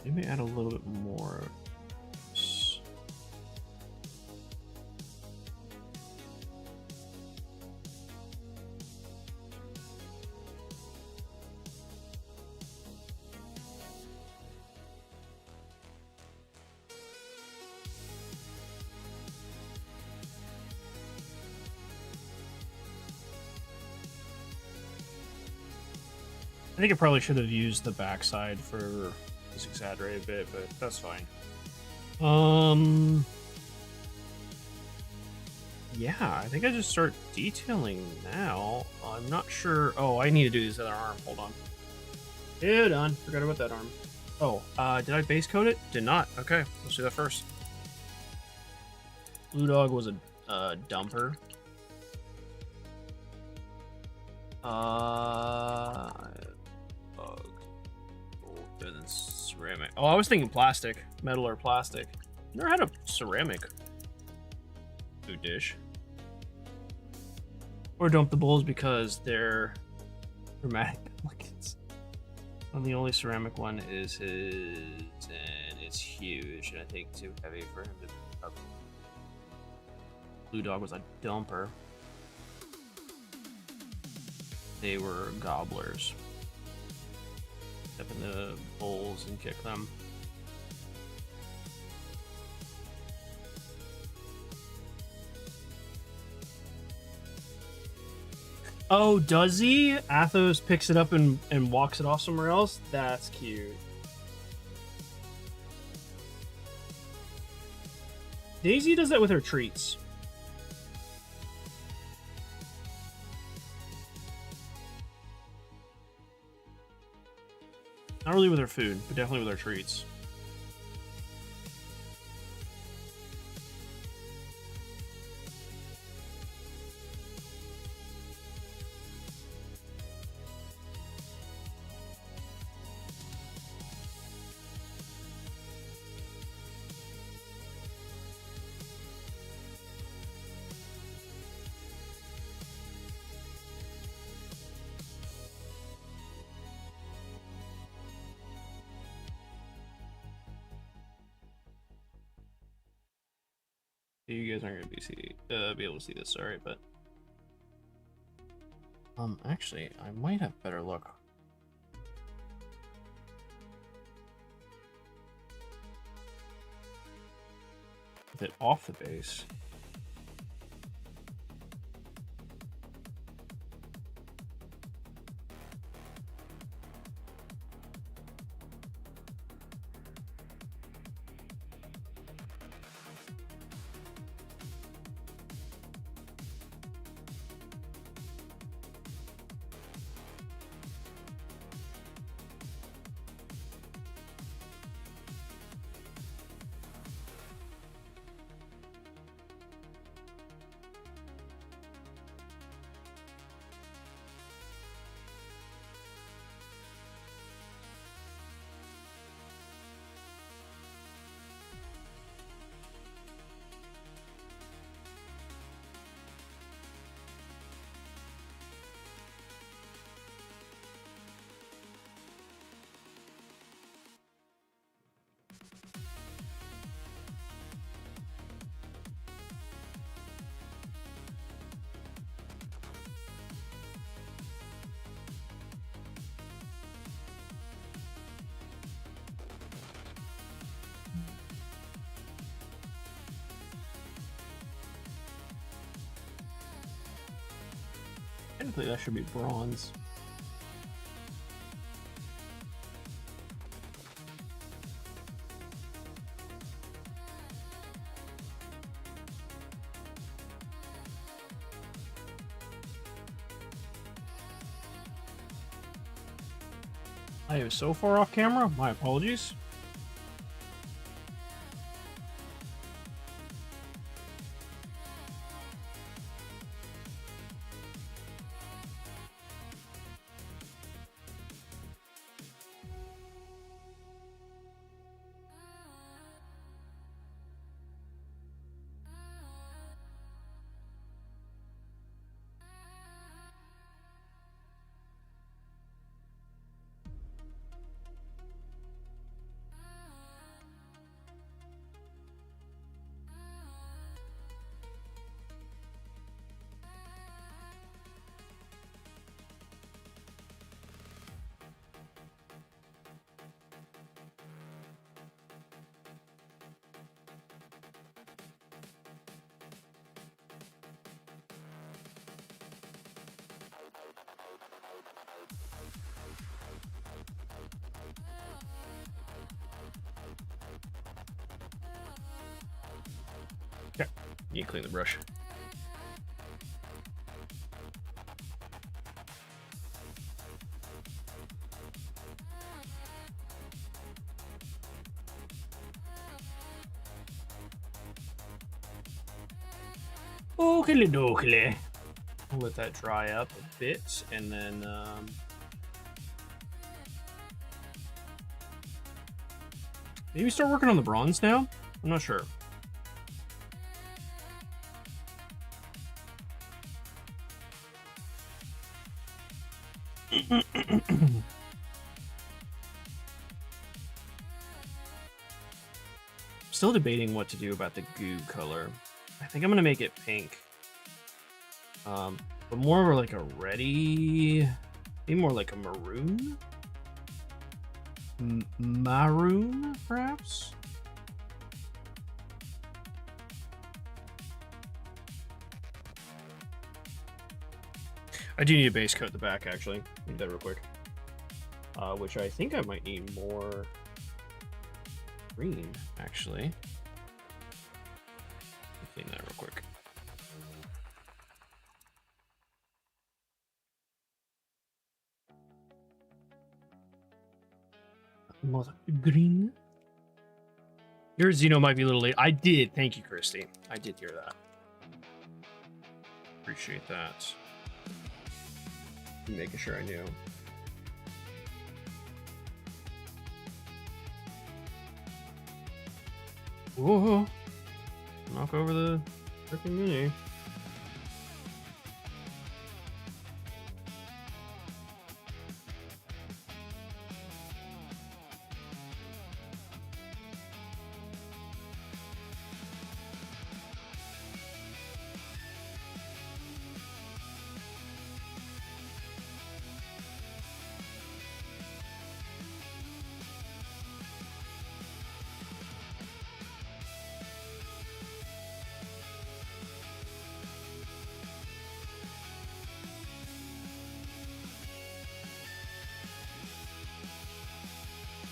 Maybe add a little bit more. I think I probably should have used the backside for this exaggerated bit, but that's fine. Yeah, I think I just start detailing now. I'm not sure. Oh, I need to do this other arm. Hold on. Hold on. Forgot about that arm. Oh, did I base coat it? Did not. Okay, let's do that first. Blue Dog was a dumper. Better than ceramic. Oh, I was thinking plastic, metal or plastic. Never had a ceramic food dish. Or dump the bowls because they're dramatic applicants. And the only ceramic one is his, and it's huge, and I think too heavy for him to pick up. Blue Dog was a dumper. They were gobblers. Step in the bowls and kick them. Oh, does he? Athos picks it up and walks it off somewhere else? That's cute. Daisy does that with her treats. Not really with her food, but definitely with her treats. You guys aren't gonna be able to see this, sorry, but actually, I might have better luck. With it off the base. Technically, that should be bronze. I am so far off camera. My apologies. You clean the brush. Oakley dokley. We'll let that dry up a bit, and then maybe start working on the bronze now? I'm not sure. Still debating what to do about the goo color. I think I'm gonna make it pink. But more of like a reddy, maybe more like a maroon? Maroon, perhaps? I do need a base coat at the back, actually. Need that real quick. Which I think I might need more green, actually. Clean that real quick. More green. Your Xeno might be a little late. I did. Thank you, Christy. I did hear that. Appreciate that. Making sure I knew. Whoa! Knock over the freaking mini.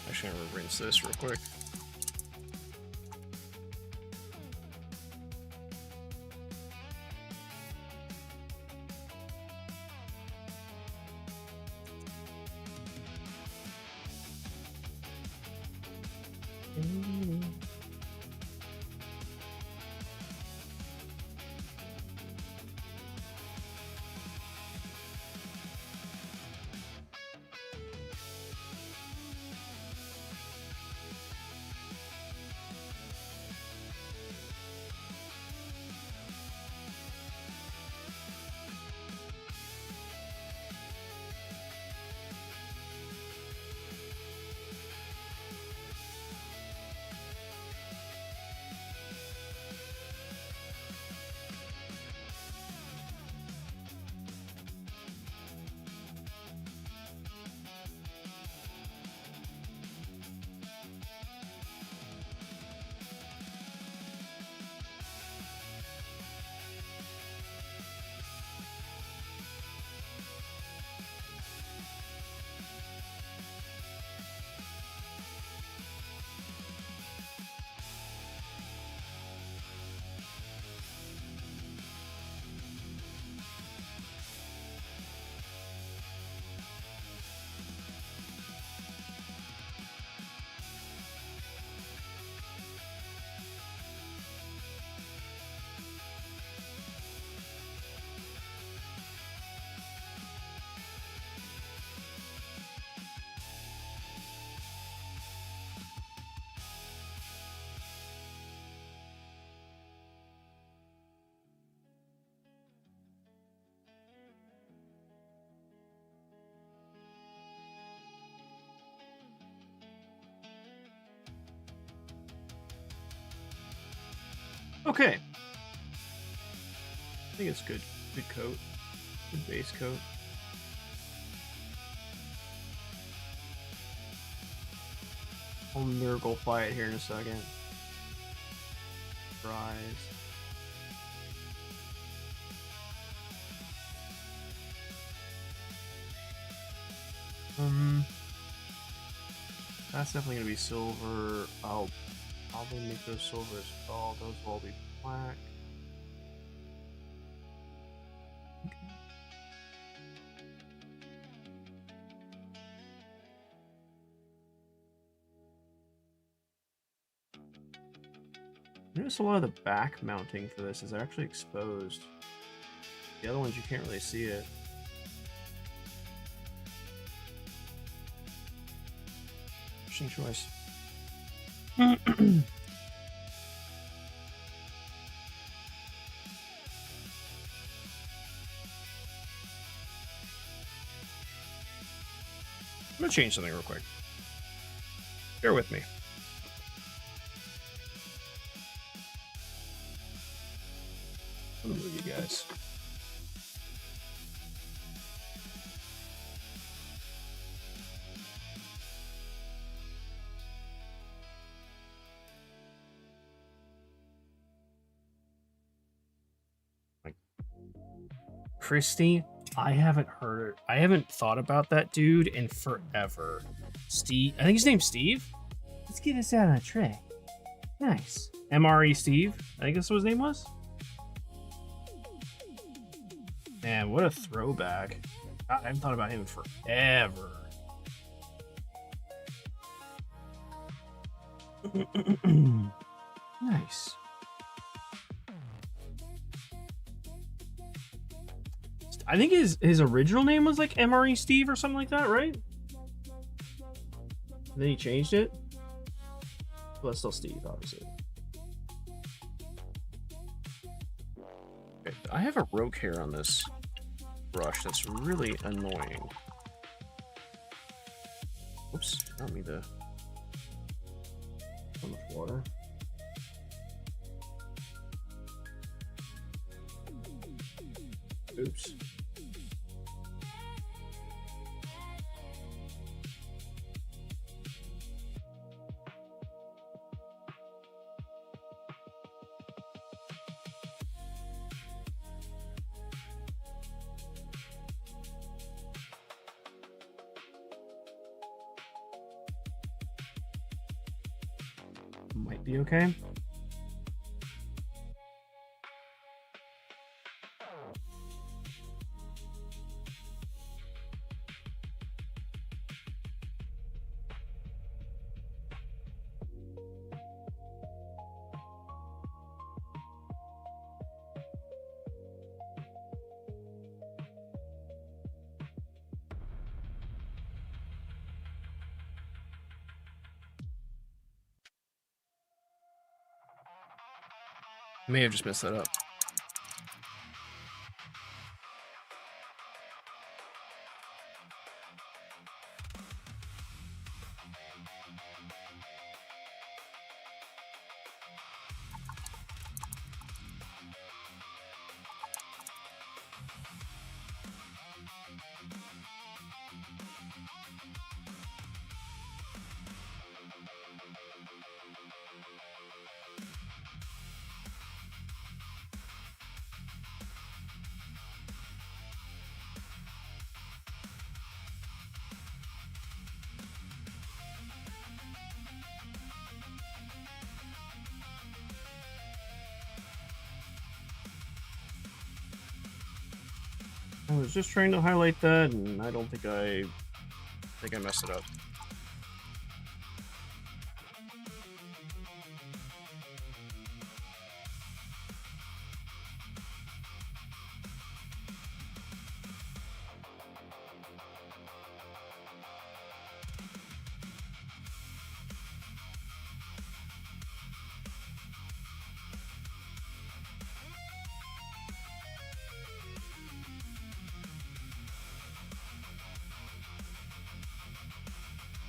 Actually, I'm gonna rinse this real quick. Okay. I think it's good. Good coat. Good base coat. I'll Nurgle fly it here in a second. Dries. That's definitely gonna be silver. I'll probably make those silver as well. Those will all be black. Notice a lot of the back mounting for this is actually exposed. The other ones you can't really see it. Interesting choice. I'm gonna change something real quick. Bear with me. I'm gonna move you guys. Christy, I haven't thought about that dude in forever. Steve, I think his name's Steve. Let's get us out on a trip. Nice. MRE Steve, I think that's what his name was. Man, what a throwback. God, I haven't thought about him in forever. Nice. I think his original name was like MRE Steve or something like that, right? And then he changed it. Well, it's still Steve, obviously. Okay, I have a rogue hair on this brush that's really annoying. Oops, I don't mean to. So much water. Oops. Might be okay. May have just messed that up. I was just trying to highlight that, and I don't think I messed it up.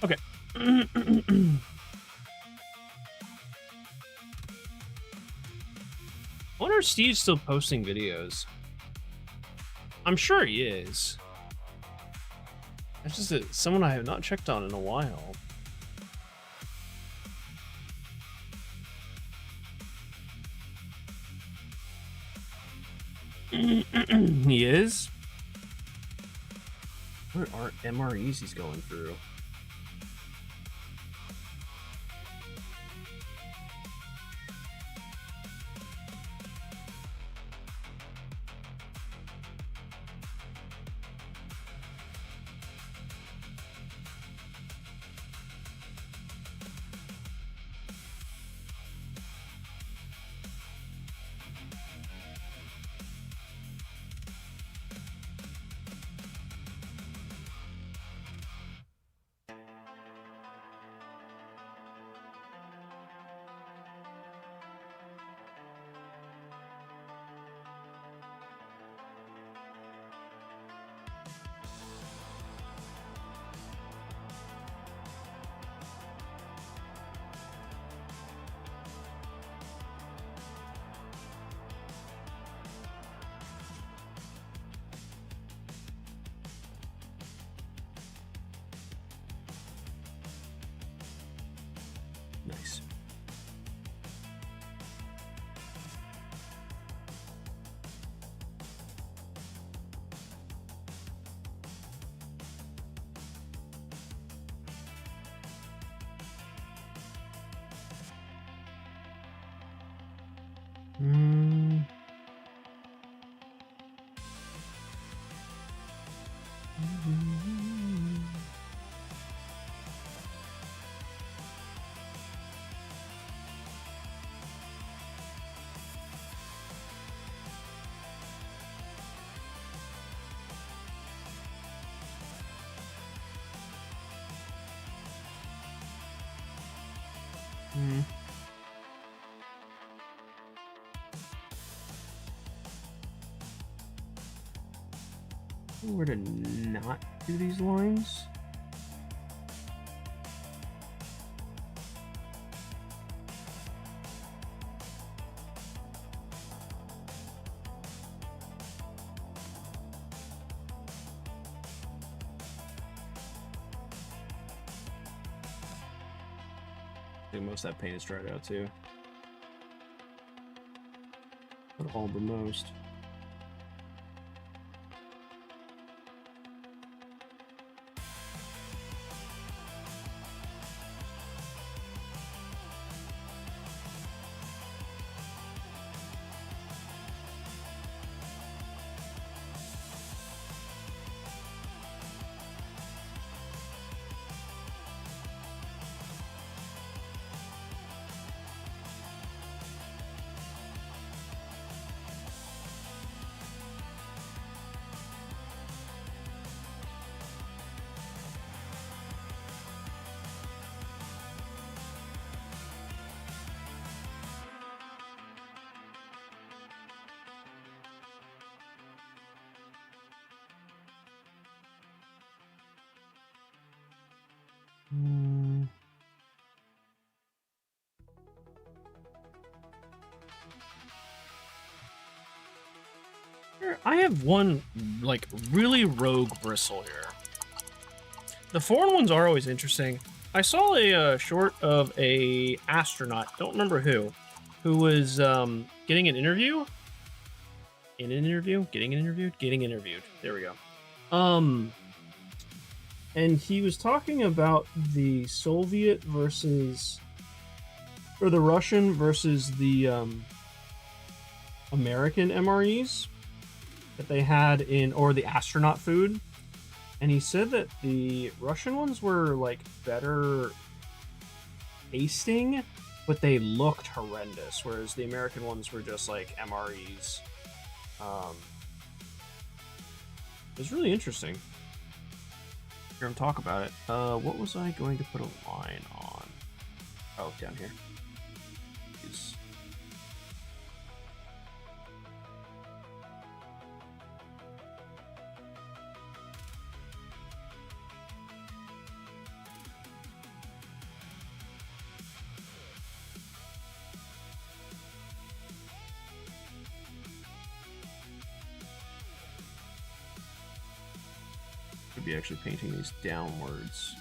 Okay. I wonder if Steve's still posting videos. I'm sure he is. It's just someone I have not checked on in a while. He is? What are MREs he's going through? Nice. Mm. Mm. Where to not do these lines? I think most of that paint is dried out too. But all but most. Hmm. I have one, like, really rogue bristle here. The foreign ones are always interesting. I saw a short of a astronaut, don't remember who was getting an interview. Getting interviewed. There we go. And he was talking about the Soviet versus, or the Russian versus the American MREs that they had in, or the astronaut food. And he said that the Russian ones were like better tasting, but they looked horrendous, whereas the American ones were just like MREs. It was really interesting. Hear him talk about it. What was I going to put a line on? Oh, down here. Jeez. Could be actually painting these downwards.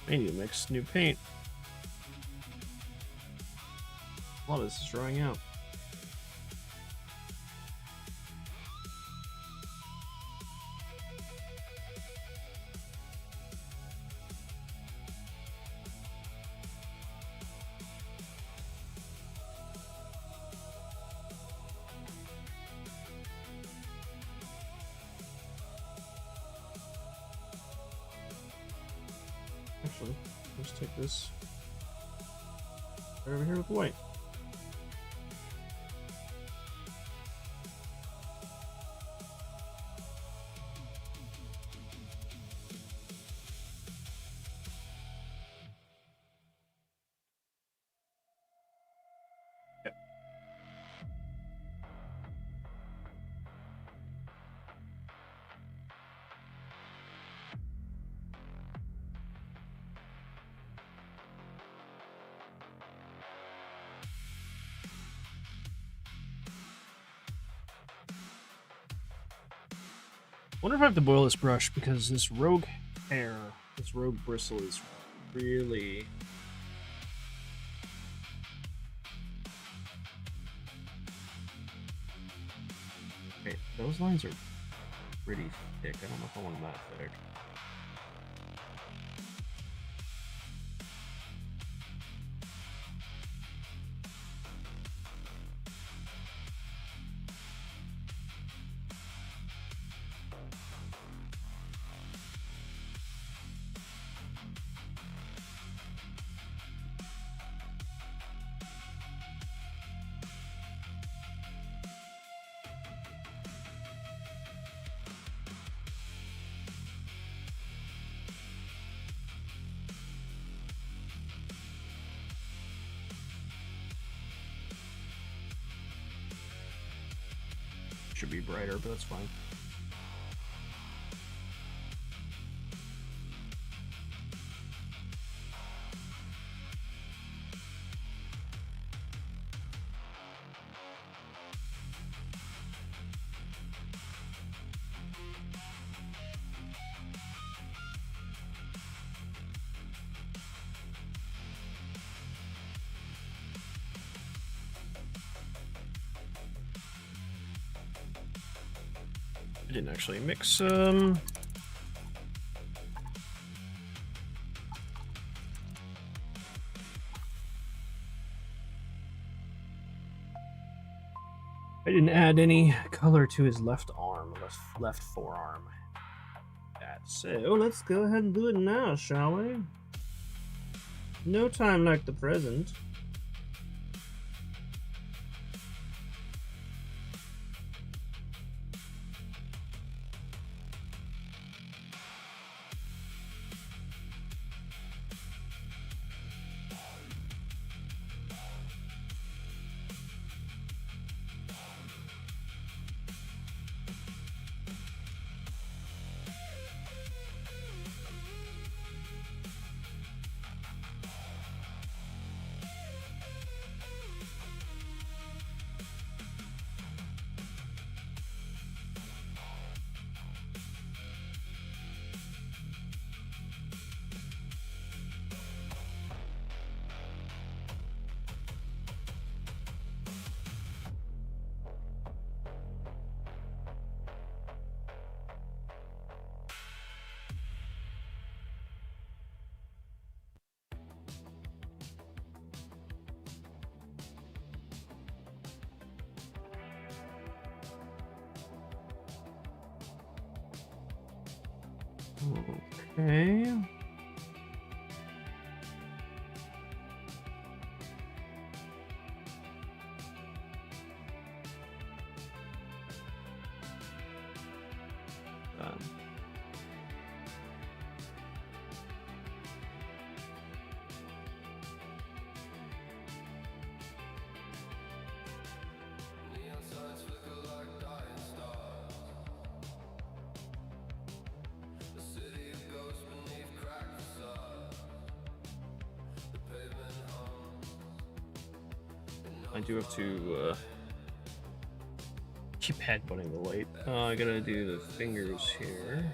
I need to mix new paint. A lot of this is drying out. Let's take this right over here with white. Wonder if I have to boil this brush because this rogue hair, this rogue bristle is really... Okay, those lines are pretty thick. I don't know if I want them that thick. Should be brighter, but that's fine. I didn't actually mix I didn't add any color to his left arm, left forearm. That's it. Oh, let's go ahead and do it now, shall we? No time like the present. Okay. Done. I do have to keep headbutting the light. I gotta do the fingers here.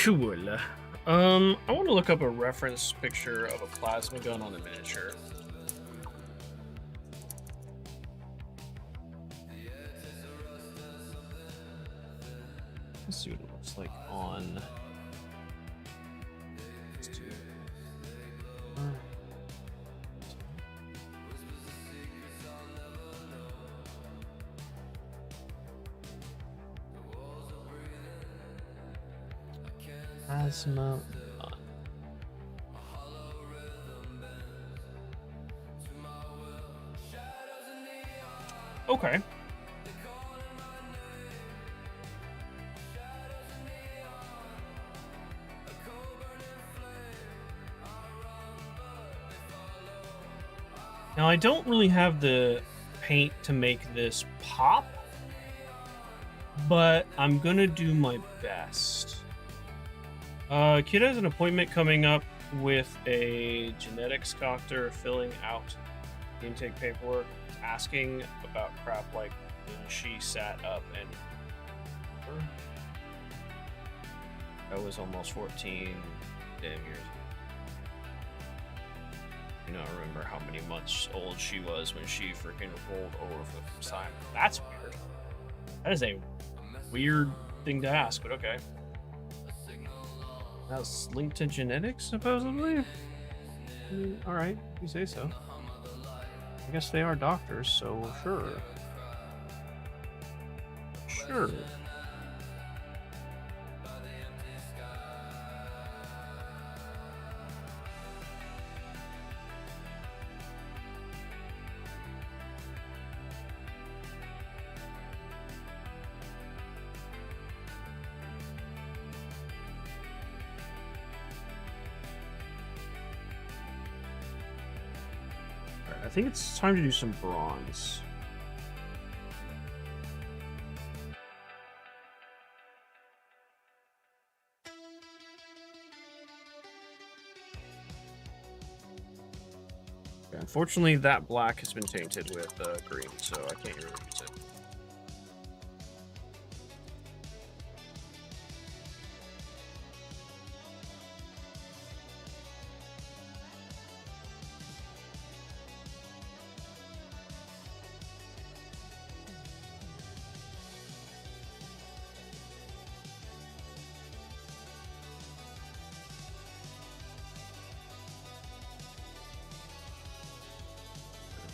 Cool. I want to look up a reference picture of a plasma gun on a miniature. Let's see what it looks like on. Let's do plasma gun. Okay. Now, I don't really have the paint to make this pop, but I'm gonna do my best. Kid has an appointment coming up with a genetics doctor filling out the intake paperwork, asking about crap like when she sat up and I was almost 14 damn years. You know, I remember how many months old she was when she freaking rolled over for the first time. That's weird. That is a weird thing to ask, but okay. That's linked to genetics, supposedly? I mean, alright, you say so. I guess they are doctors, so sure. Sure. I think it's time to do some bronze. Okay, unfortunately, that black has been tainted with green, so I can't really use it.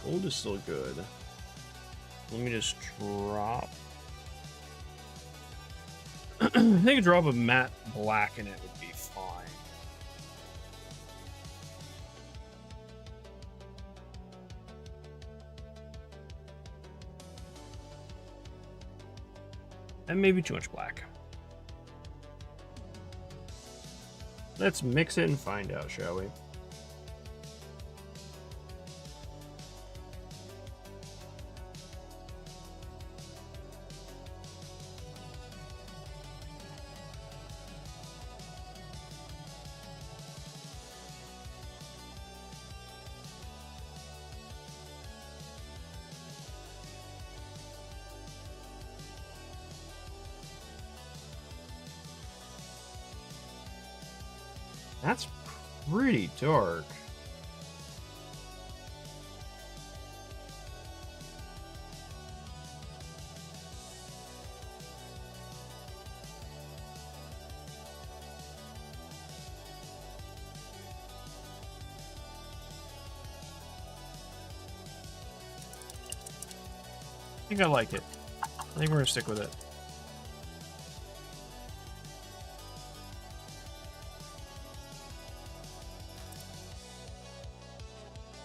Gold is still good. Let me just drop. I think a drop of matte black in it would be fine. And maybe too much black. Let's mix it and find out, shall we? That's pretty dark. I think I like it. I think we're gonna stick with it.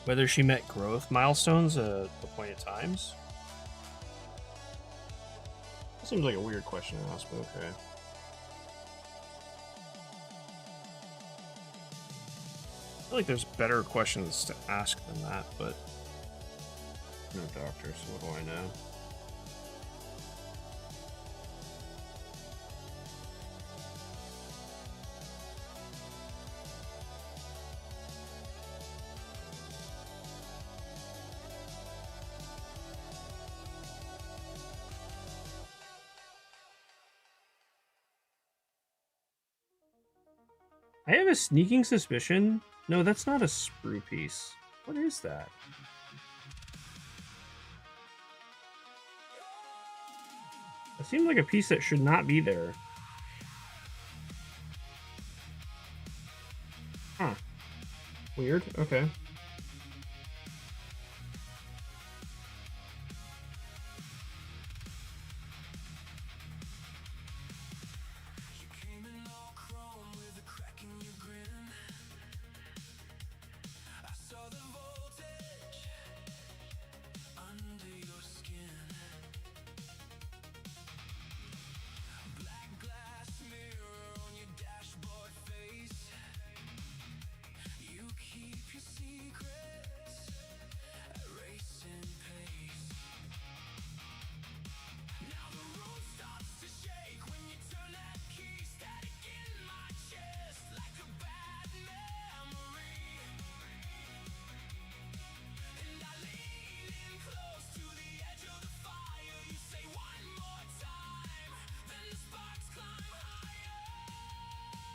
Whether she met growth milestones at appointed times? That seems like a weird question to ask, but okay. I feel like there's better questions to ask than that, but I'm no doctor, so what do I know? I have a sneaking suspicion. No, that's not a sprue piece. What is that? It seemed like a piece that should not be there. Huh. Weird. Okay.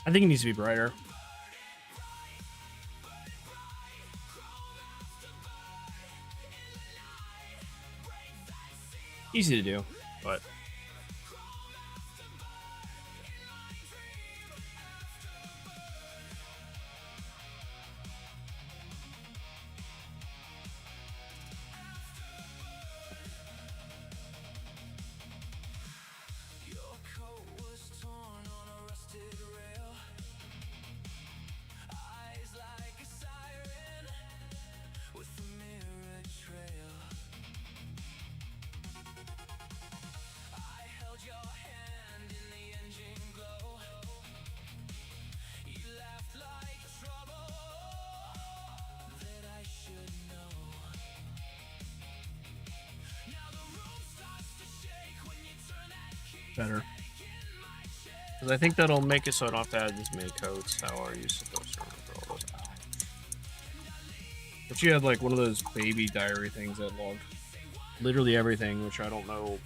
I think it needs to be brighter. Easy to do, but better. Because I think that'll make it so I don't have to add as many coats. How are you supposed to remember all those? But you had like one of those baby diary things that logged literally everything, which I don't know.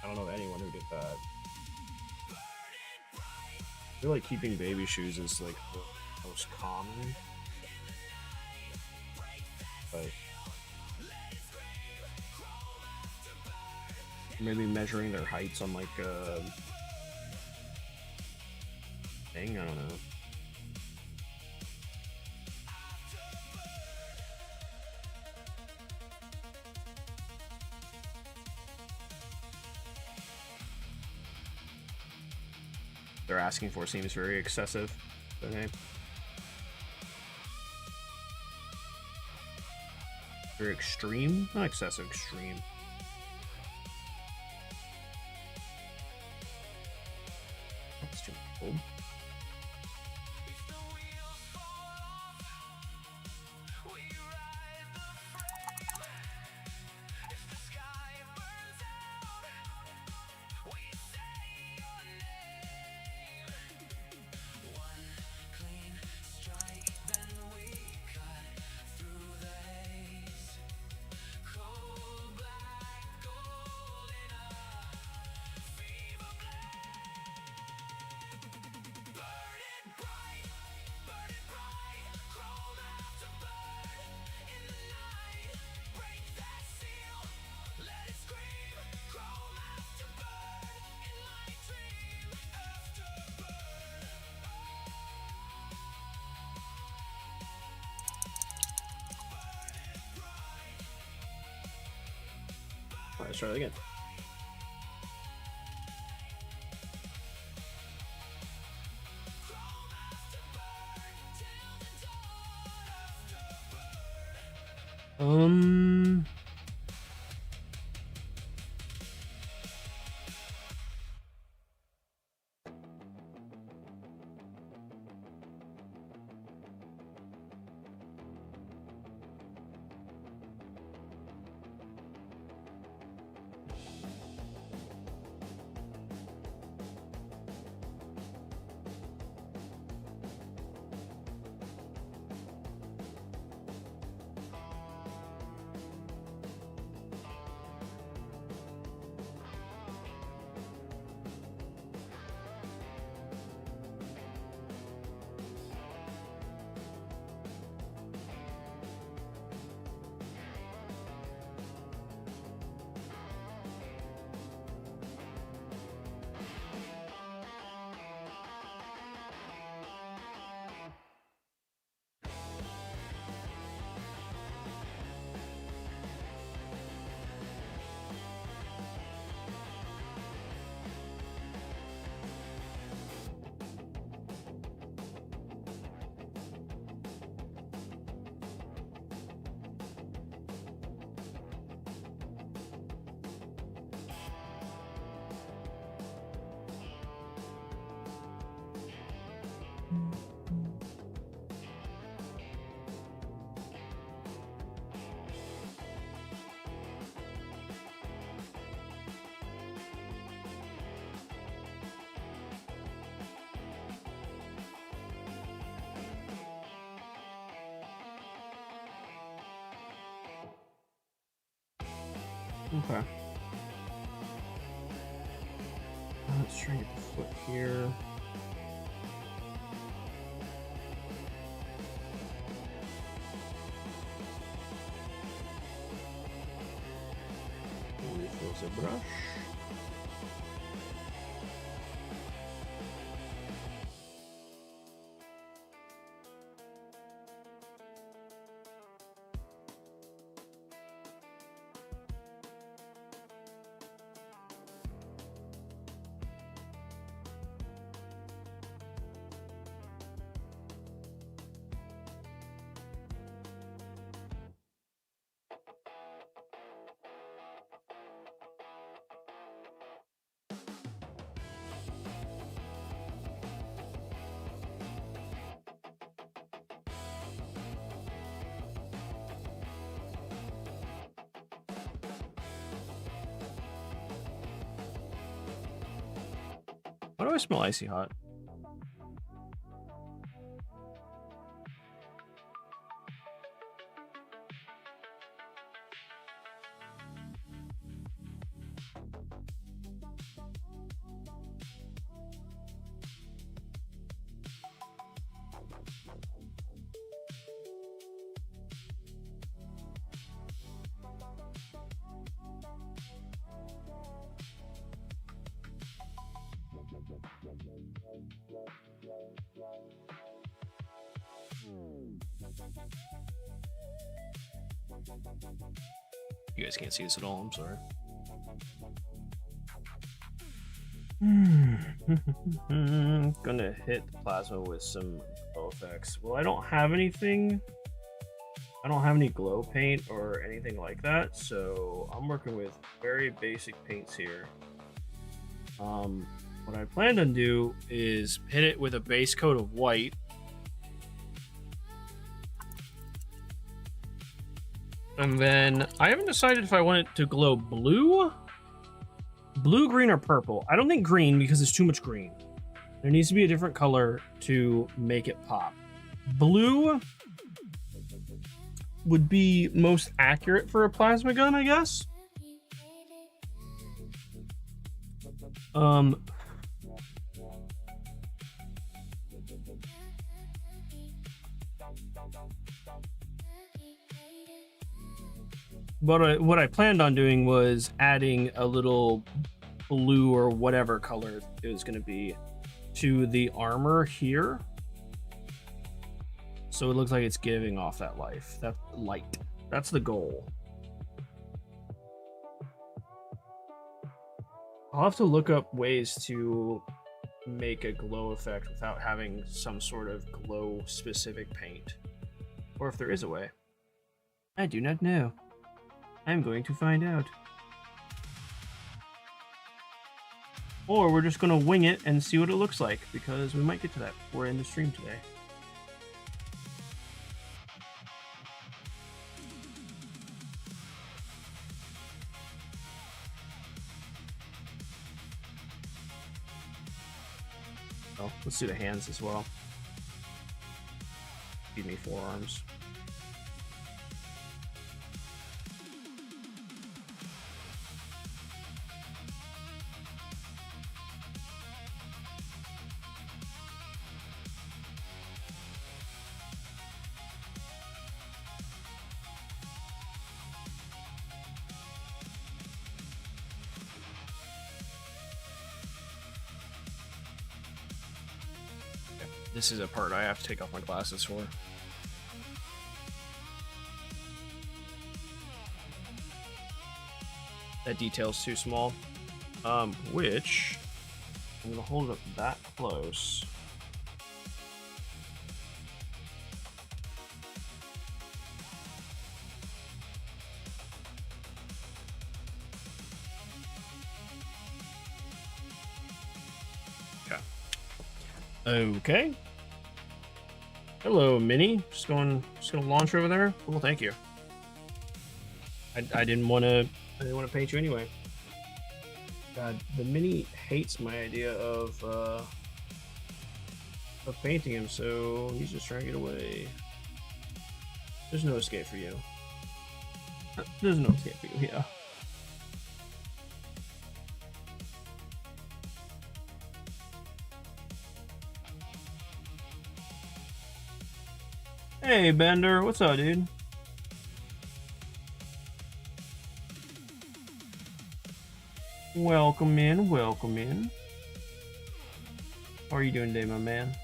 I don't know anyone who did that. I feel like keeping baby shoes is like the most common. But maybe measuring their heights on like a thing, I don't know. They're asking for seems very excessive. Okay. Very extreme? Not excessive, extreme. That's too cold. Alright, let's try that again. Okay. Let's try and get the foot here. Refills a brush. Why do I smell icy hot? You guys can't see this at all, I'm sorry. Gonna hit the plasma with some glow effects. Well, I don't have anything. I don't have any glow paint or anything like that, so I'm working with very basic paints here. What I planned on do is hit it with a base coat of white. And then I haven't decided if I want it to glow blue, green, or purple. I don't think green because it's too much green. There needs to be a different color to make it pop. Blue would be most accurate for a plasma gun, I guess. But what I planned on doing was adding a little blue or whatever color it was going to be to the armor here. So it looks like it's giving off that light. That's the goal. I'll have to look up ways to make a glow effect without having some sort of glow specific paint. Or if there is a way. I do not know. I'm going to find out. Or we're just going to wing it and see what it looks like, because we might get to that before we end the stream today. Oh, let's do the hands as well. Give me forearms. This is a part I have to take off my glasses for. That detail's too small. Which I'm gonna hold it up that close. Okay. Hello, Minnie. Just gonna launch over there. Cool, thank you. I didn't want to paint you anyway. God, the Minnie hates my idea of painting him, so he's just trying to get away. There's no escape for you. There's no escape for you. Yeah. Hey, Bender, what's up, dude? Welcome in, welcome in. How are you doing today, my man?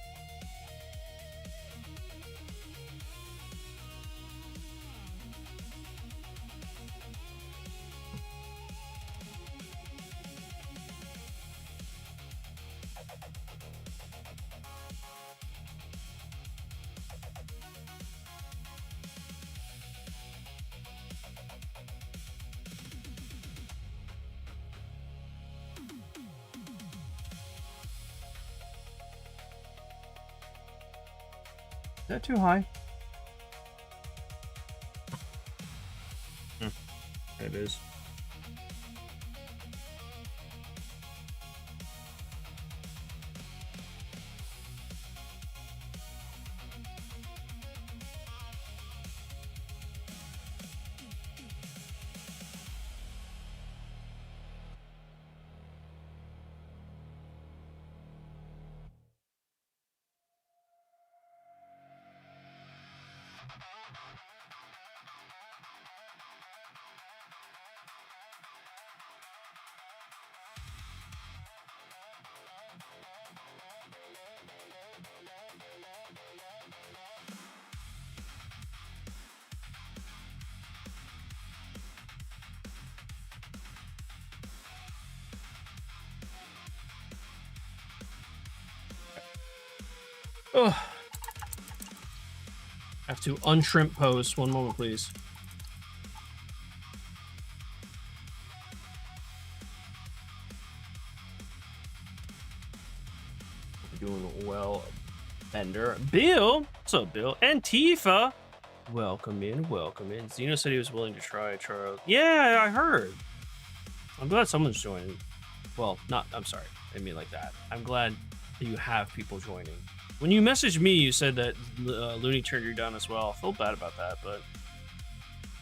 Is that too high? It is. Ugh. Have to unshrimp pose. One moment, please. Doing well, Bender. Bill, what's up, Bill? And Tifa, welcome in, welcome in. Zeno said he was willing to try, Charles. Yeah, I heard. I'm glad someone's joining. Well, not. I'm sorry. I didn't mean like that. I'm glad that you have people joining. When you messaged me, you said that Looney turned you down as well. I feel bad about that, but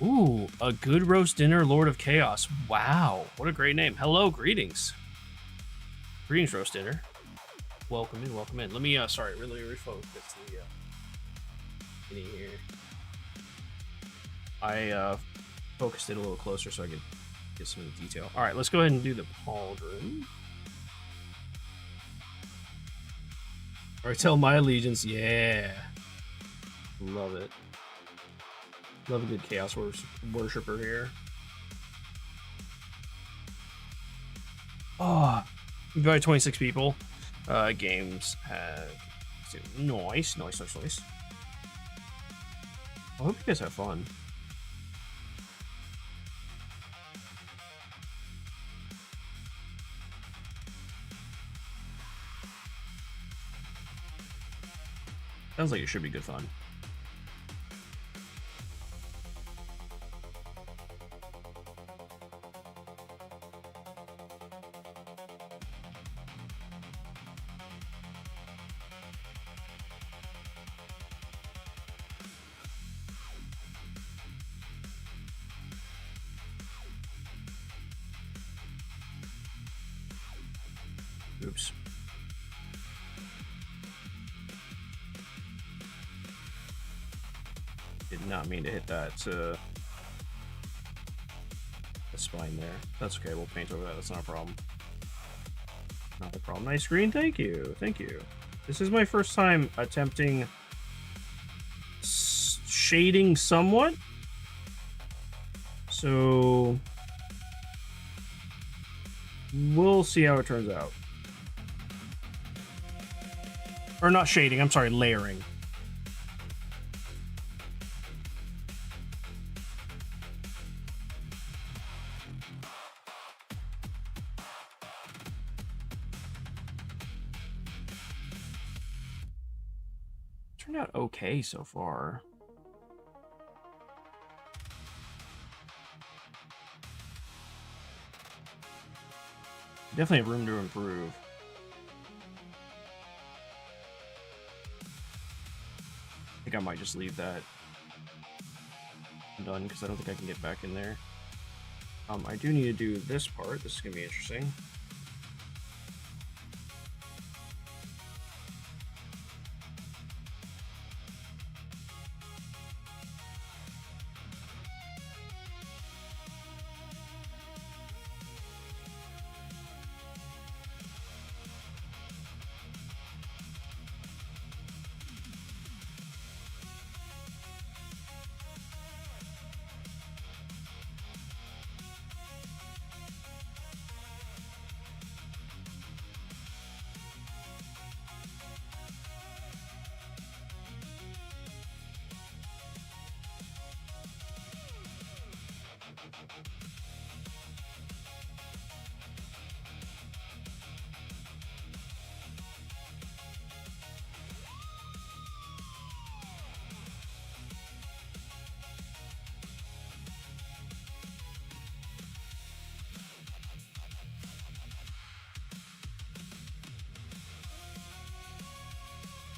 ooh, a good roast dinner, Lord of Chaos. Wow, what a great name. Hello, greetings. Greetings, roast dinner. Welcome in, welcome in. Let me, sorry, really refocus the, in here. I, focused it a little closer so I could get some of the detail. All right, let's go ahead and do the pauldron. Or tell my allegiance, yeah. Love it. Love a good chaos worshipper here. Oh, invited 26 people. Games have nice. I hope you guys have fun. Sounds like it should be good fun. Oops. Did not mean to hit that the spine there. That's okay, we'll paint over that, that's not a problem. Not a problem. Nice green, thank you. Thank you. This is my first time attempting shading somewhat. So we'll see how it turns out. Or not shading, I'm sorry, layering. Turned out okay so far. Definitely have room to improve. I think I might just leave that done because I don't think I can get back in there. I do need to do this part. This is gonna be interesting.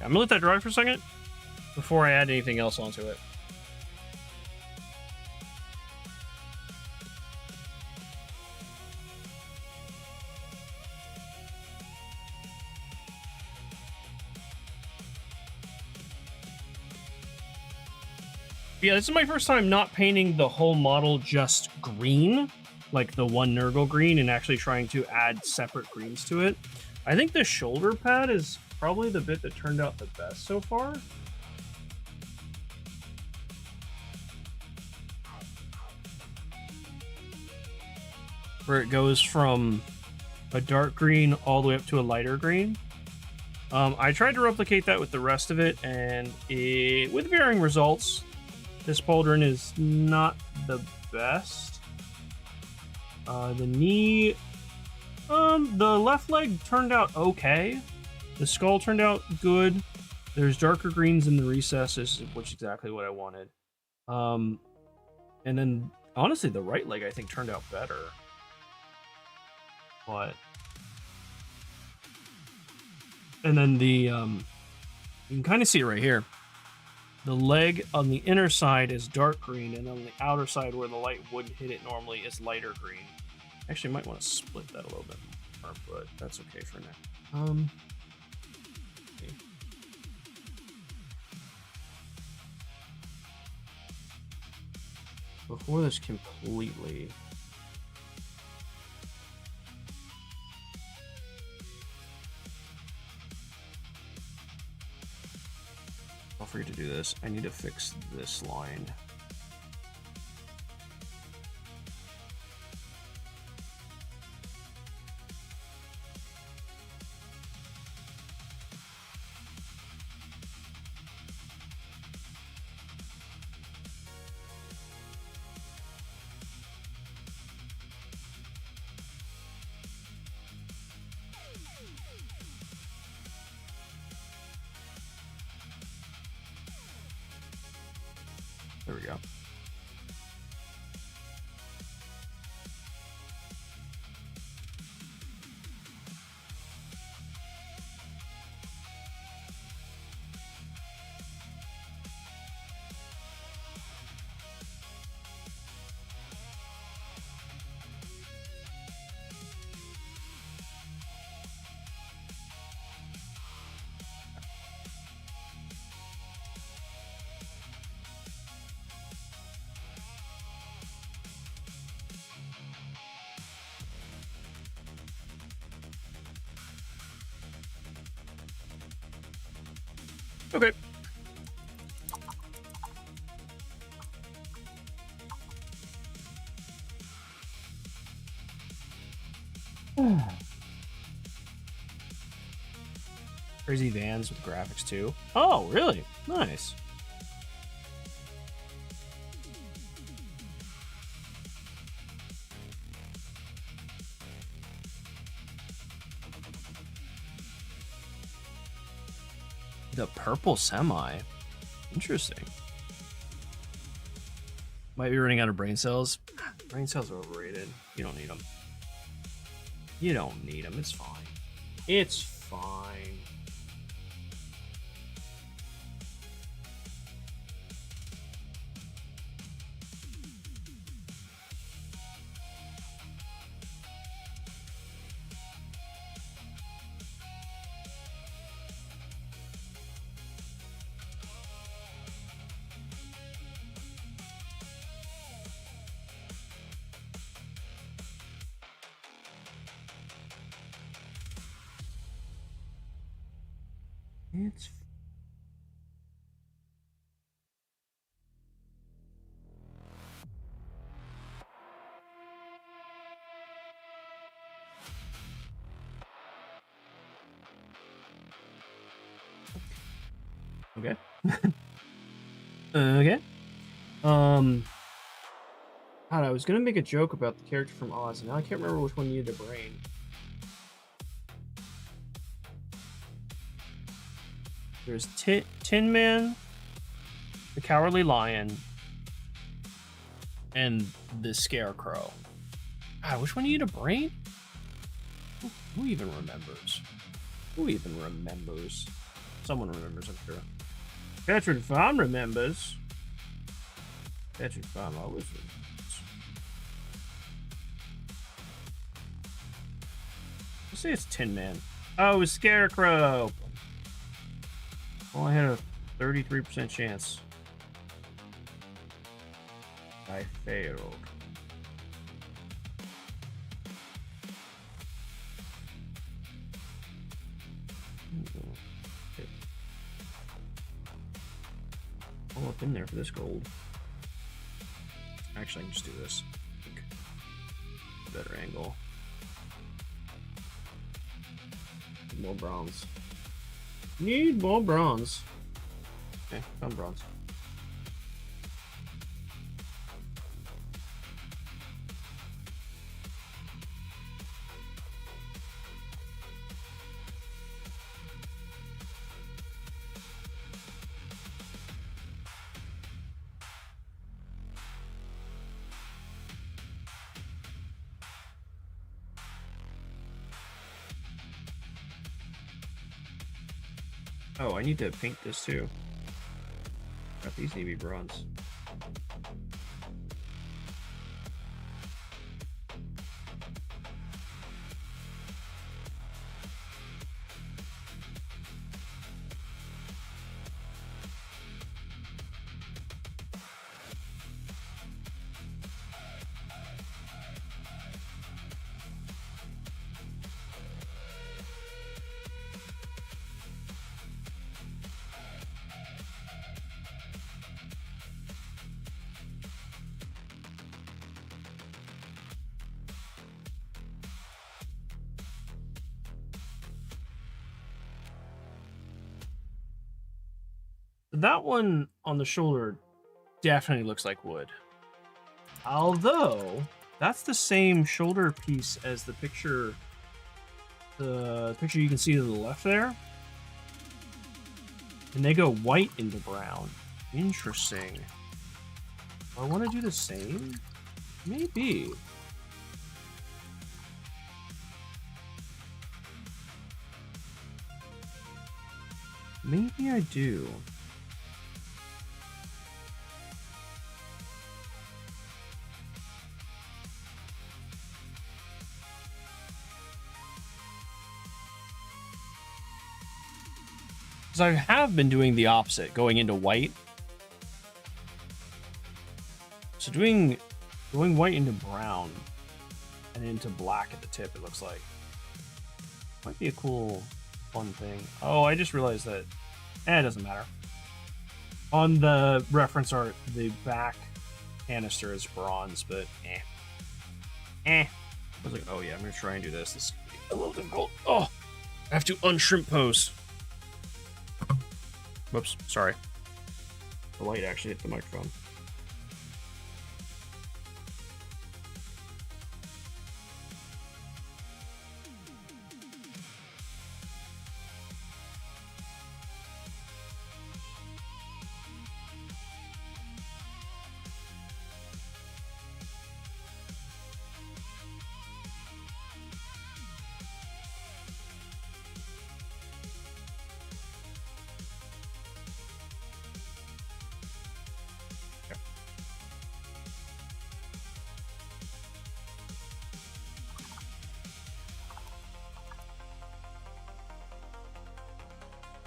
I'm gonna let that dry for a second before I add anything else onto it. Yeah, this is my first time not painting the whole model just green, like the one Nurgle green, and actually trying to add separate greens to it. I think the shoulder pad is probably the bit that turned out the best so far. Where it goes from a dark green all the way up to a lighter green. I tried to replicate that with the rest of it, and with varying results. This pauldron is not the best. The knee, the left leg turned out okay. The skull turned out good. There's darker greens in the recesses, which is exactly what I wanted. And then, honestly, the right leg I think turned out better. But, and then the, you can kind of see it right here. The leg on the inner side is dark green, and on the outer side where the light wouldn't hit it normally is lighter green. Actually, I might want to split that a little bit more, but that's okay for now. Okay. Before this completely... I'll forget to do this. I need to fix this line. There we go. Okay. Crazy vans with graphics too. Oh, really? Nice. The purple semi. Interesting. Might be running out of brain cells. Brain cells are overrated. You don't need them. You don't need them. It's fine. It's fine. It's okay. Okay. God, I was gonna make a joke about the character from Oz, and now I can't remember which one needed a brain. There's Tin Man, the Cowardly Lion, and the Scarecrow. God, which one needed a brain? Who even remembers? Who even remembers? Someone remembers, I'm sure. Petrid Farm remembers. Petrid Farm always remembers. Let's say it's Tin Man. Oh, it's Scarecrow. Well, I had a 33% chance. I failed. All up in there for this gold. Actually, I can just do this. Better angle. More bronze. Need more bronze. Okay, found bronze. Oh, I need to paint this too. These need to be bronze. That one on the shoulder definitely looks like wood. Although, that's the same shoulder piece as the picture you can see to the left there. And they go white into brown. Interesting. Do I want to do the same? Maybe. Maybe I do. I have been doing the opposite, going into white. So going white into brown and into black at the tip, it looks like. Might be a cool, fun thing. Oh, I just realized that. It doesn't matter. On the reference art, the back canister is bronze, but I was like, oh yeah, I'm gonna try and do this. This is gonna be a little difficult. Oh, I have to unshrimp pose. Whoops, sorry. The light actually hit the microphone.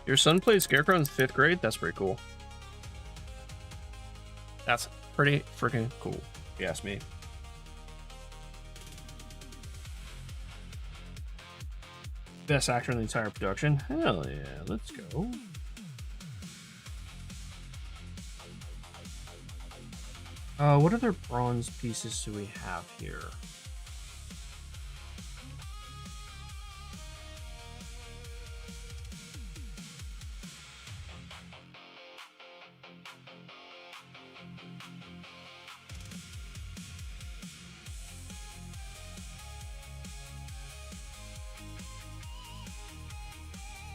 Your son played Scarecrow in 5th grade? That's pretty cool. That's pretty freaking cool, if you ask me. Best actor in the entire production? Hell yeah, let's go. What other bronze pieces do we have here?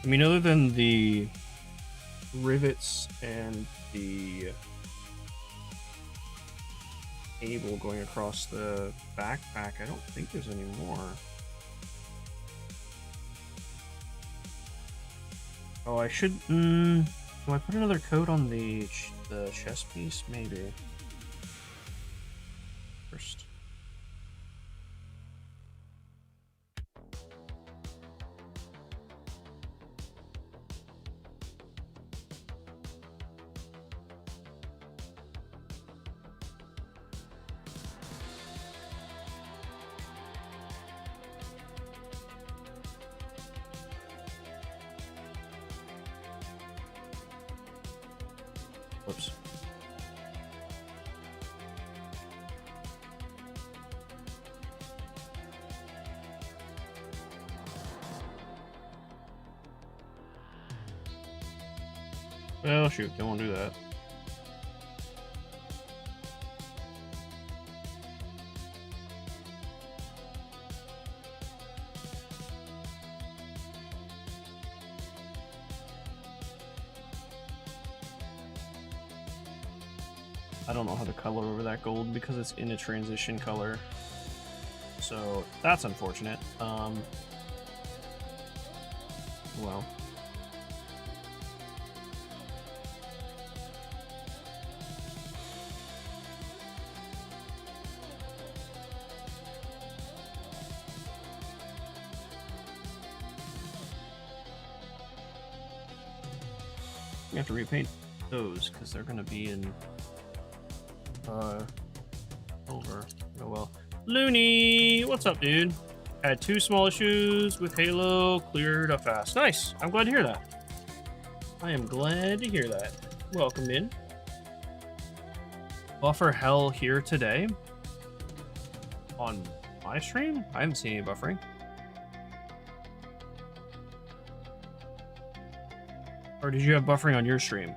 I mean, other than the rivets and the cable going across the backpack, I don't think there's any more. Oh, I should. Do I put another coat on the chest piece? Maybe. First. Whoops. Well, shoot, don't want to do that. I don't know how to color over that gold because it's in a transition color. So that's unfortunate. Well. You have to repaint those because they're going to be in over. Oh well. Looney, what's up, dude? Had 2 small issues with Halo, cleared up fast. Nice. I'm glad to hear that. I am glad to hear that. Welcome in. Buffer hell here today. On my stream? I haven't seen any buffering. Or did you have buffering on your stream?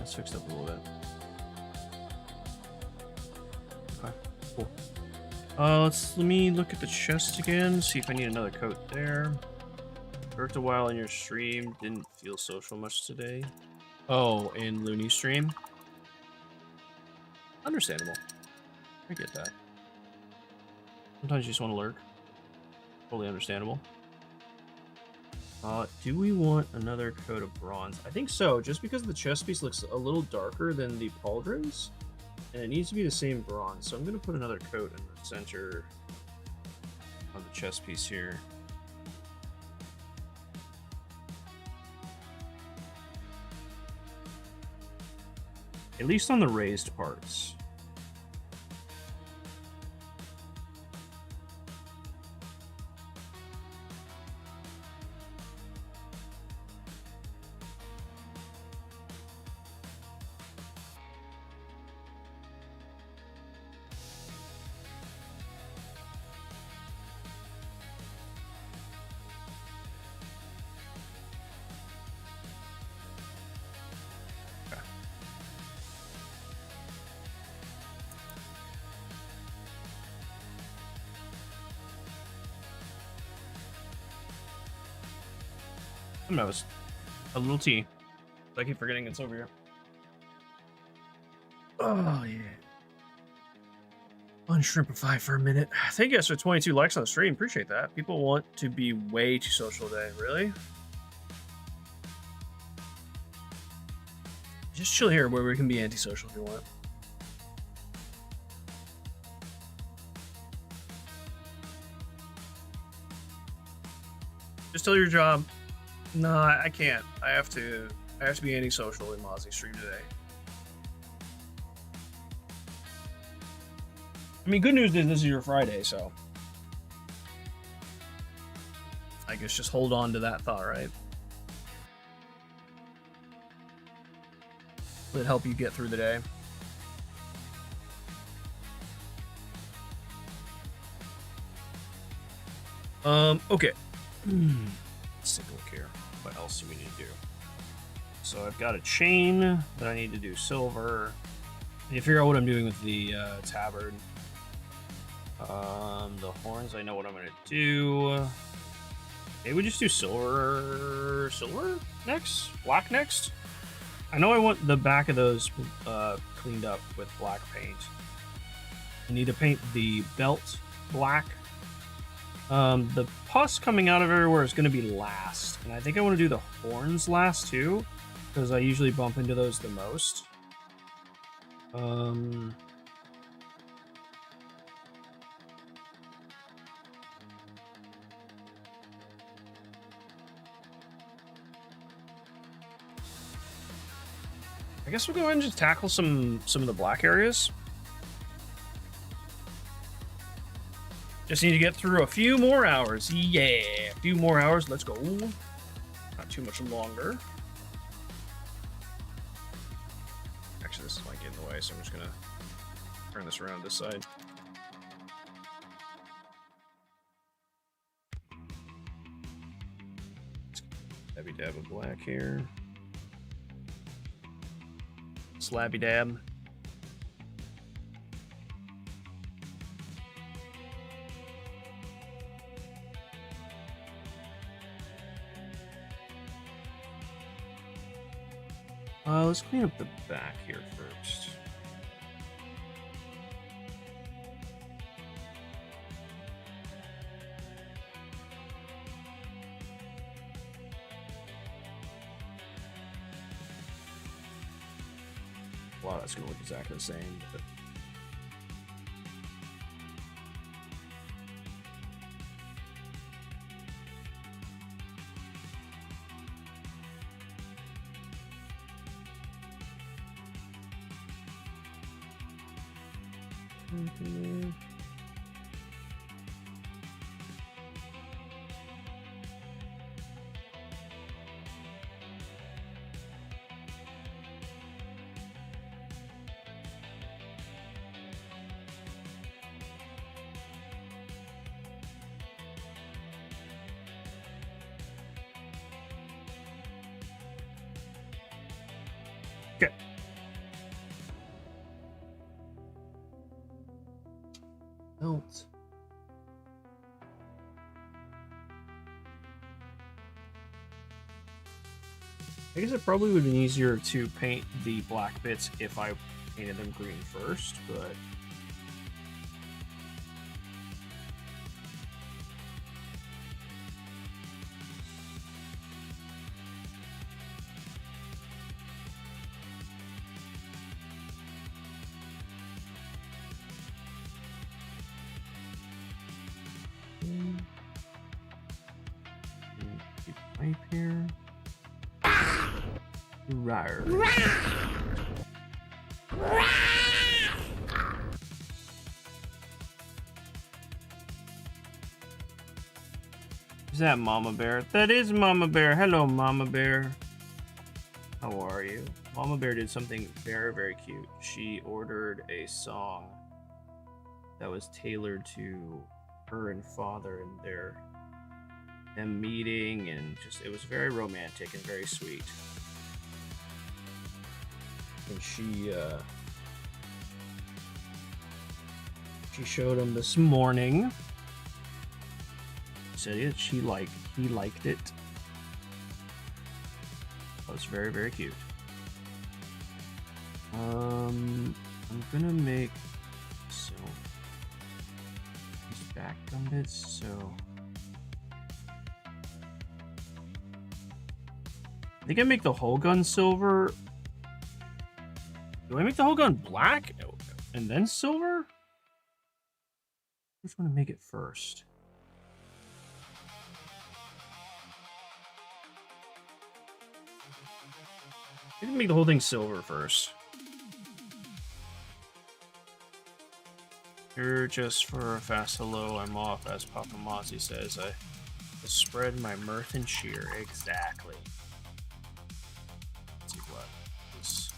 It's fixed up a little bit. Okay, cool. Let me look at the chest again, see if I need another coat there. Worked a while in your stream, didn't feel social much today. Oh, in Looney's stream? Understandable. I get that. Sometimes you just want to lurk. Totally understandable. Do we want another coat of bronze? I think so, just because the chest piece looks a little darker than the pauldrons, and it needs to be the same bronze, so I'm going to put another coat in the center of the chest piece here. At least on the raised parts. Nose. A little tea. I keep forgetting it's over here. Oh, yeah. Unshrimpify for a minute. Thank you guys for 22 likes on the stream. Appreciate that. People want to be way too social today. Really? Just chill here where we can be antisocial if you want. Just tell your job. No, I can't. I have to be antisocial in Mozzie's stream today. I mean, good news is this is your Friday, so I guess just hold on to that thought, right? It'll help you get through the day. Okay. Let's take a look here. What else do we need to do? So I've got a chain that I need to do silver. I need to figure out what I'm doing with the tabard. The horns, I know what I'm gonna do. Maybe we just do silver next? Black next? I know I want the back of those cleaned up with black paint. I need to paint the belt black. The pus coming out of everywhere is going to be last. And I think I want to do the horns last too, because I usually bump into those the most. I guess we'll go ahead and just tackle some of the black areas. Just need to get through a few more hours. Yeah, a few more hours. Let's go. Not too much longer. Actually, this might get in the way, so I'm just gonna turn this around this side. Slabby dab of black here. Slabby dab. Let's clean up the back here first. Wow, that's gonna look exactly the same, but okay. Belt. I guess it probably would have been easier to paint the black bits if I painted them green first, but keep pipe here. Rawr. Is that Mama Bear? That is Mama Bear. Hello, Mama Bear. How are you? Mama Bear did something very, very cute. She ordered a song that was tailored to her and father and them meeting, and just it was very romantic and very sweet. And she showed him this morning. Said it. He liked it. That was very, very cute. I'm gonna make so these back gumbits. So I think I make the whole gun silver. Do I make the whole gun black and then silver? Which one to make it first? I can make the whole thing silver first. Here, just for a fast hello, I'm off, as Papa Mozzie says. I spread my mirth and cheer. Exactly. Let's see what this.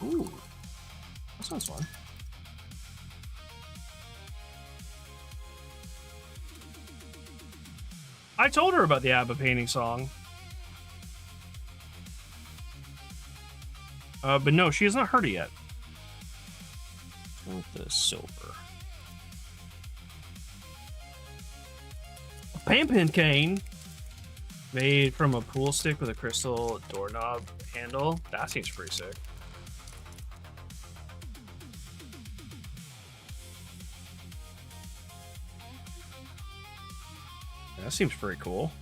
Ooh, that sounds fun. I told her about the ABBA painting song. But no, she has not heard it yet. With the silver. A Pampin cane made from a pool stick with a crystal doorknob handle. That seems pretty sick. Yeah, that seems pretty cool.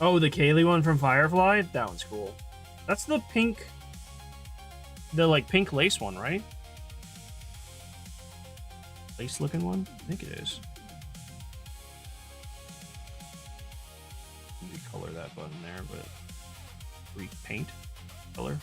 Oh, the Kaylee one from Firefly? That one's cool. That's the pink... The, like, pink lace one, right? Lace-looking one? I think it is. Let me color that button there, but... Repaint color.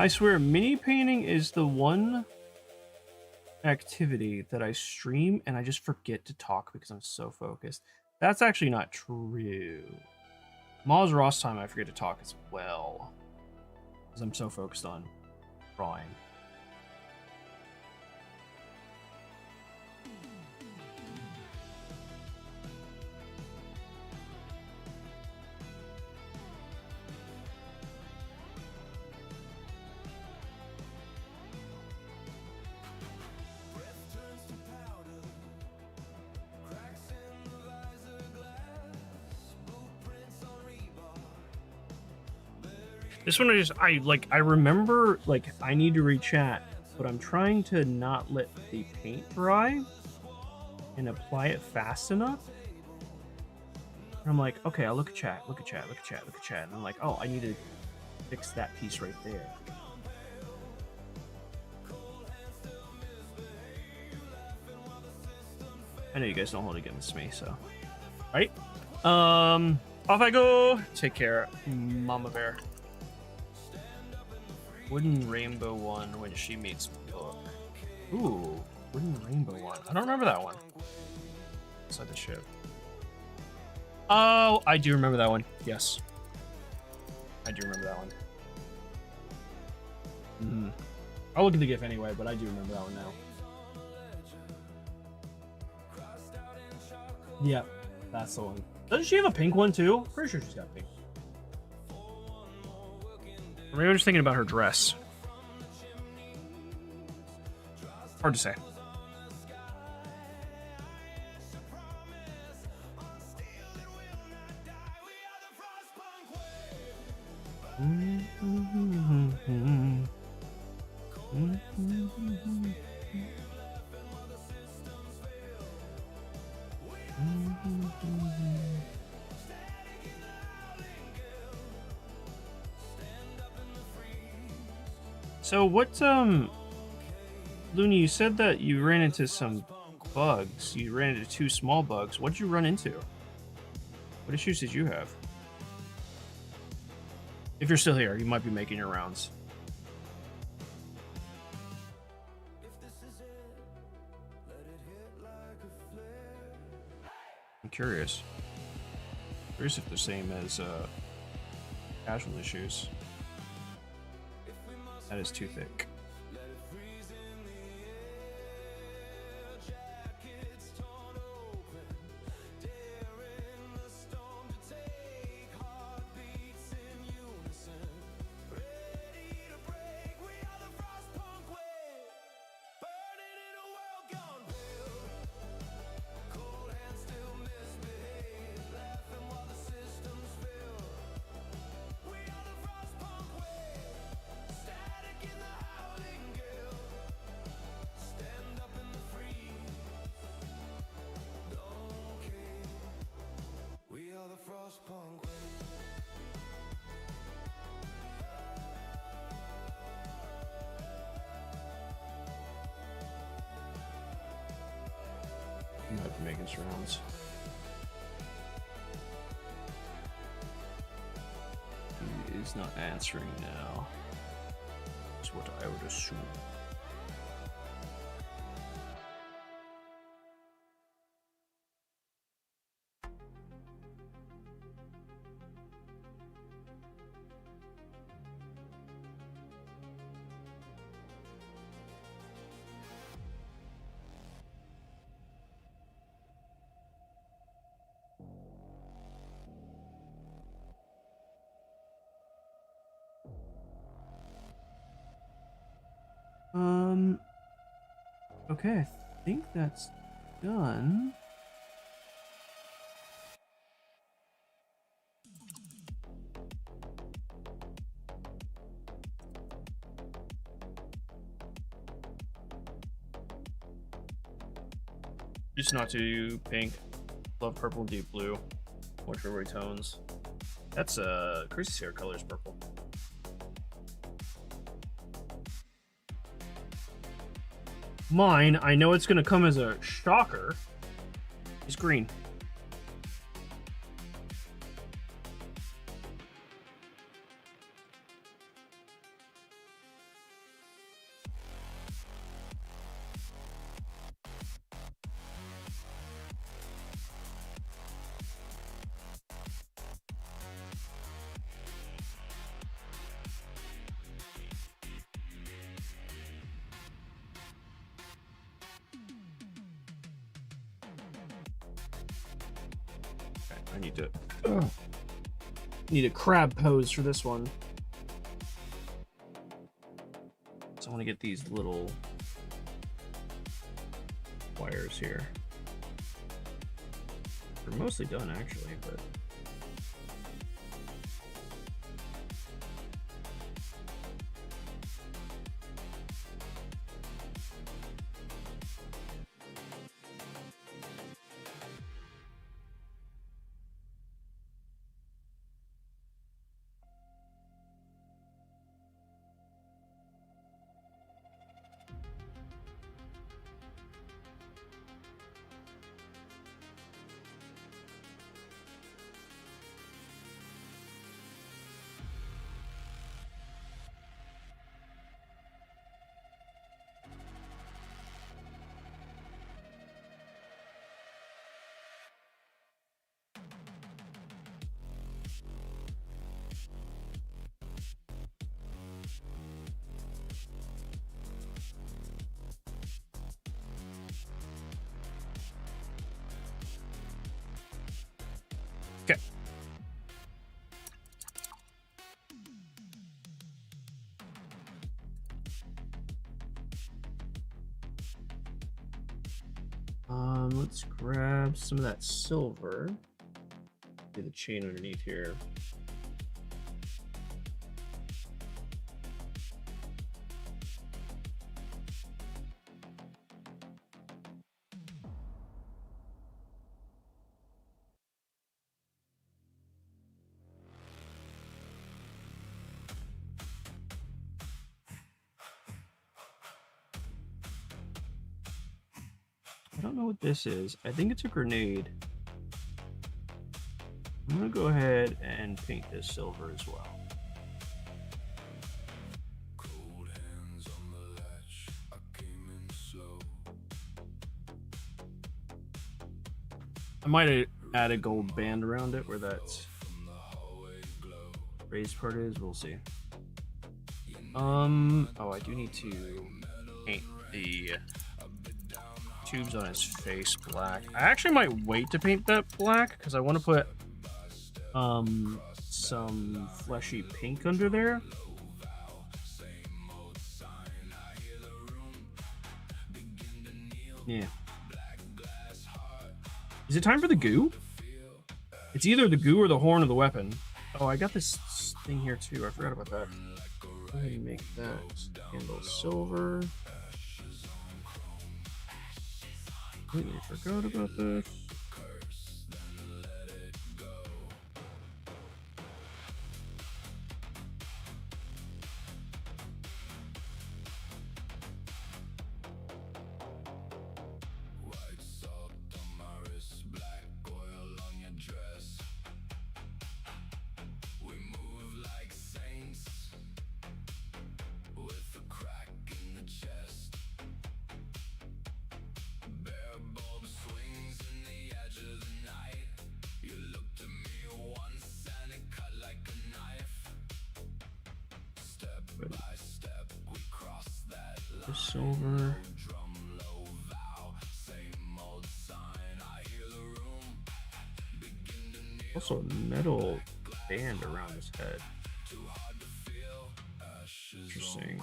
I swear, mini painting is the one activity that I stream and I just forget to talk because I'm so focused. That's actually not true. Maz Ross time I forget to talk as well because I'm so focused on drawing. This one I remember, like, I need to rechat, but I'm trying to not let the paint dry and apply it fast enough. And I'm like, okay, I'll look at chat, look at chat, look at chat, look at chat. And I'm like, oh, I need to fix that piece right there. I know you guys don't hold it against me, so. Right? Off I go. Take care, Mama Bear. Wooden Rainbow one when she meets Book. Ooh, Wooden Rainbow one. I don't remember that one. Inside the ship. Oh, I do remember that one. Yes. I do remember that one. I'll look at the GIF anyway, but I do remember that one now. Yep, that's the one. Doesn't she have a pink one too? Pretty sure she's got pink. Or maybe I'm just thinking about her dress. Hard to say. So what, Looney, you said that you ran into some bugs. You ran into 2 small bugs. What did you run into? What issues did you have? If you're still here, you might be making your rounds. I'm curious. Curious if they're the same as casual issues. That is too thick. You might be making surrounds. He is not answering now. That's what I would assume. Okay, I think that's done. Just not too pink. Love purple and deep blue. Watch for tones. That's Chris's hair color is purple. Mine, I know it's gonna come as a shocker, is green. I need a crab pose for this one. So I want to get these little wires here. They're mostly done actually, but okay. Let's grab some of that silver. Do the chain underneath here. I don't know what this is. I think it's a grenade. I'm gonna go ahead and paint this silver as well. I might add a gold band around it where that raised part is. We'll see. Oh, I do need to paint the tubes on his face black. I actually might wait to paint that black because I want to put some fleshy pink under there. Yeah. Is it time for the goo? It's either the goo or the horn of the weapon. Oh, I got this thing here too. I forgot about that. Go ahead and make that handle silver. Completely forgot about this. The silver. Also a metal band around his head. Interesting.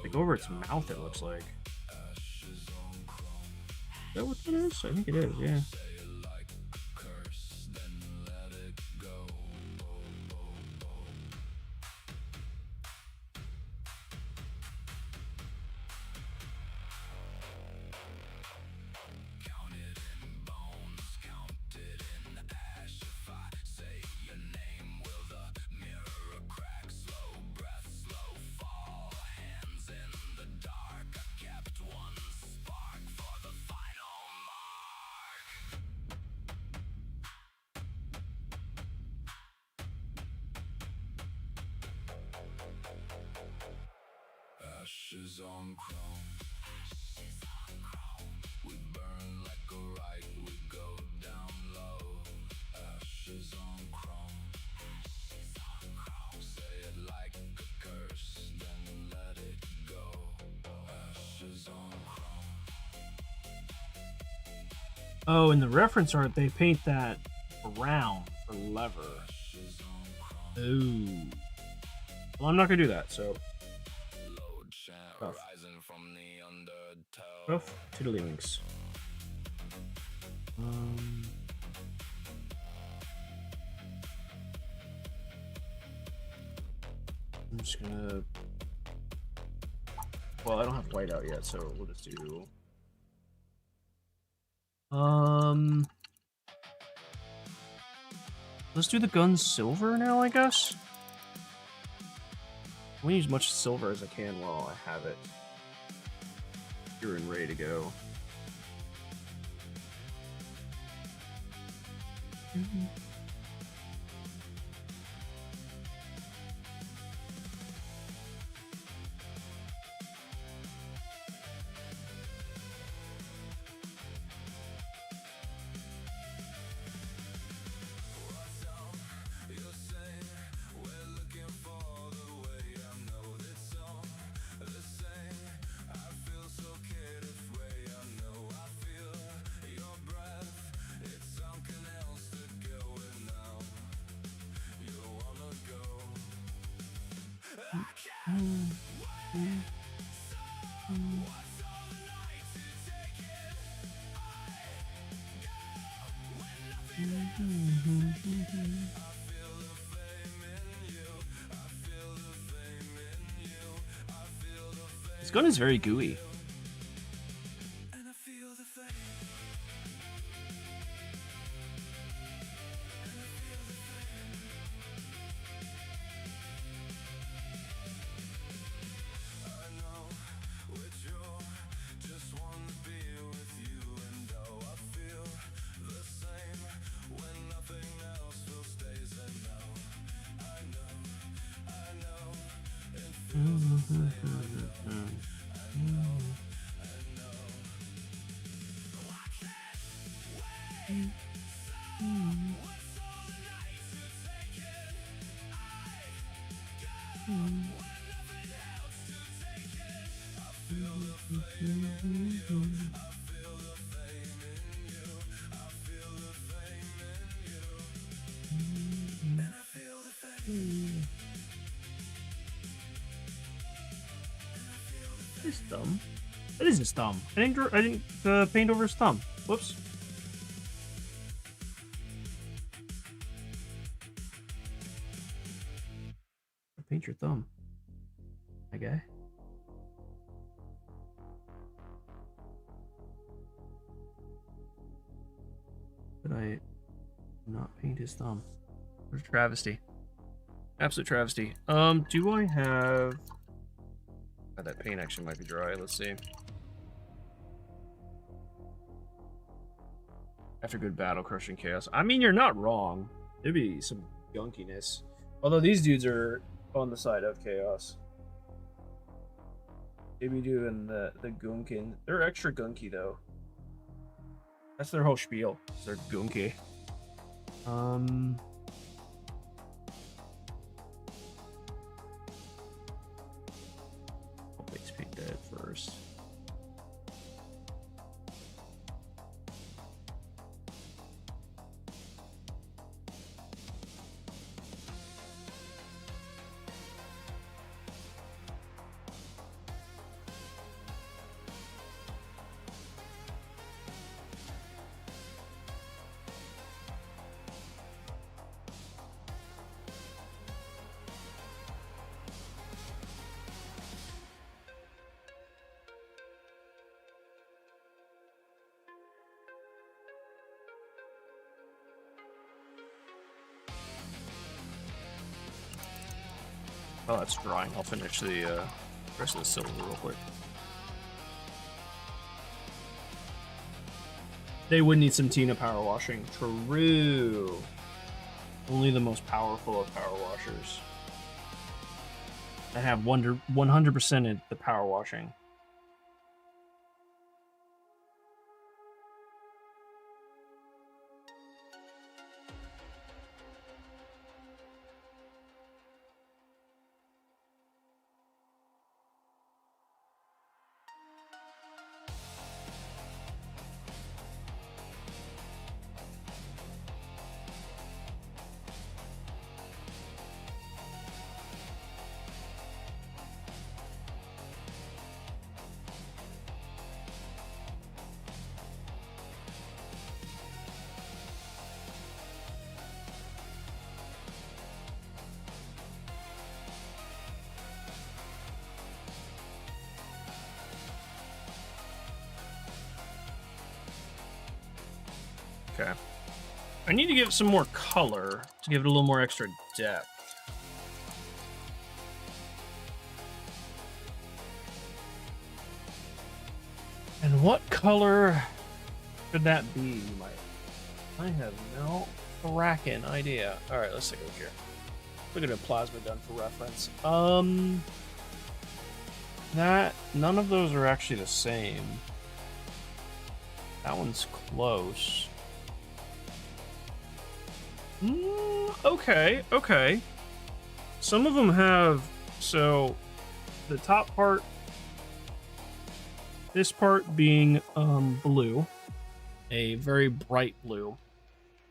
Like over its mouth, it looks like. Is that what that is? I think it is, yeah. Ashes on chrome. We burn like a right, we go down low. Ashes on chrome. Say it like a curse, then let it go. Ashes on chrome. Oh, in the reference art, they paint that brown for lever. Ooh. Well, I'm not gonna do that, so. Rough tiddlywinks. I'm just gonna. Well, I don't have white out yet, so we'll just do. Let's do the gun silver now, I guess. I'm gonna use as much silver as I can while I have it. You're and ready to go. This gun is very gooey. His thumb. That is his thumb. I didn't paint over his thumb. Whoops. Paint your thumb, my guy. Did I not paint his thumb? What a travesty. Absolute travesty. Do I have... Oh, that paint actually might be dry. Let's see. After good battle, crushing chaos. I mean, you're not wrong. There'd be some gunkiness. Although these dudes are on the side of chaos. They'd be doing the gunkin. They're extra gunky though. That's their whole spiel. They're gunky. Oh, that's drying. I'll finish the rest of the silver real quick. They would need some Tina power washing. True. Only the most powerful of power washers. I have 100%ed the power washing. Okay. I need to give it some more color to give it a little more extra depth. And what color could that be? You might. I have no frackin' idea. All right, let's take a look here. Look at a plasma done for reference. That none of those are actually the same. That one's close. Okay, okay. Some of them have, so the top part, this part being blue, a very bright blue.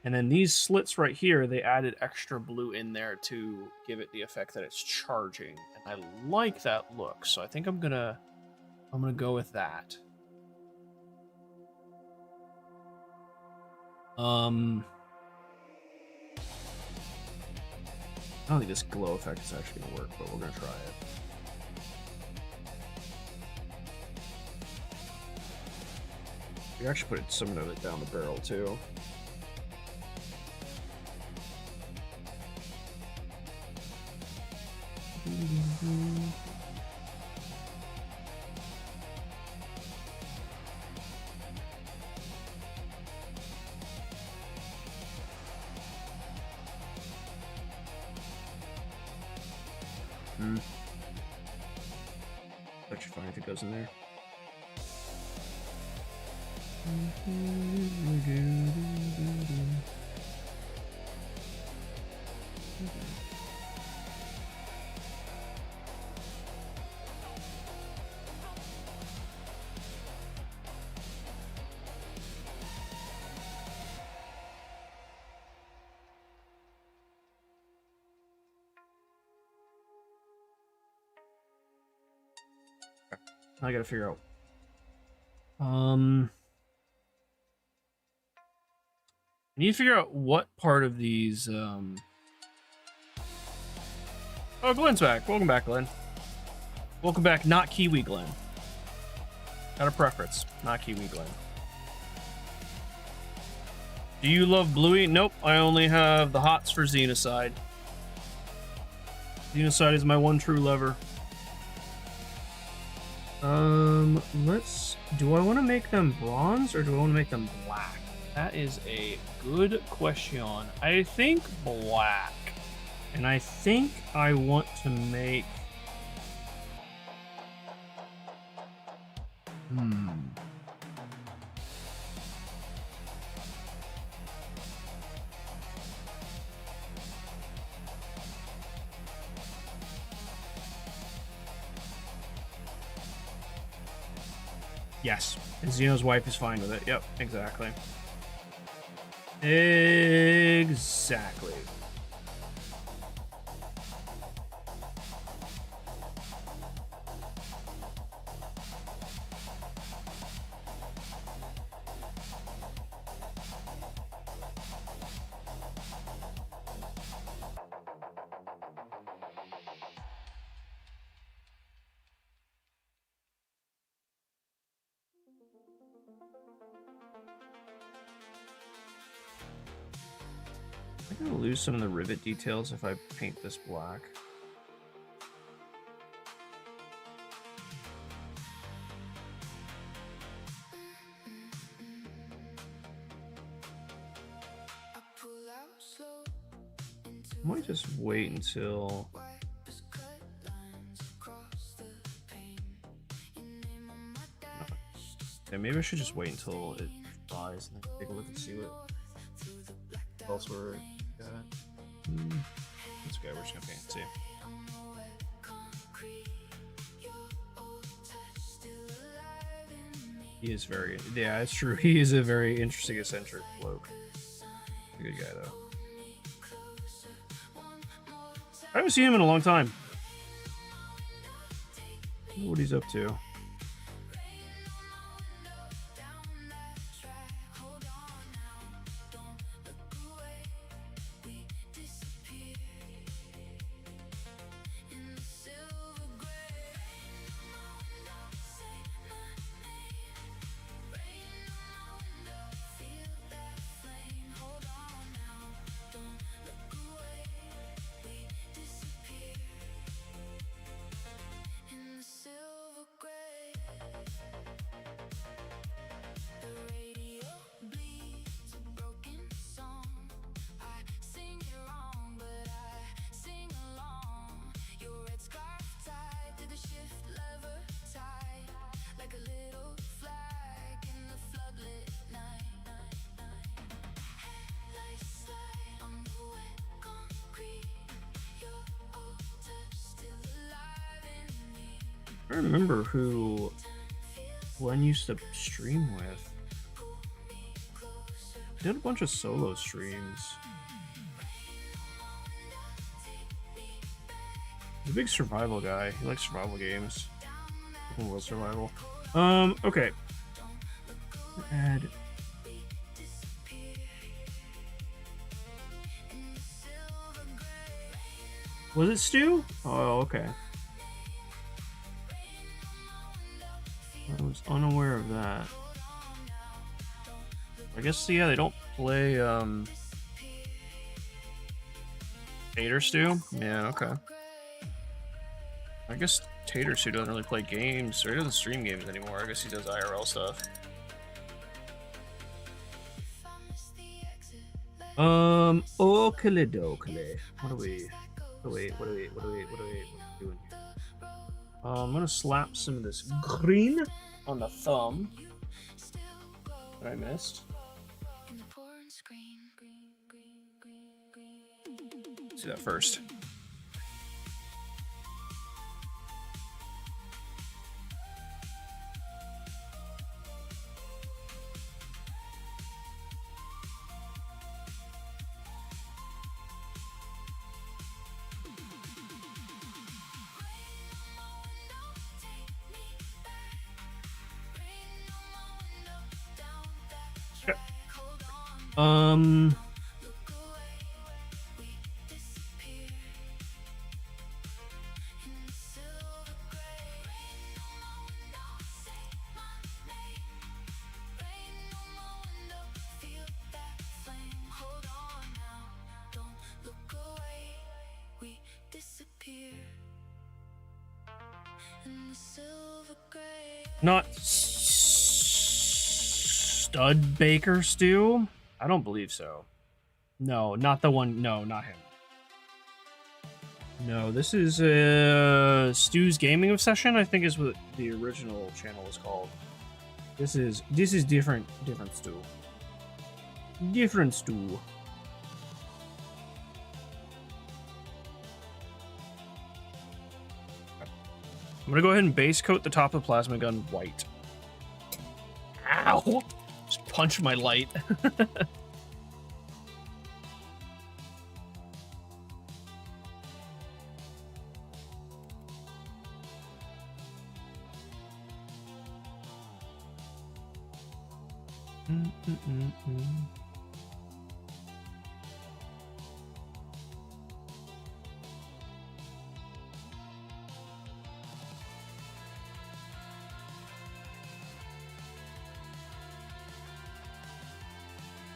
And then these slits right here, they added extra blue in there to give it the effect that it's charging. And I like that look, so I think I'm gonna go with that. I don't think this glow effect is actually going to work, but we're going to try it. We actually put some of it down the barrel, too. Actually fine if it goes in there. I gotta figure out. I need to figure out what part of these. Oh, Glenn's back. Welcome back, Glenn. Welcome back, not Kiwi Glenn. Got a preference, not Kiwi Glenn. Do you love Bluey? Nope, I only have the hots for Xenocide. Xenocide is my one true lover. Do I want to make them bronze or do I want to make them black? That is a good question. I think black. And I think I want to make... Yes, and Xeno's wife is fine with it. Yep, exactly. Exactly. I'm gonna lose some of the rivet details if I paint this black. might just wait until. Yeah, maybe I should just wait until it flies and then take a look and see what else we're got. That's okay, we're just gonna paint and see. He is very, yeah, it's true. He is a very interesting, eccentric bloke. A good guy, though. I haven't seen him in a long time. I wonder what he's up to. I don't remember who Glenn used to stream with. He did a bunch of solo streams. He's a big survival guy. He likes survival games. Open world survival. Okay. Add. Was it Stu? Oh, okay. I was unaware of that. I guess, yeah, they don't play, Tater Stew? Yeah, okay. I guess Tater Stew doesn't really play games, or he doesn't stream games anymore. I guess he does IRL stuff. Okidoki. What are we doing here? I'm gonna slap some of this green on the thumb that I missed. Let's do that first. Not Stud Baker Stew? I don't believe so. No, not the one. No, not him. No, this is Stu's Gaming Obsession, I think is what the original channel was called. This is different Stu. Different Stu. I'm gonna go ahead and base coat the top of the plasma gun white. Ow! Just punch my light.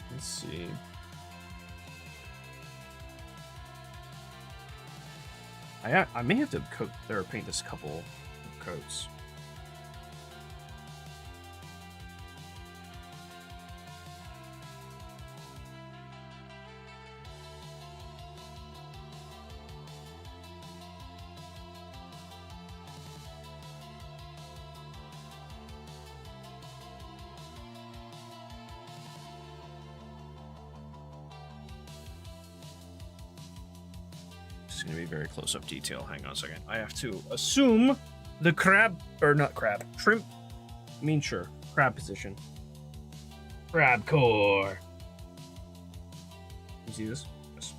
Let's see. I may have to coat or paint this couple of coats. is going to be very close-up detail. Hang on a second. I have to assume the crab, or not crab, shrimp, sure, crab position. Crab core. You see this? Yes.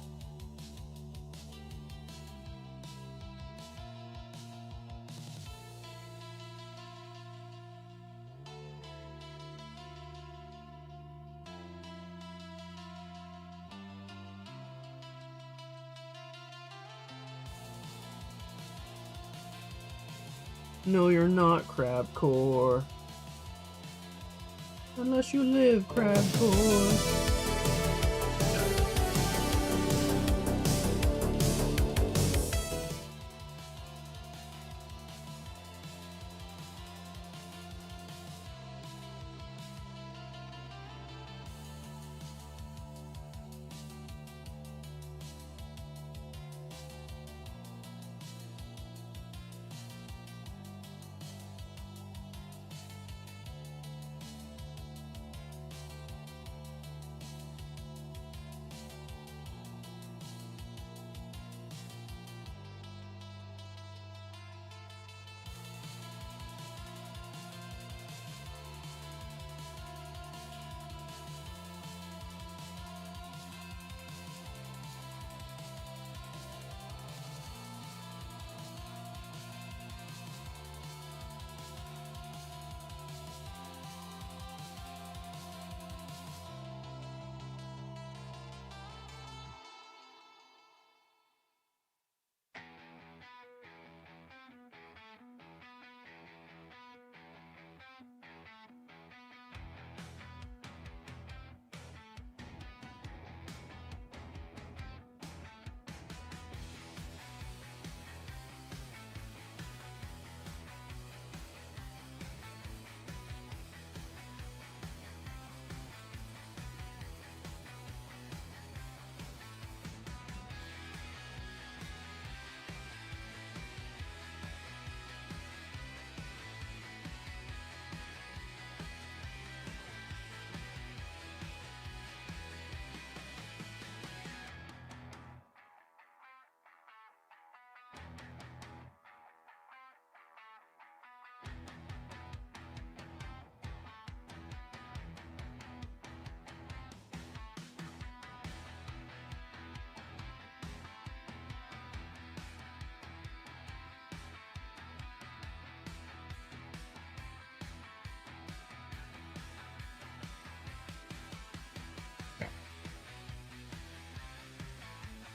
No, you're not crab core. Unless you live crab core.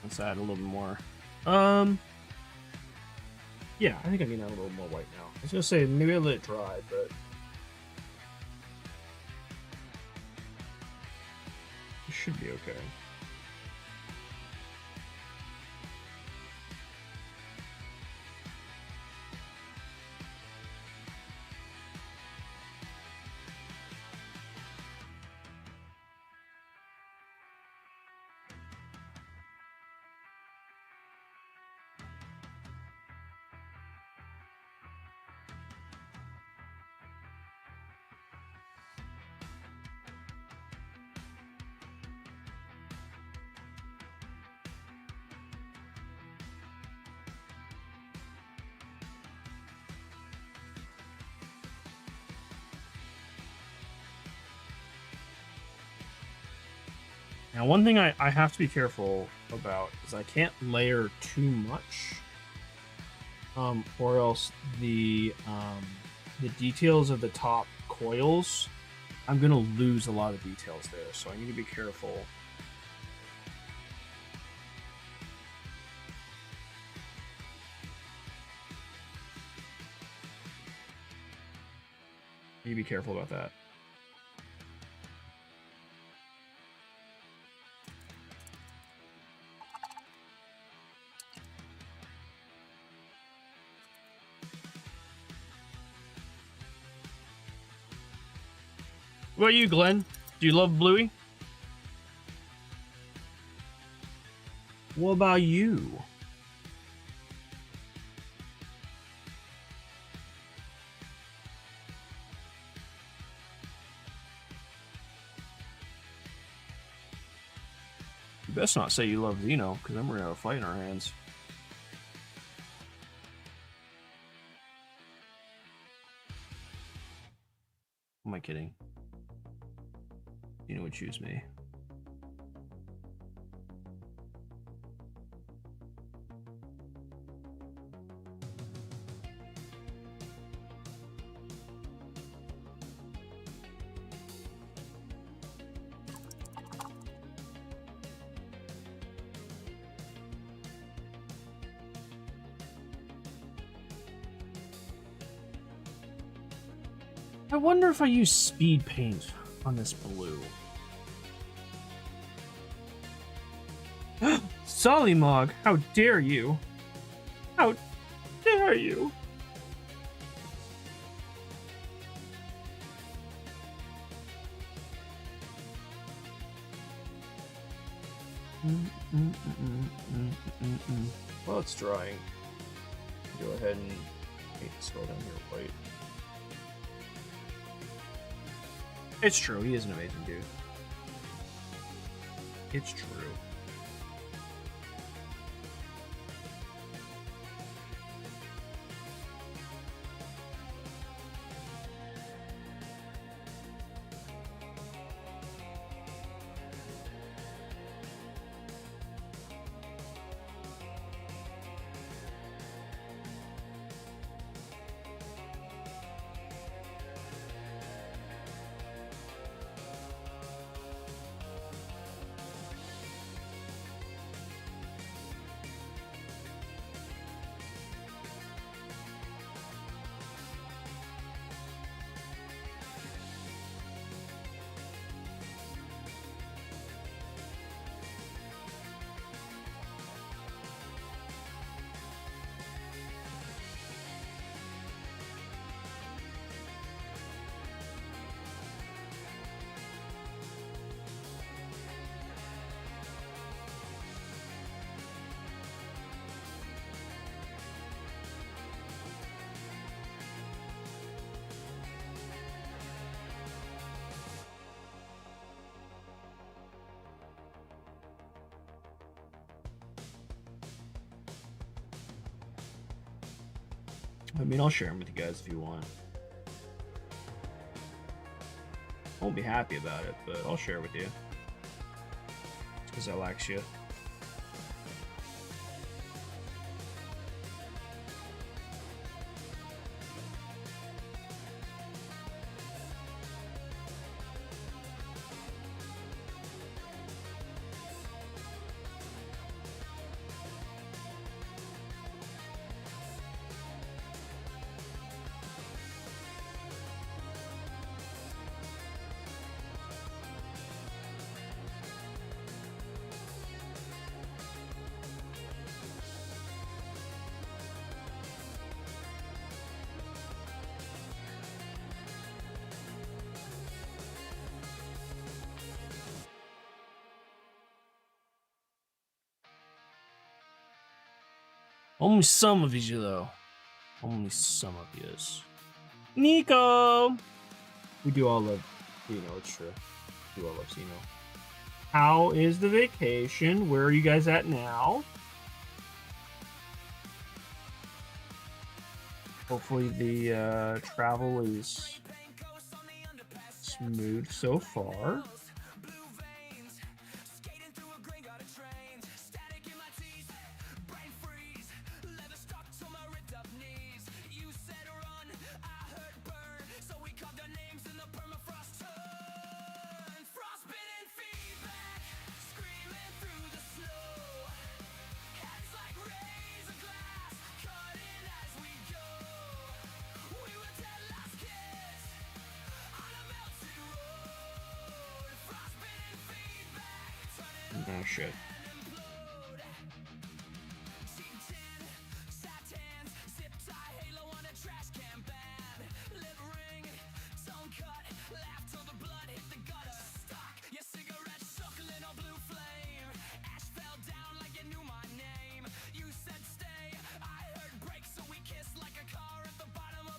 Let's add a little bit more. Yeah, I think I can add a little more white now. I was gonna say maybe I'll let it dry, but it should be okay. Now, one thing I have to be careful about is I can't layer too much, or else the details of the top coils, I'm gonna lose a lot of details there. So I need to be careful. Need to be careful about that. What about you, Glenn? Do you love Bluey? What about you? You best not say you love Zeno, because then we're gonna have a fight in our hands. not kidding. You would choose me. I wonder if I use speed paint on this blue. Solimog, how dare you? How dare you? Well, it's drying. Go ahead and paint the skull down here white. It's true, he is an amazing dude. It's true. I mean, I'll share them with you guys if you want. I won't be happy about it, but I'll share it with you. Because I like you. Only some of you, though. Only some of yous. Nico! We do all love Zeno, it's true. We do all love Zeno. How is the vacation? Where are you guys at now? Hopefully the travel is smooth so far. Oh shit.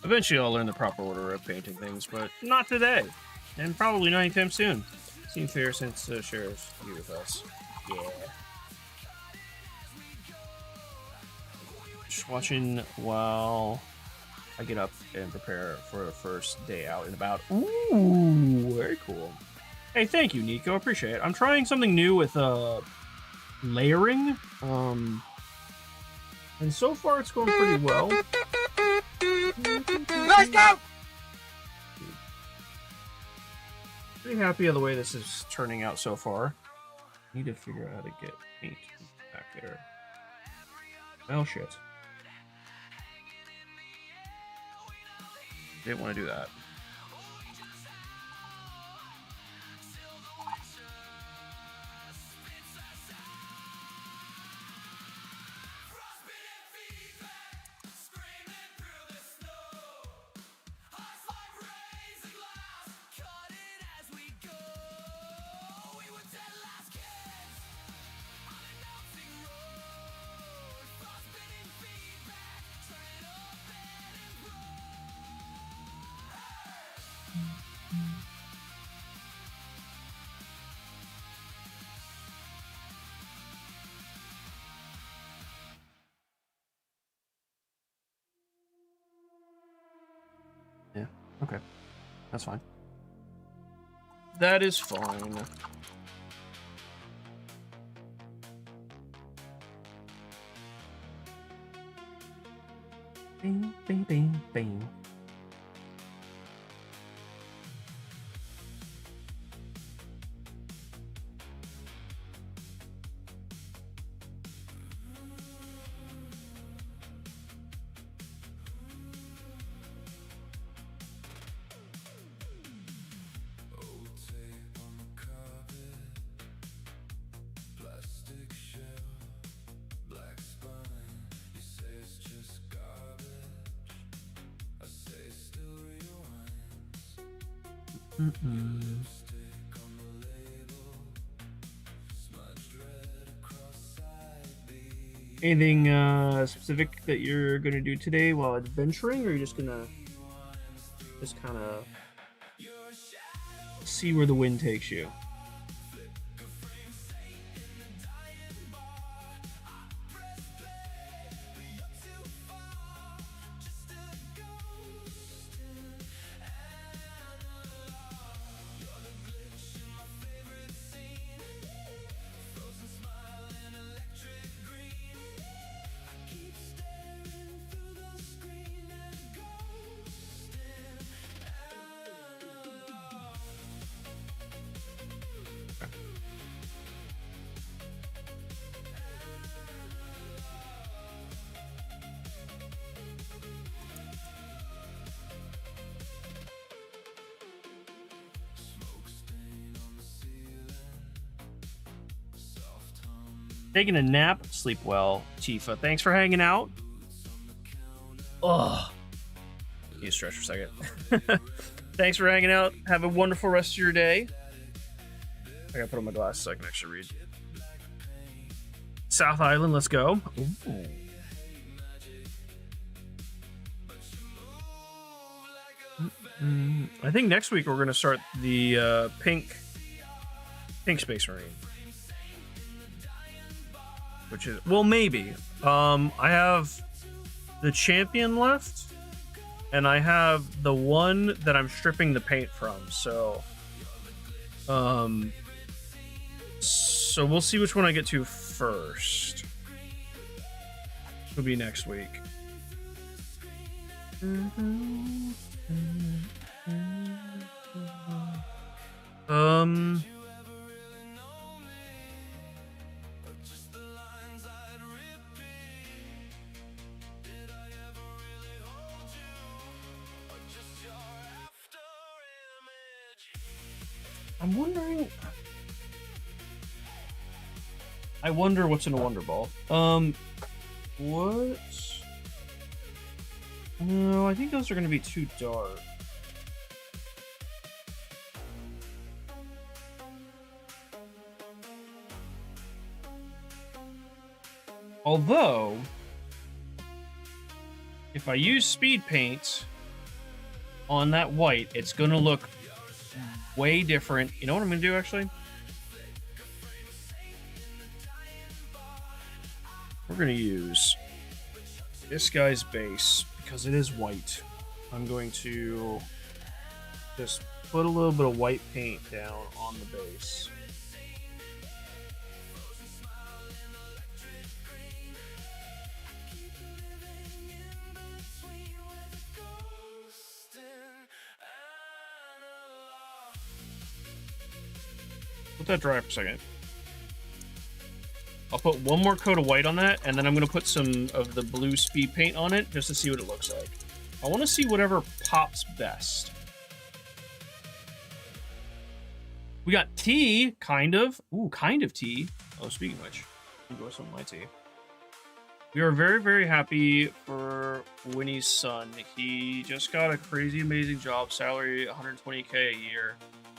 Eventually I'll learn the proper order of painting things, but not today. And probably not anytime soon. Seems fair since shares you with us. Yeah. Just watching while I get up and prepare for the first day out and about. Ooh, very cool. Hey, thank you, Nico. Appreciate it. I'm trying something new with layering. And so far it's going pretty well. Let's go! Pretty happy of the way this is turning out so far. Need to figure out how to get paint back there. Well, shit. Didn't want to do that. Yeah, okay. That's fine. That is fine. Bing, bing, bing, bing. Anything specific that you're gonna do today while adventuring, or are you just gonna kind of see where the wind takes you? Taking a nap, sleep well. Tifa, thanks for hanging out. Ugh. You stretch for a second. Thanks for hanging out. Have a wonderful rest of your day. I gotta put on my glasses so I can actually read. South Island, let's go. Ooh. I think next week we're gonna start the pink Space Marine. Which is, well, maybe. I have the champion left, and I have the one that I'm stripping the paint from. So we'll see which one I get to first. It'll be next week. I'm wondering. I wonder what's in a Wonder Ball. What? No, I think those are going to be too dark. Although, if I use speed paint on that white, it's going to look way different. You know what I'm going to do, actually? We're going to use this guy's base, because it is white, I'm going to just put a little bit of white paint down on the base. Let that dry for a second. I'll put one more coat of white on that, and then I'm going to put some of the blue speed paint on it just to see what it looks like. I want to see whatever pops best. We got tea, kind of. Ooh, kind of tea. Oh, speaking of which, enjoy some of my tea. We are very, very happy for Winnie's son. He just got a crazy amazing job, salary 120K a year,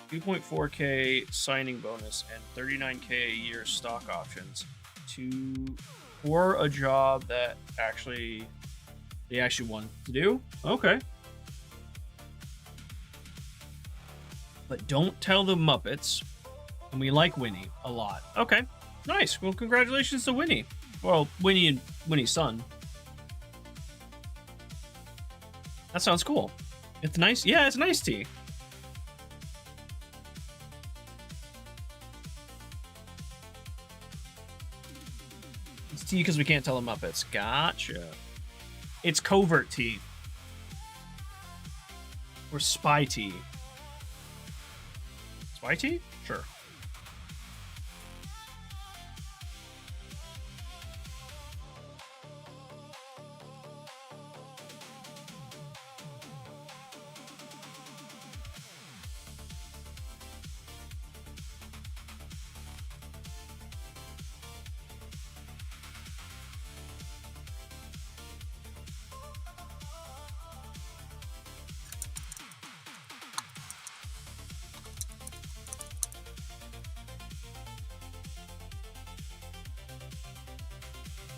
2.4K signing bonus, and 39K a year stock options for a job that they actually wanted to do. Okay. But don't tell the Muppets. And we like Winnie a lot. Okay. Nice. Well, congratulations to Winnie. Well, Winnie and Winnie's son. That sounds cool. It's nice. Yeah, it's nice tea. It's tea because we can't tell the Muppets. Gotcha. It's covert tea. Or spy tea. Spy tea? Sure.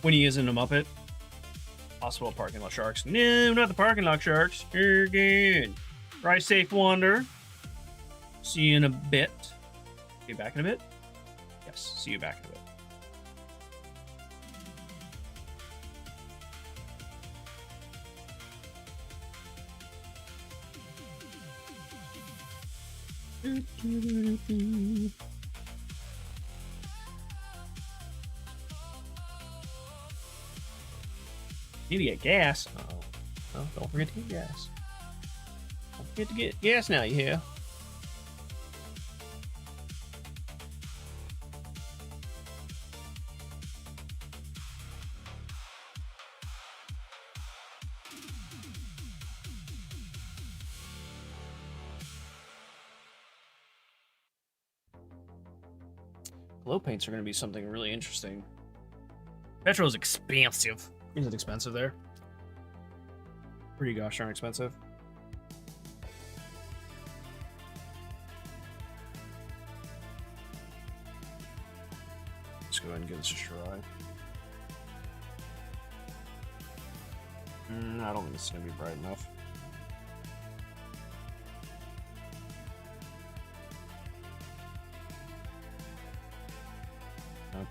Winnie isn't a Muppet. Possible parking lot sharks. No, not the parking lot sharks. You're good. Ride safe, Wander. See you in a bit. See you back in a bit? Yes, see you back in a bit. Need to get gas. Uh-oh. Oh, don't forget to get gas. Don't forget to get gas now, you hear? Glow paints are going to be something really interesting. Petrol is expensive. Is it expensive there? Pretty gosh darn expensive. Let's go ahead and give this a try. I don't think it's going to be bright enough. Nope.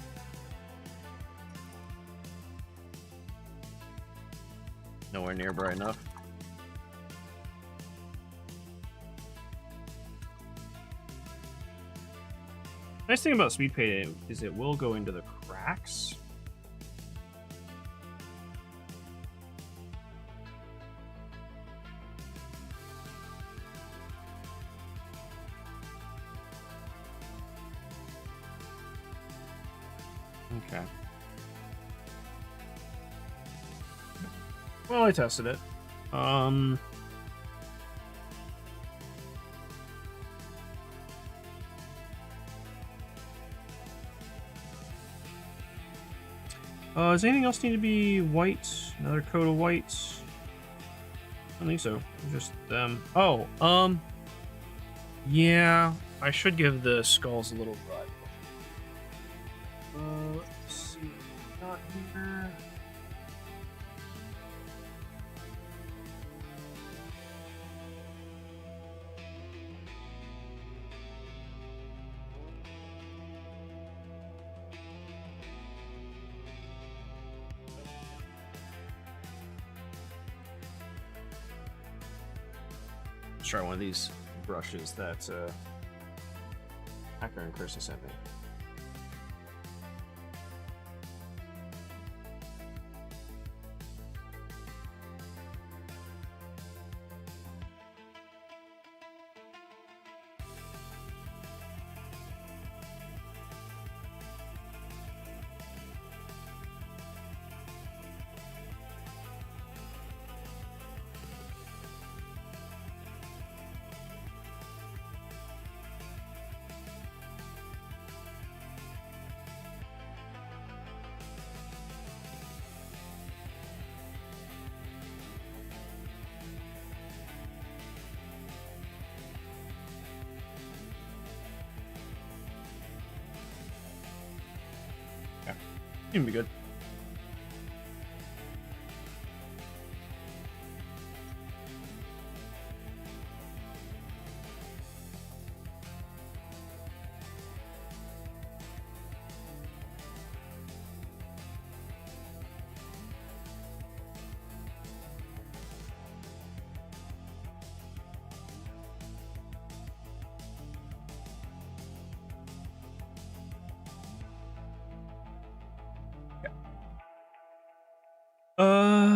Nowhere near bright enough. Nice thing about speed paint is it will go into the cracks. Okay. Well, I tested it. Does anything else need to be white? Another coat of white? I don't think so. Just them. Yeah, I should give the skulls a little dry. Let's see what we got here. Let's try one of these brushes that Hacker and Chrissy sent me. Gonna be good.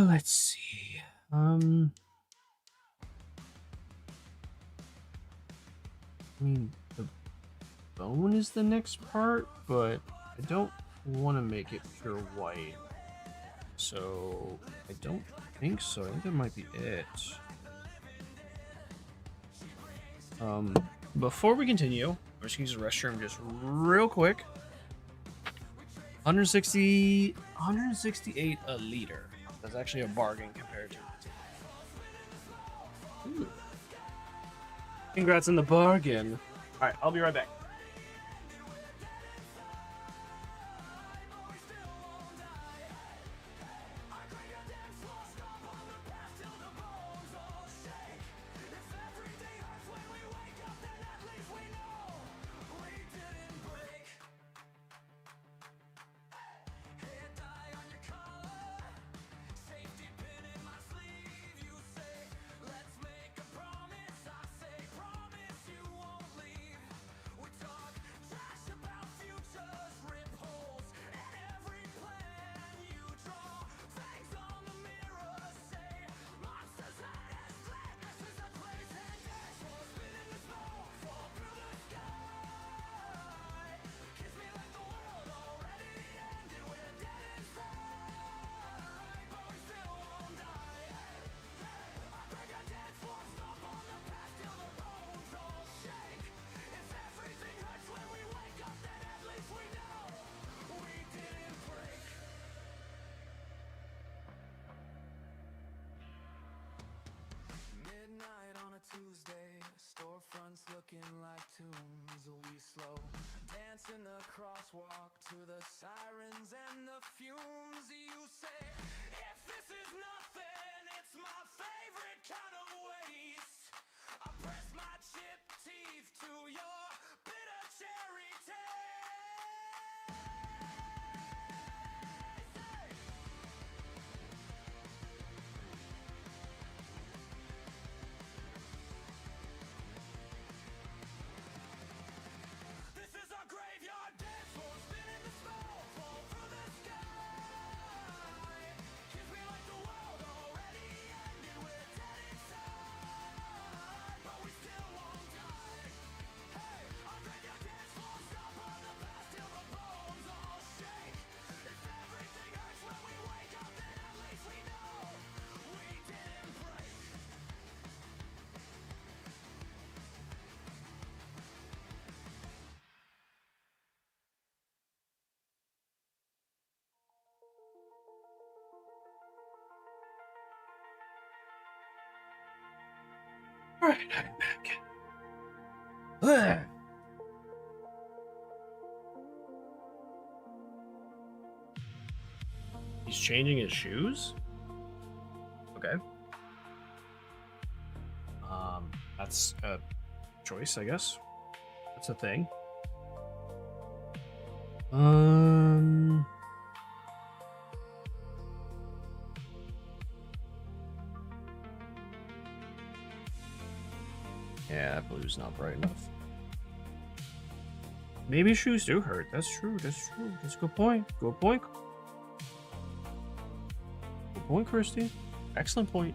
Let's see. I mean, the bone is the next part, but I don't want to make it pure white. So I don't think so. I think that might be it. Before we continue, I'm just gonna use the restroom just real quick. 168 a liter. That's actually a bargain compared to it. Ooh. Congrats on the bargain. All right, I'll be right back. Midnight on a Tuesday, storefronts looking like tombs. We slow dance in the crosswalk to the sirens and the fumes. You say, if this is nothing, it's my favorite kind of waste. I press my chipped teeth to your bitter cherry taste. This is our graveyard dance floor, spinning the smoke, fall through the sky. Kiss me like the world already ended, we're dead inside, but we still won't die. Hey, our graveyard dance floor, stop on the past till the bones all shake. If everything hurts when we wake up, then at least we know we didn't break. All right, I'm back. Ugh. He's changing his shoes? Okay. That's a choice, I guess. That's a thing. that blue's not bright enough. Maybe shoes do hurt. That's true. That's true. That's a good point. Good point. Good point, Christy. Excellent point.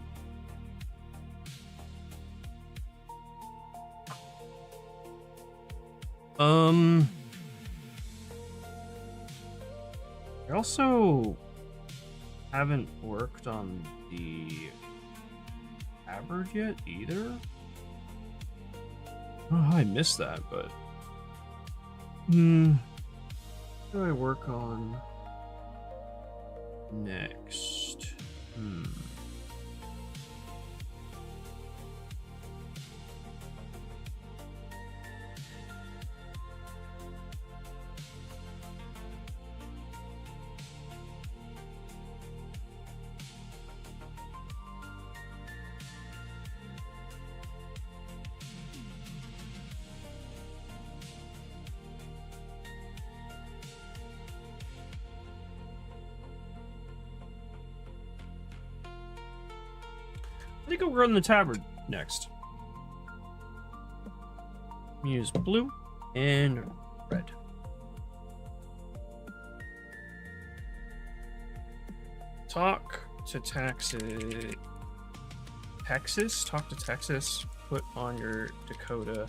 I also haven't worked on the tabard yet either. Oh, I missed that, but what do I work on next? I think I'll run the tabard next. Use blue and red. Talk to Texas. Talk to Texas. Put on your Dakota.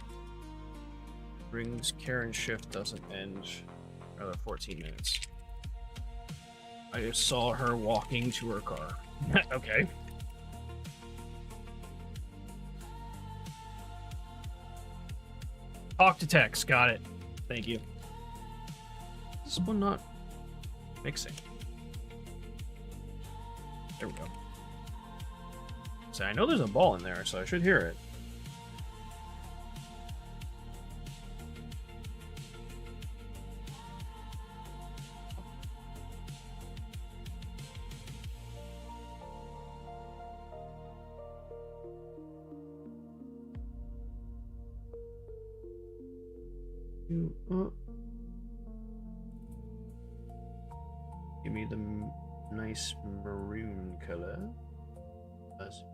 Brings Karen shift doesn't end. Another 14 minutes. I just saw her walking to her car. Okay. Talk to Tex. Got it. Thank you. This one not mixing. There we go. So I know there's a ball in there, so I should hear it. Give me the nice maroon color. That's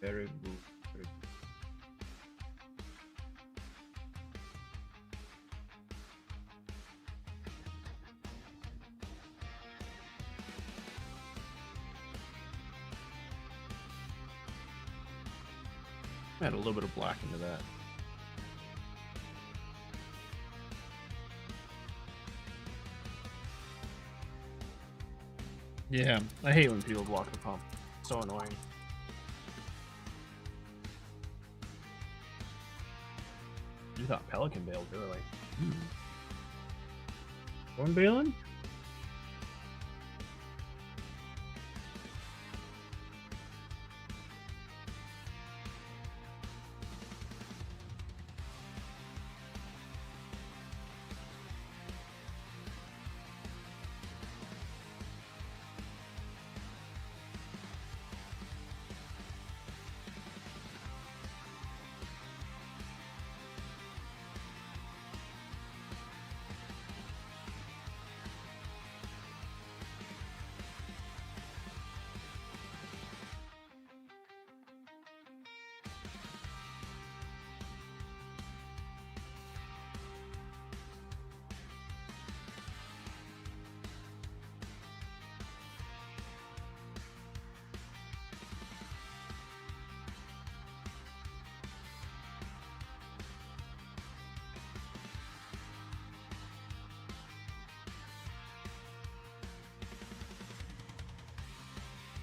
very good. Very good. Add a little bit of black into that. Yeah, I hate when people block the pump. So annoying. You thought Pelican bailed early. Storm bailing?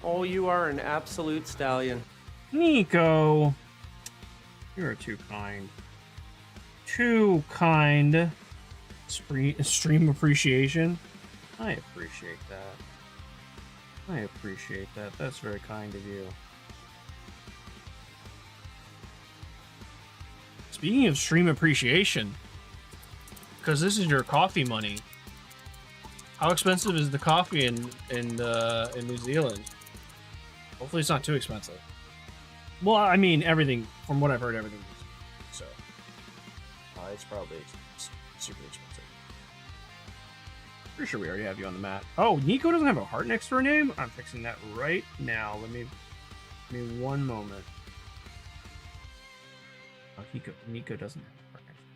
Oh, you are an absolute stallion. Nico! You're too kind. Too kind. Stream appreciation. I appreciate that. I appreciate that. That's very kind of you. Speaking of stream appreciation, because this is your coffee money, how expensive is the coffee in New Zealand? Hopefully it's not too expensive. Well, I mean, everything, from what I've heard, everything is. So, it's probably super expensive. Pretty sure we already have you on the map. Oh, Nico doesn't have a heart next to her name? I'm fixing that right now. Give me one moment. Oh, Nico doesn't have a heart next to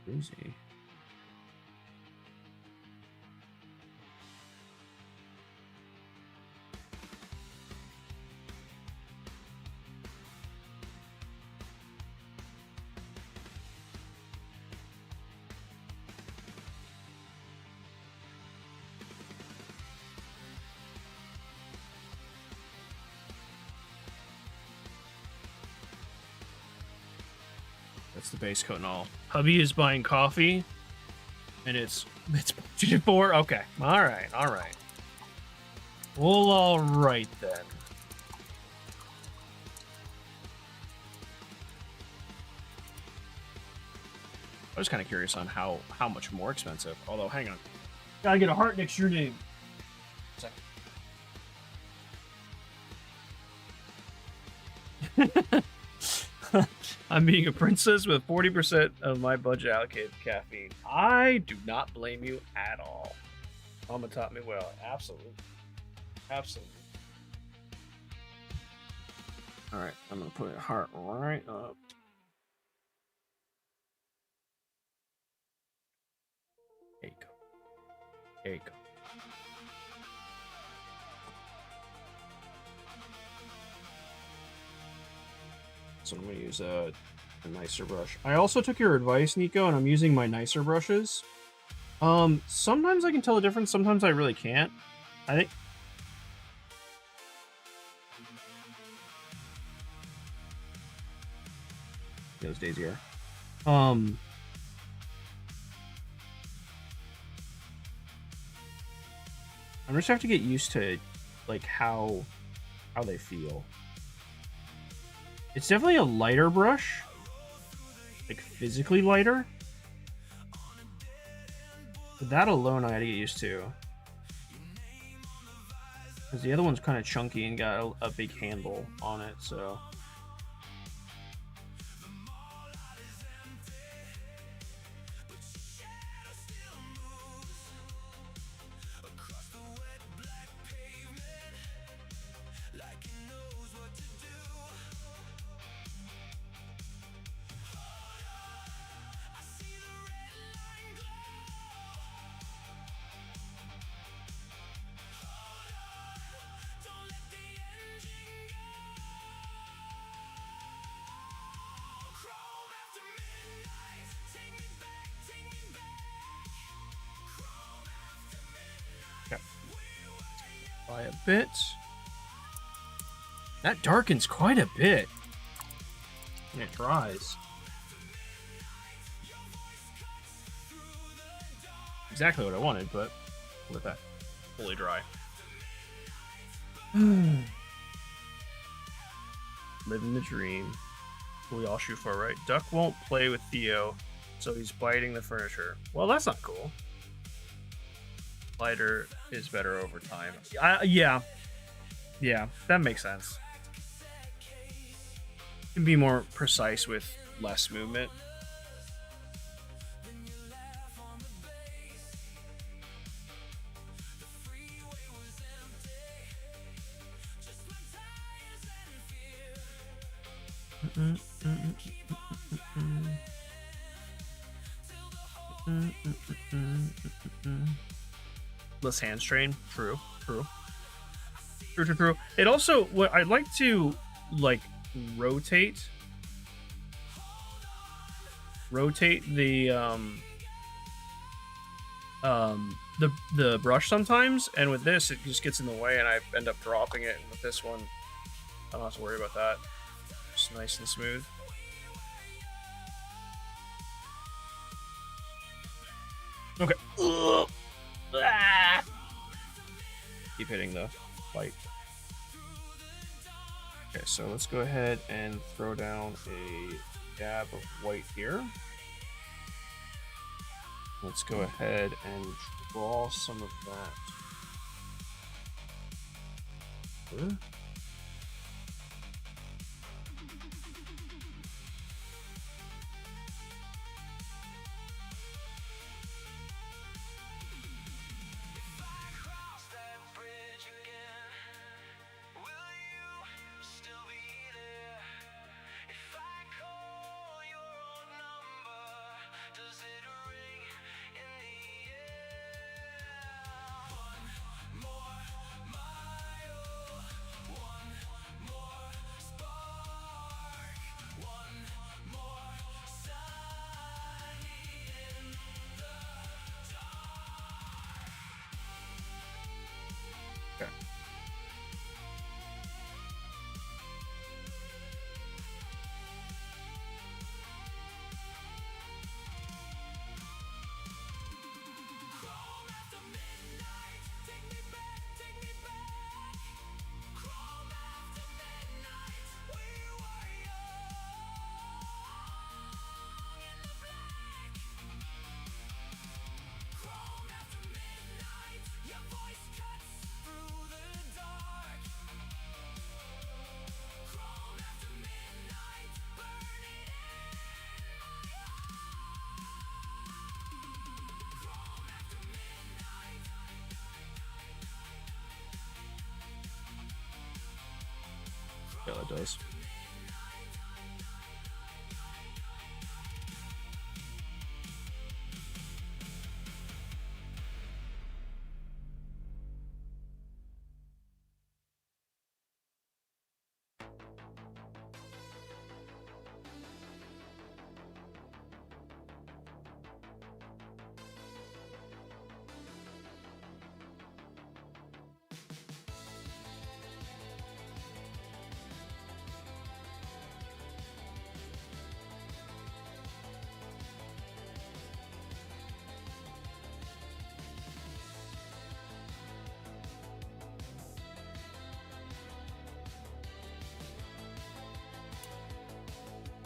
her. Who's he? That's the base coat and all. Hubby is buying coffee, and it's budgeted for. Okay, all right. Well, all right then. I was kind of curious on how much more expensive. Although, hang on, gotta get a heart next to your name. I'm being a princess with 40% of my budget allocated to caffeine. I do not blame you at all. Mama taught me well. Absolutely. All right, I'm gonna put a heart right up. There you go. So I'm going to use a nicer brush. I also took your advice, Nico, and I'm using my nicer brushes. Sometimes I can tell the difference, sometimes I really can't. I think... Those days here. I just have to get used to, like, how they feel. It's definitely a lighter brush. Like, physically lighter. But that alone I gotta get used to. Because the other one's kind of chunky and got a big handle on it, so... By a bit. That darkens quite a bit. And it dries. Exactly what I wanted, but let that fully dry. Living the dream. We all shoot for, right? Duck won't play with Theo, so he's biting the furniture. Well, that's not cool. Lighter is better over time. Yeah, that makes sense. You can be more precise with less movement. Less hand strain. True. It also, what I'd like to like rotate the brush sometimes, and with this it just gets in the way and I end up dropping it, and with this one I don't have to worry about that. Just nice and smooth. Okay. Keep hitting the light. Okay, so let's go ahead and throw down a dab of white here. Let's go ahead and draw some of that. Huh? Yeah, that does.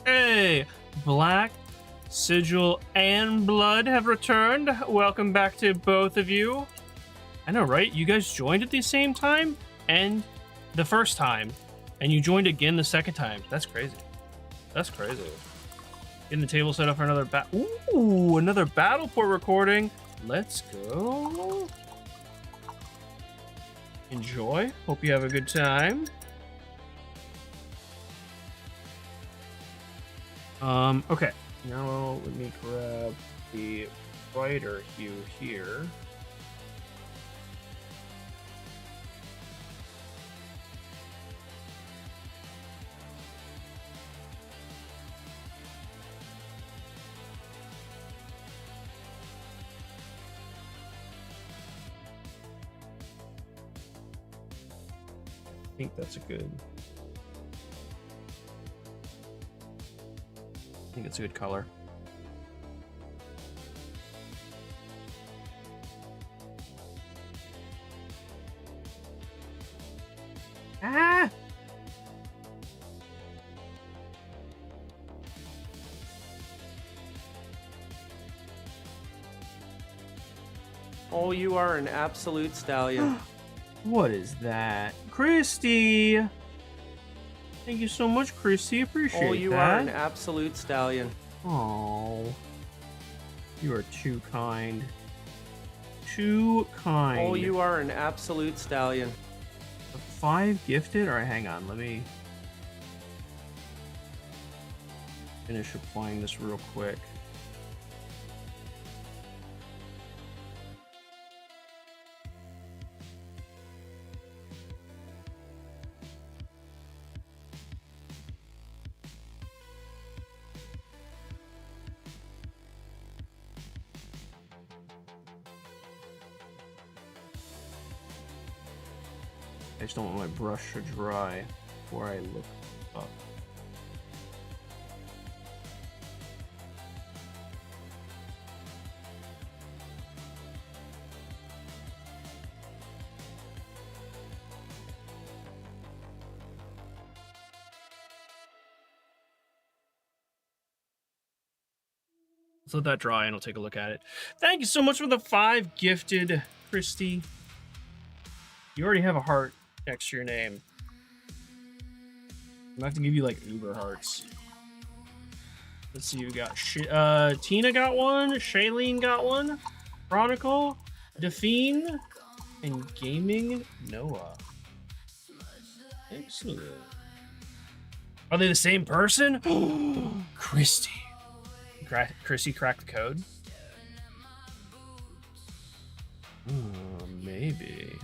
Hey, Black, Sigil, and Blood have returned. Welcome back to both of you. I know, right? You guys joined at the same time and the first time, and you joined again the second time. That's crazy. That's crazy. Getting the table set up for another another Battleport recording. Let's go. Enjoy. Hope you have a good time. Okay. Now let me grab the brighter hue here. I think that's a good. I think it's a good color. Ah! Oh, you are an absolute stallion. What is that? Christy! Thank you so much, Christy. Appreciate that. Oh, you are an absolute stallion. Oh, you are too kind. Too kind. Oh, you are an absolute stallion. 5 gifted? Alright, hang on. Let me finish applying this real quick. I just don't want my brush to dry before I look up. Let's let that dry and I'll take a look at it. Thank you so much for the 5 gifted, Christy. You already have a heart next to your name. I'm gonna have to give you like Uber hearts. Let's see, you got Tina got one, Shailene got one, Chronicle, Define, and Gaming Noah. Excellent. Are they the same person? Christy. Christy cracked the code? Maybe.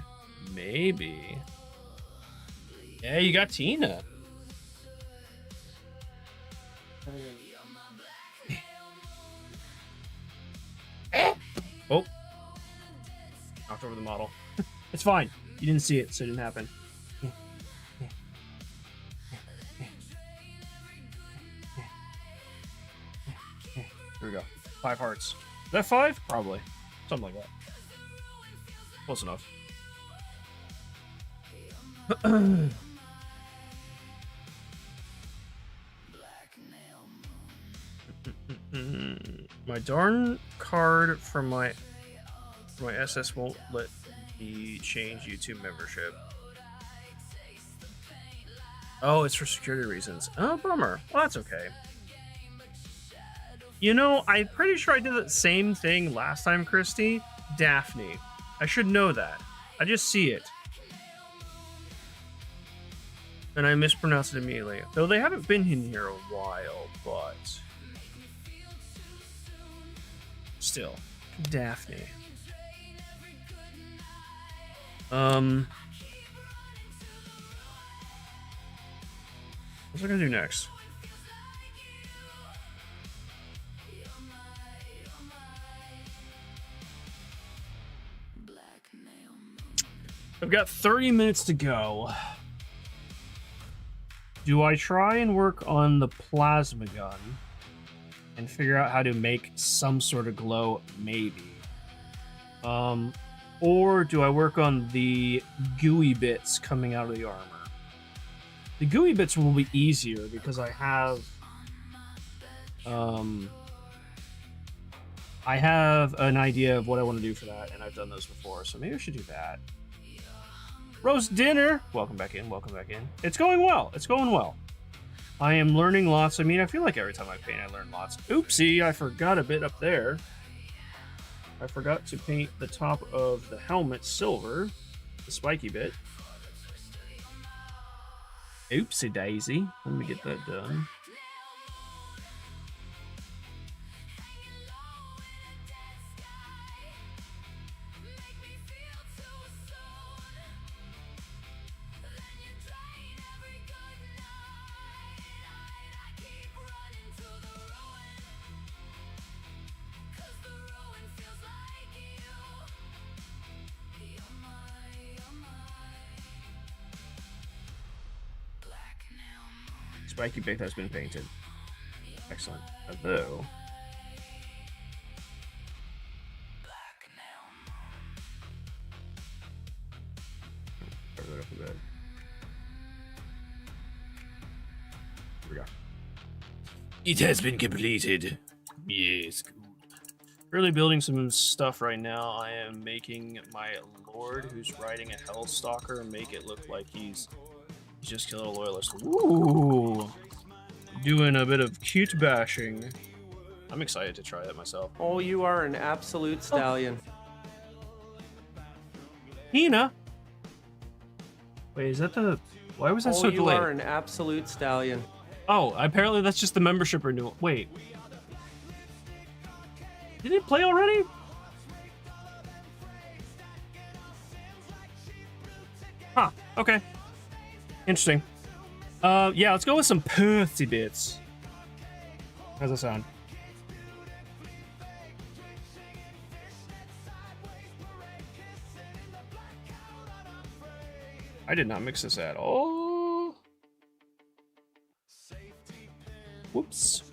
Maybe. Yeah, you got Tina. Oh. Knocked over the model. It's fine. You didn't see it, so it didn't happen. Here we go. 5 hearts. Is that 5? Probably. Something like that. Close enough. My darn card from my SS won't let me change YouTube membership. Oh, it's for security reasons. Oh, bummer. Well, that's okay. You know, I'm pretty sure I did the same thing last time, Christy. Daphne. I should know that. I just see it. and I mispronounced it immediately. Though they haven't been in here a while, but still, Daphne. What's I gonna do next? I've got 30 minutes to go. Do I try and work on the plasma gun and figure out how to make some sort of glow? Maybe. Or do I work on the gooey bits coming out of the armor? The gooey bits will be easier because I have an idea of what I want to do for that, and I've done those before, so maybe I should do that. Roast dinner! Welcome back in, welcome back in. It's going well, it's going well. I am learning lots. I mean, I feel like every time I paint, I learn lots. Oopsie, I forgot a bit up there. I forgot to paint the top of the helmet silver, the spiky bit. Oopsie daisy. Let me get that done. Spiky bit has been painted. Excellent. Although, cover that up a bit. Here we go. It has been completed. Yes, good. Really building some stuff right now. I am making my lord, who's riding a hellstalker, make it look like he's just killed a loyalist. Ooh, doing a bit of cute bashing. I'm excited to try that myself. Oh, you are an absolute stallion. Hina. Wait, is that the? Why was that so you delayed? are an absolute stallion. Oh, apparently that's just the membership renewal. Wait, did it play already? Huh. Okay. Interesting. Yeah, let's go with some Perthy bits. How's that sound? I did not mix this at all. Whoops.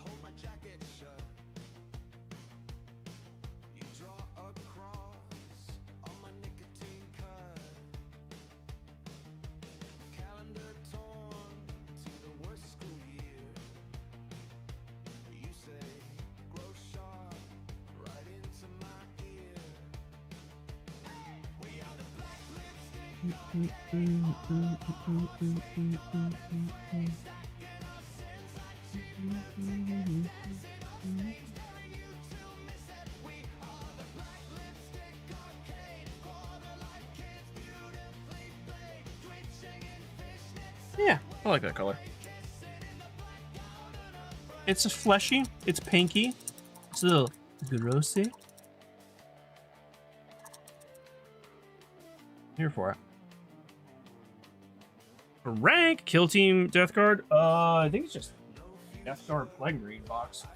Yeah, I like that color. It's a fleshy, it's pinky, it's a little grossy. Here for it. Rank, kill team, death guard. I think it's just death guard plague green box.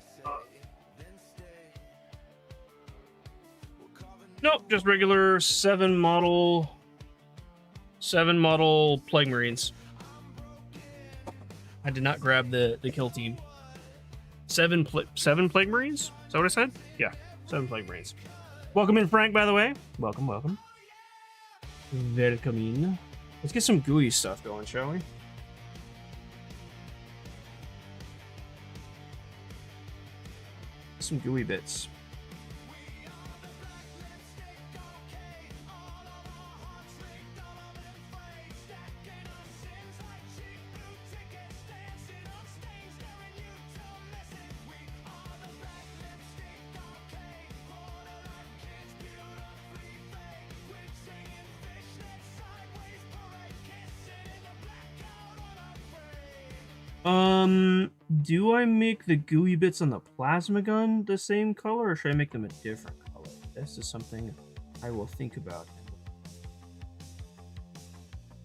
Nope, just regular 7 model plague marines. I did not grab the kill team. 7 plague marines? Is that what I said? Yeah, 7 plague marines. Welcome in, Frank, by the way. Welcome, welcome. Welcome in. Let's get some gooey stuff going, shall we? Some gooey bits. Do I make the gooey bits on the plasma gun the same color, or should I make them a different color? This is something I will think about.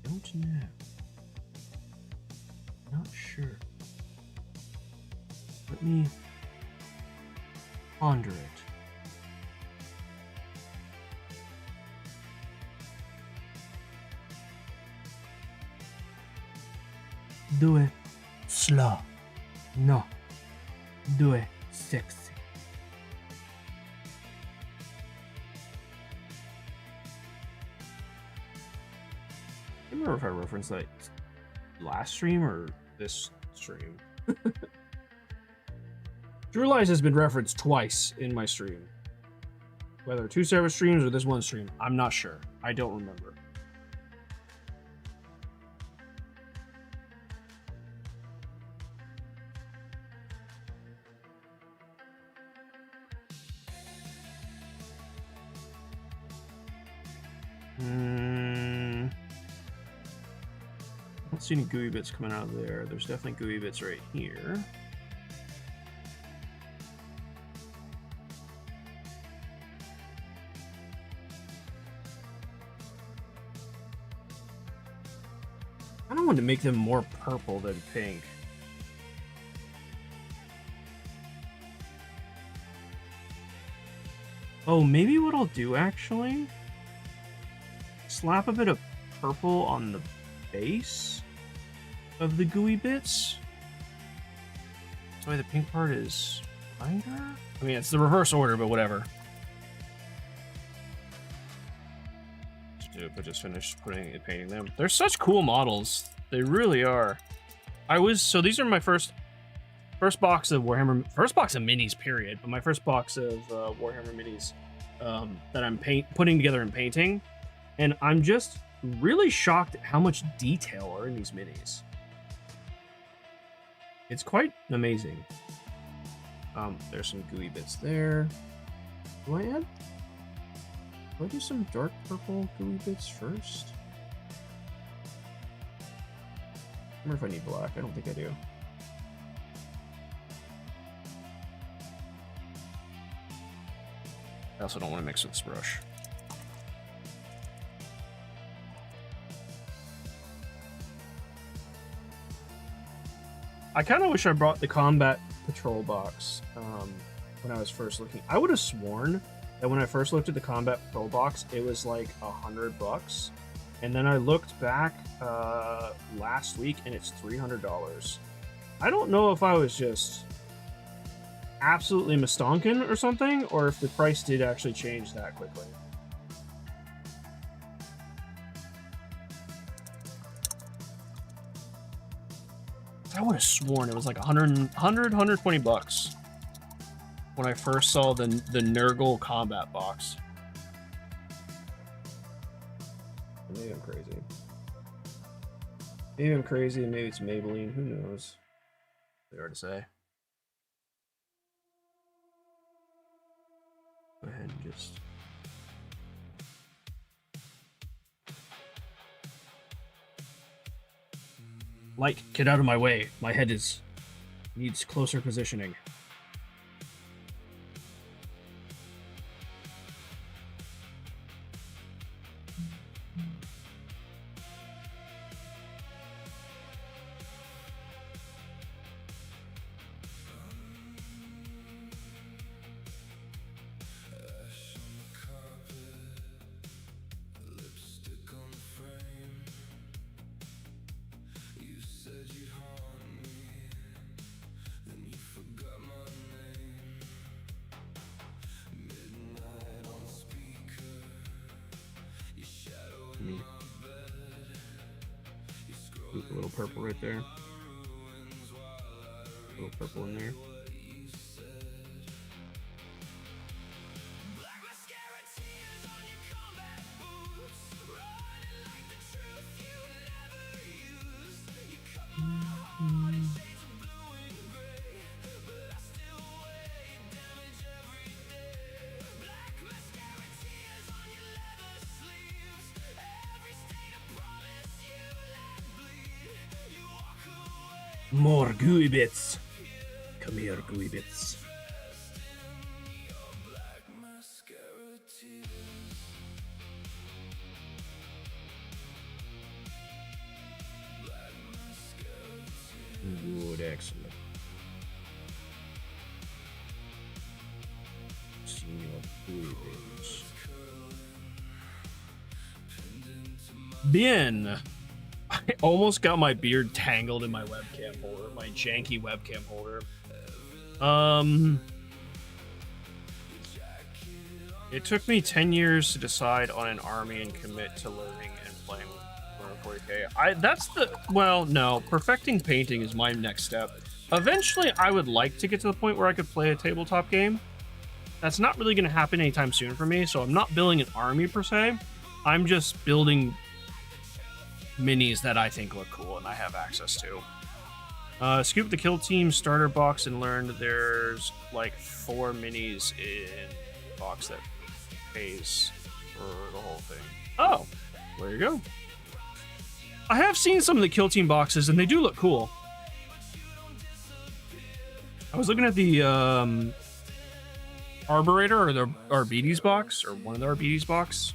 Don't know. Not sure. Let me ponder it. Do it slow. No. Do it sexy. I don't remember if I referenced that last stream or this stream. Drew Lies has been referenced twice in my stream. Whether 2 separate streams or this one stream, I'm not sure. I don't remember. I don't see any gooey bits coming out of there. There's definitely gooey bits right here. I don't want to make them more purple than pink. Oh, maybe what I'll do actually, slap a bit of purple on the base of the gooey bits. So the pink part is lighter? I mean, it's the reverse order, but whatever. But just finished painting them. They're such cool models. They really are. So these are my first box of Warhammer, first box of minis, period. But my first box of Warhammer minis that I'm putting together and painting, and I'm just really shocked at how much detail are in these minis. It's quite amazing. There's some gooey bits there. Do I add? Do I do some dark purple gooey bits first? I wonder if I need black. I don't think I do. I also don't want to mix with this brush. I kind of wish I brought the combat patrol box when I was first looking. I would have sworn that when I first looked at the combat patrol box, it was like $100, and then I looked back last week and it's $300. I don't know if I was just absolutely mistonken or something, or if the price did actually change that quickly. I would have sworn it was like $120 when I first saw the Nurgle combat box. Maybe I'm crazy. Maybe I'm crazy, and maybe it's Maybelline. Who knows? It's hard to say. Go ahead and just... Light, get out of my way. My head needs closer positioning. A little purple right there. A little purple in there. More gooey bits. Come here, gooey bits. Good, excellent. Senior gooey bits. Bien. I almost got my beard tangled in my webcam holder, my janky webcam holder. It took me 10 years to decide on an army and commit to learning and playing Warhammer 40K. That's the, well, no, perfecting painting is my next step. Eventually, I would like to get to the point where I could play a tabletop game. That's not really going to happen anytime soon for me, so I'm not building an army per se. I'm just building minis that I think look cool and I have access to. Scoop the kill team starter box and learned there's like 4 minis in the box that pays for the whole thing. Oh, there you go. I have seen some of the kill team boxes and they do look cool. I was looking at the Arborator or the Arbites box, or one of the Arbites box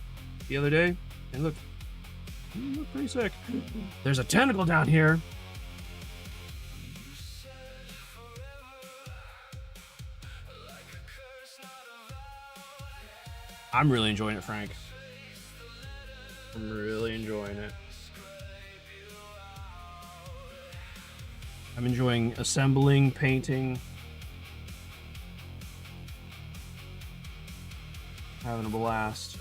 the other day, and look pretty sick. There's a tentacle down here. I'm really enjoying it, Frank. I'm really enjoying it. I'm enjoying assembling, painting. Having a blast.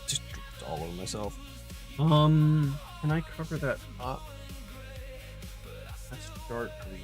Just all over myself. Can I cover that up? That's dark green.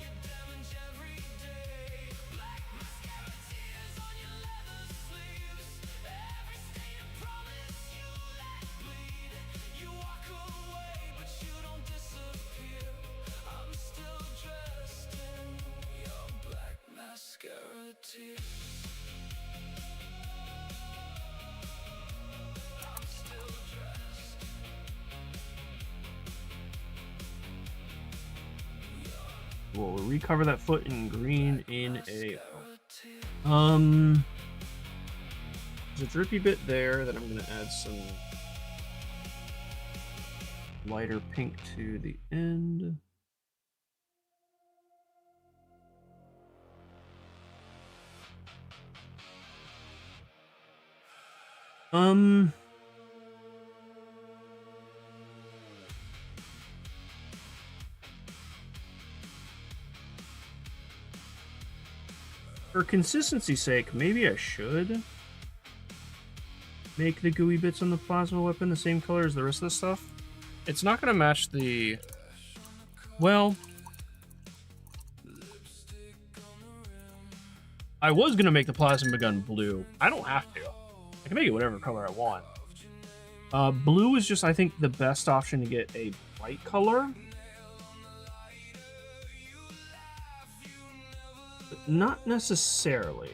We'll recover that foot in green in a... There's a drippy bit there that I'm going to add some lighter pink to the end. For consistency's sake, maybe I should make the gooey bits on the plasma weapon the same color as the rest of the stuff. It's not going to match the... Well... I was going to make the plasma gun blue. I don't have to. I can make it whatever color I want. Blue is just, I think, the best option to get a bright color. But not necessarily.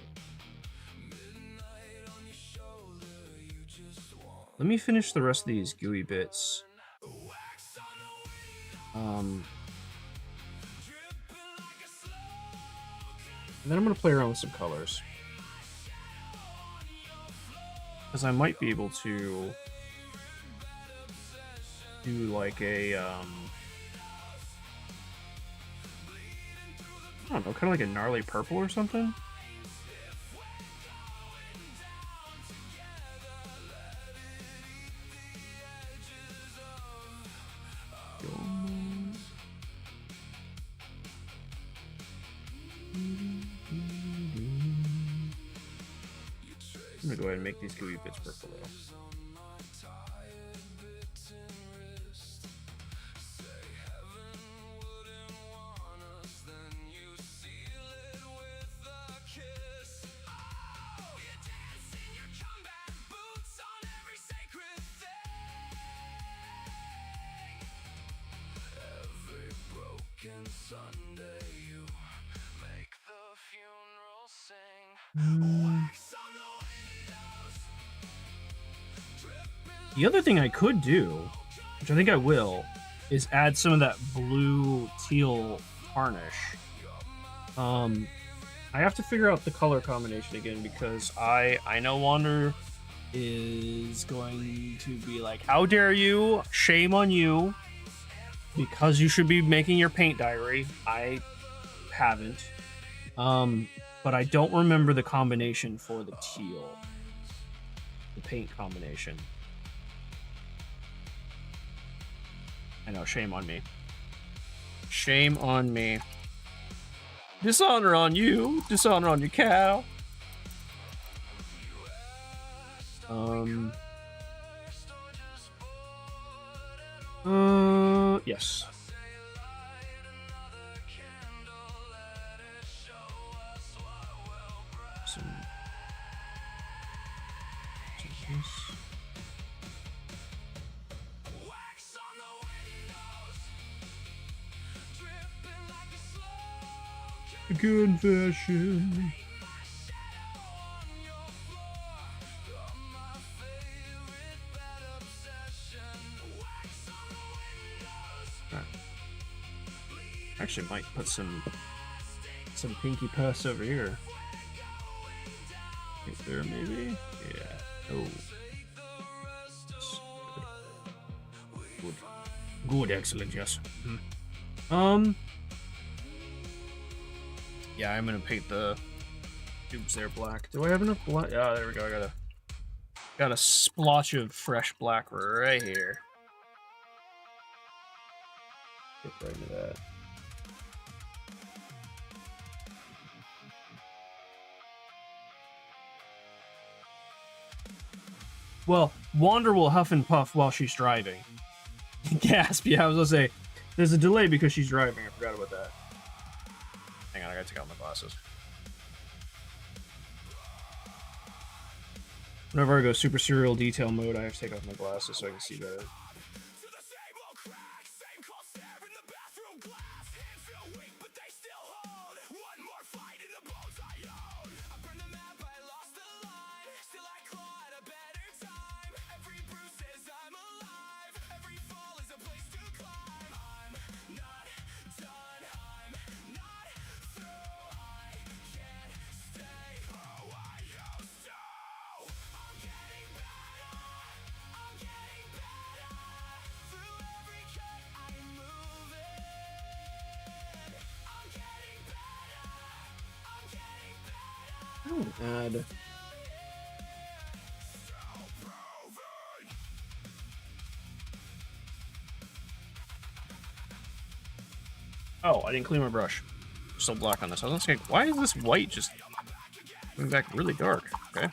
Let me finish the rest of these gooey bits. And then I'm going to play around with some colors. Because I might be able to do like a, I don't know, kind of like a gnarly purple or something. I'm gonna go ahead and make these gooey bits purple though. The other thing I could do, which I think I will, is add some of that blue teal tarnish. I have to figure out the color combination again because I know Wander is going to be like, how dare you? Shame on you. Because you should be making your paint diary. I haven't. But I don't remember the combination for the teal. The paint combination. I know, shame on me. Shame on me. Dishonor on you. Dishonor on your cow. Yes. Confession. Actually, might put some pinky pus over here. Right there, maybe. Yeah. Oh. Good. Good. Excellent. Yes. Yeah, I'm gonna paint the tubes there black. Do I have enough black? Ah, there we go. I got a splotch of fresh black right here. Get right into that. Well, Wander will huff and puff while she's driving. Gasp, yeah, I was gonna say, there's a delay because she's driving. I forgot about that. Hang on, I gotta take out my glasses. Whenever I go super serial detail mode, I have to take off my glasses so I can see better. Add. Oh, I didn't clean my brush. Still black on this. I was gonna say, why is this white just going back really dark? Okay.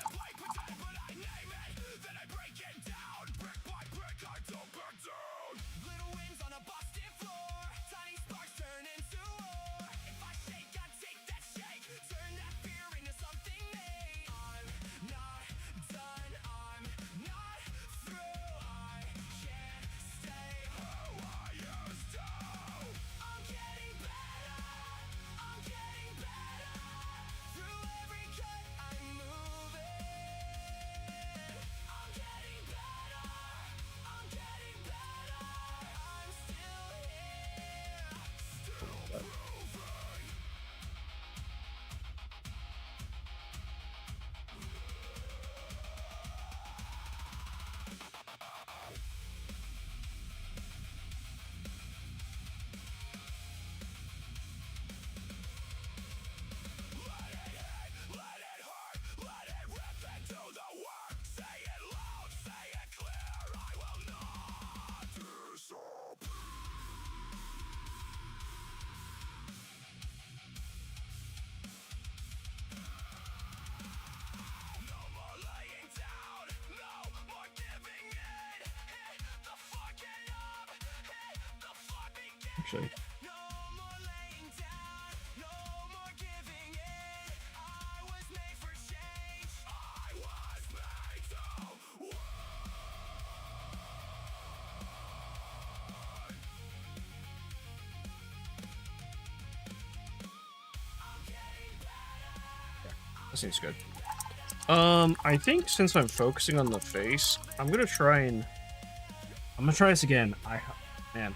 Actually. That seems good. I think since I'm focusing on the face, I'm gonna try this again. Man,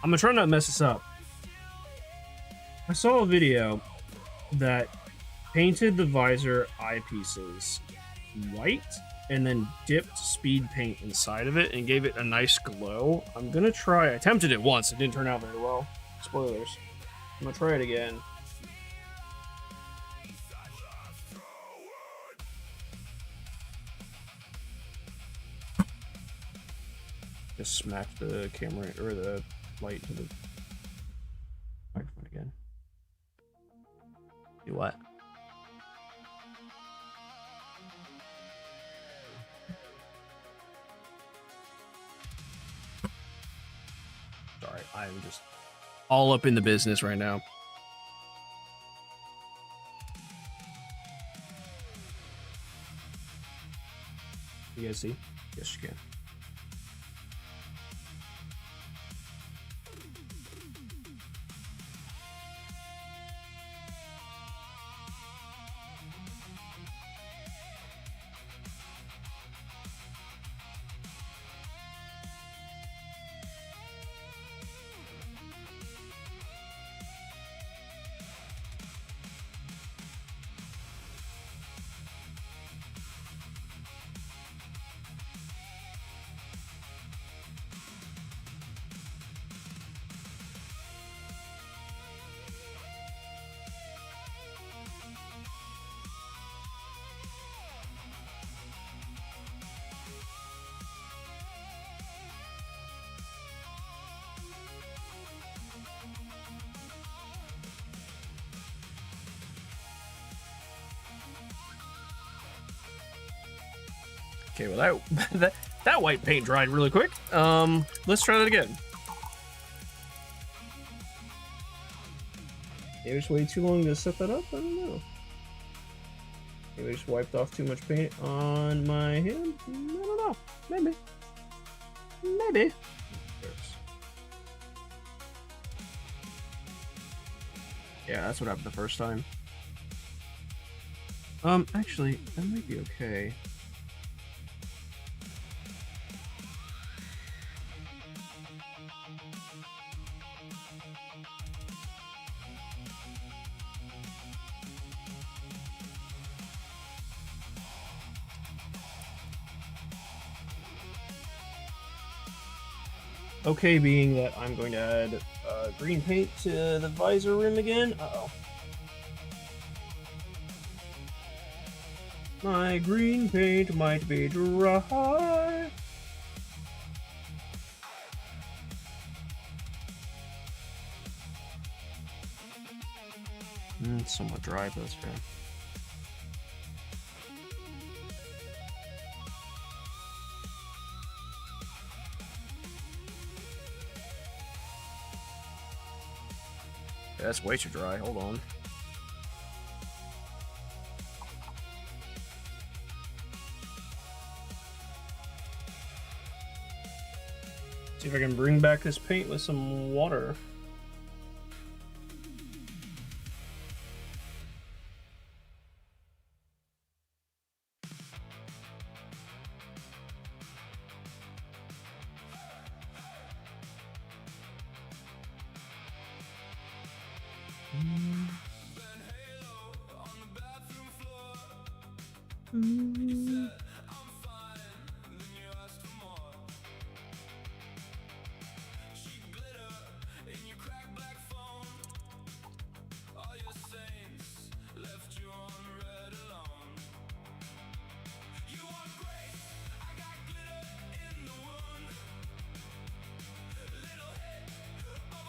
I'm gonna try not to mess this up. I saw a video that painted the visor eyepieces white and then dipped speed paint inside of it and gave it a nice glow. I'm gonna try. I attempted it once. It didn't turn out very well. Spoilers. I'm gonna try it again. Just smack the camera or the light to the microphone again. Do what? Sorry, I'm just all up in the business right now. You guys see? Yes, you can. Okay, well that white paint dried really quick. Let's try that again. Maybe it's way too long to set that up. I don't know. Maybe I just wiped off too much paint on my hand. I don't know. Maybe. Yeah, that's what happened the first time. Actually, that might be okay. Okay, being that I'm going to add green paint to the visor rim again. Uh-oh. My green paint might be dry. It's somewhat dry, but that's fair. That's way too dry. Hold on. See if I can bring back this paint with some water.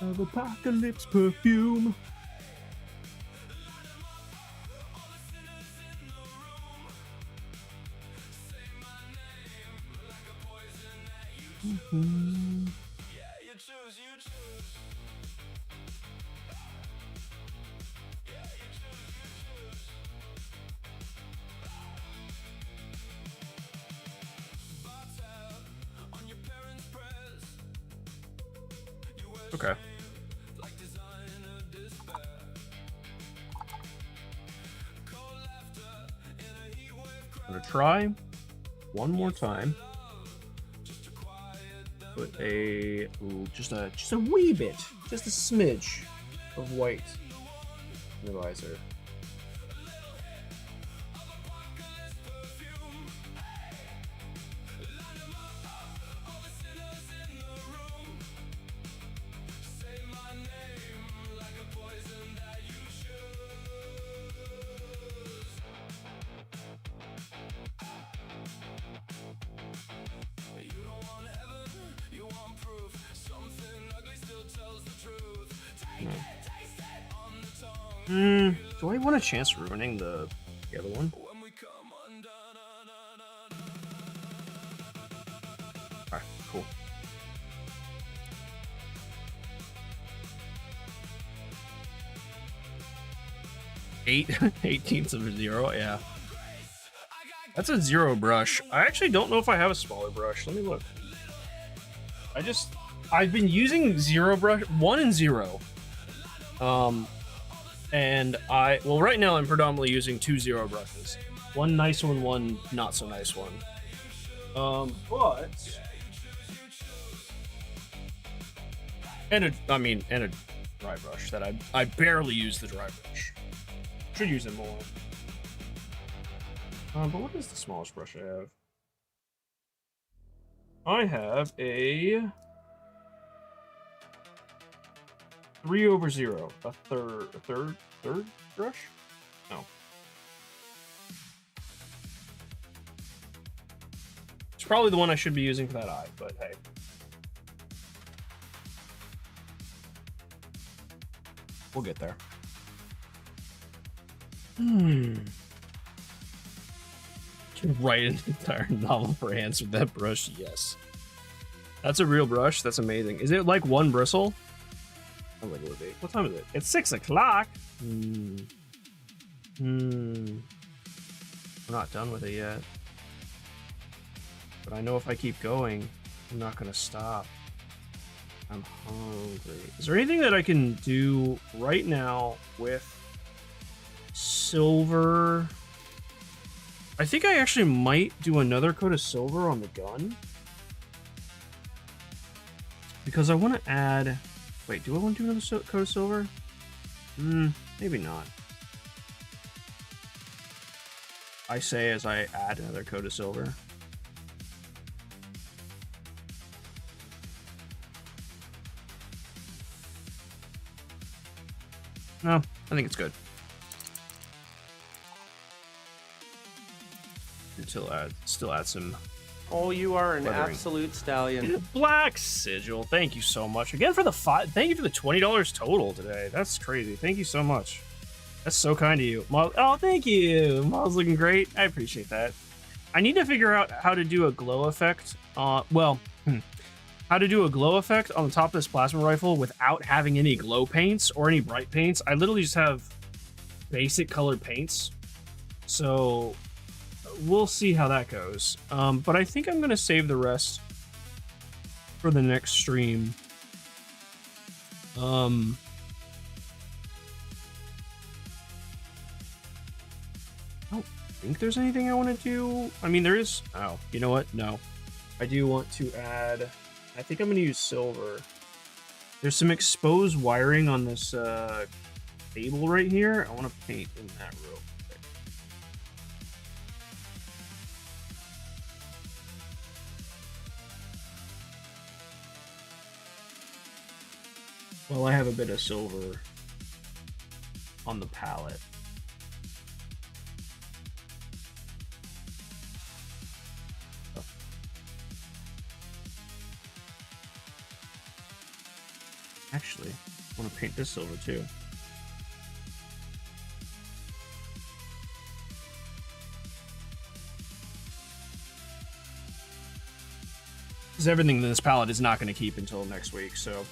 Of apocalypse perfume. Okay. gonna try one more time. Put a just a wee bit, just a smidge of white in the visor. Do I want a chance ruining the other one? Alright, cool. Eight 18ths of a 0, yeah. That's a 0 brush. I actually don't know if I have a smaller brush. Let me look. I've been using 0 brush, 1 and 0. And right now I'm predominantly using 2 0 brushes. One nice one, one not so nice one. And a dry brush that I barely use the dry brush. Should use it more. But what is the smallest brush I have? I have a 3/0, a third brush? No. It's probably the one I should be using for that eye, but hey. We'll get there. Can write an entire novel for hands with that brush? Yes. That's a real brush? That's amazing. Is it like one bristle? What time is it? It's 6 o'clock. We're not done with it yet. But I know if I keep going, I'm not gonna stop. I'm hungry. Is there anything that I can do right now with silver? I think I actually might do another coat of silver on the gun. Because I want to add... Wait, do I want to do another coat of silver? Maybe not. I say as I add another coat of silver. No, I think it's good. Still add some. Oh, you are an weathering. absolute stallion. Black Sigil, thank you so much again for the thank you for the $20 total today. That's crazy. Thank you so much. That's so kind of you. Oh, thank you. Maul's looking great. I appreciate that. I need to figure out how to do a glow effect. How to do a glow effect on the top of this plasma rifle without having any glow paints or any bright paints. I literally just have basic colored paints. So we'll see how that goes. But I think I'm going to save the rest for the next stream. I don't think there's anything I want to do. I mean, there is. Oh, you know what? No. I do want to add... I think I'm going to use silver. There's some exposed wiring on this cable right here. I want to paint in that real quick. Well, I have a bit of silver on the palette. Actually, I want to paint this silver too. Because everything in this palette is not going to keep until next week, so.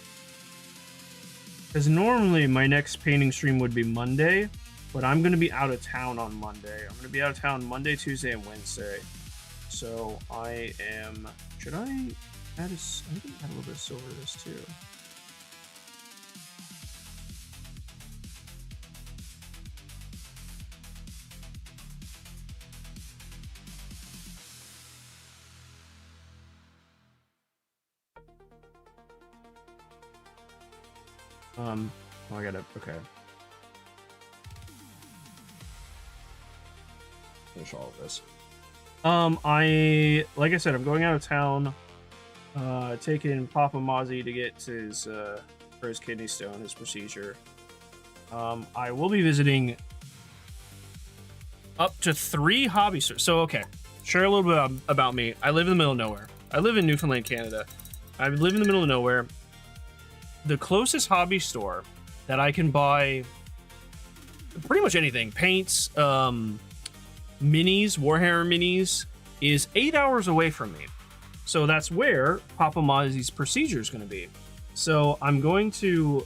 Because normally my next painting stream would be Monday, but I'm going to be out of town on Monday. I'm going to be out of town Monday, Tuesday, and Wednesday. So I am. Should I add a little bit of silver to this too? Oh, I gotta, okay. Finish all of this. Like I said, I'm going out of town, taking Papa Mozzie to get his, for his kidney stone, his procedure. I will be visiting up to 3 hobby stores. So, okay, share a little bit about me. I live in the middle of nowhere. I live in Newfoundland, Canada. I live in the middle of nowhere. The closest hobby store that I can buy pretty much anything, paints, minis, Warhammer minis, is 8 hours away from me. So that's where Papa Mozzie's procedure is going to be. So I'm going to,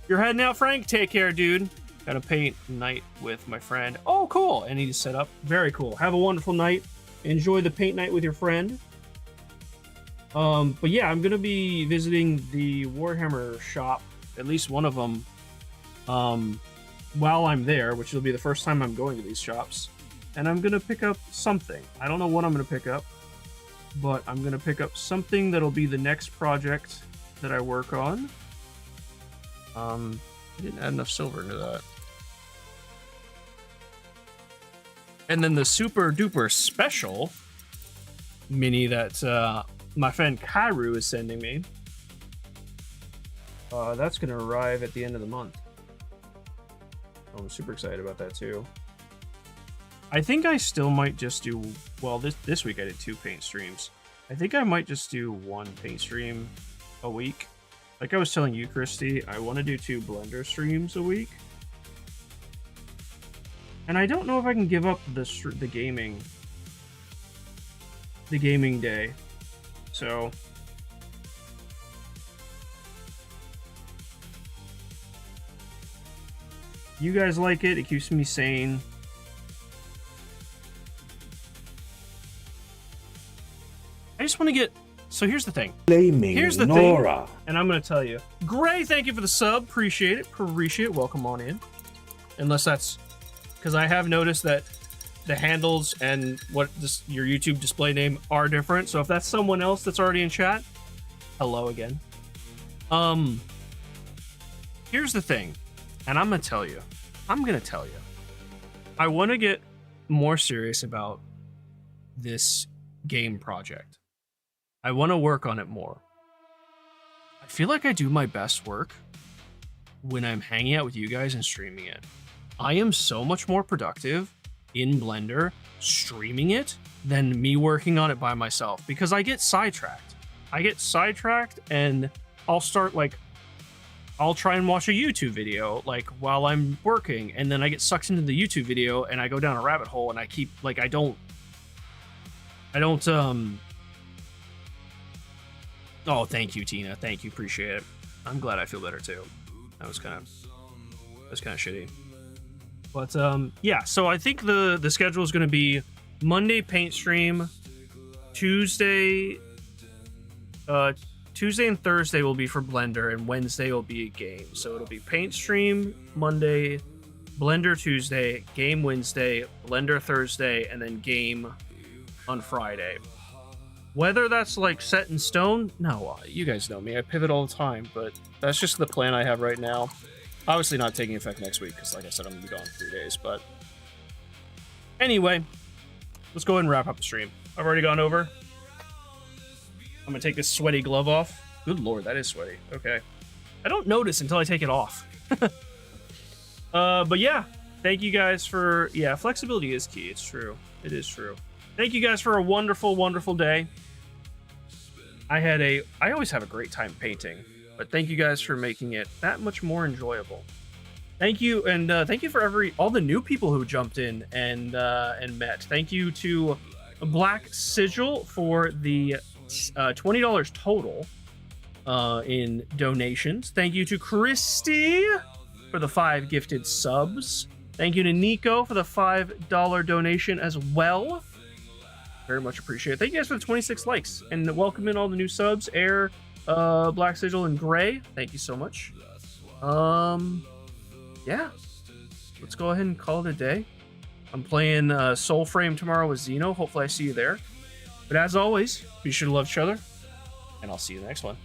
you're heading out, Frank? Take care, dude. Got a paint night with my friend. Oh, cool. And he's set up. Very cool. Have a wonderful night. Enjoy the paint night with your friend. But yeah, I'm going to be visiting the Warhammer shop, at least one of them, while I'm there, which will be the first time I'm going to these shops. And I'm going to pick up something. I don't know what I'm going to pick up, but I'm going to pick up something that'll be the next project that I work on. I didn't add enough silver into that. And then the super duper special mini that my friend Kairu is sending me. That's going to arrive at the end of the month. I'm super excited about that too. I think I still might just do, well, this week I did 2 paint streams. I think I might just do 1 paint stream a week. Like I was telling you, Christy, I want to do 2 Blender streams a week. And I don't know if I can give up the gaming day. So you guys like it. It keeps me sane. I just want to get... So here's the thing. Blaming Here's the Nora. thing. And I'm going to tell you. Gray, thank you for the sub. Appreciate it. Appreciate it. Welcome on in. Unless that's... Because I have noticed that the handles and what your YouTube display name are different. So if that's someone else that's already in chat, hello again. Here's the thing. And I'm going to tell you. I want to get more serious about this game project. I want to work on it more. I feel like I do my best work when I'm hanging out with you guys and streaming it. I am so much more productive in Blender streaming it than me working on it by myself because I get sidetracked. And I'll start I'll try and watch a YouTube video while I'm working, and then I get sucked into the YouTube video and I go down a rabbit hole and I keep I don't Oh, thank you, Tina. Thank you. Appreciate it. I'm glad I feel better too. That was kind of shitty. But yeah, so I think the schedule is going to be Monday paint stream, Tuesday and Thursday will be for Blender, and Wednesday will be a game. So it'll be paint stream Monday, Blender Tuesday, game Wednesday, Blender Thursday, and then game on Friday. Whether that's set in stone, no, you guys know me. I pivot all the time, but that's just the plan I have right now. Obviously not taking effect next week, because like I said, I'm going to be gone 3 days, but... Anyway, let's go ahead and wrap up the stream. I've already gone over. I'm going to take this sweaty glove off. Good lord, that is sweaty. Okay. I don't notice until I take it off. But yeah, thank you guys for... Yeah, flexibility is key. It's true. It is true. Thank you guys for a wonderful, wonderful day. I always have a great time painting, but thank you guys for making it that much more enjoyable. Thank you, and thank you for all the new people who jumped in and met. Thank you to Black Sigil for the $20 total in donations. Thank you to Christy for the 5 gifted subs. Thank you to Nico for the $5 donation as well. Very much appreciate it. Thank you guys for the 26 likes, and welcome in all the new subs. Air, Black Sigil, and Gray. Thank you so much. Yeah, let's go ahead and call it a day. I'm playing Soul Frame tomorrow with Zeno. Hopefully I see you there. But as always, be sure to love each other, and I'll see you in the next one.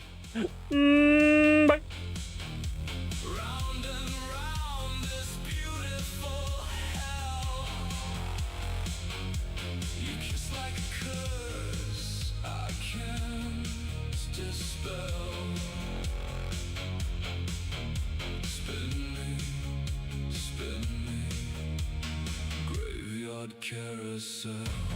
Bye. carousel.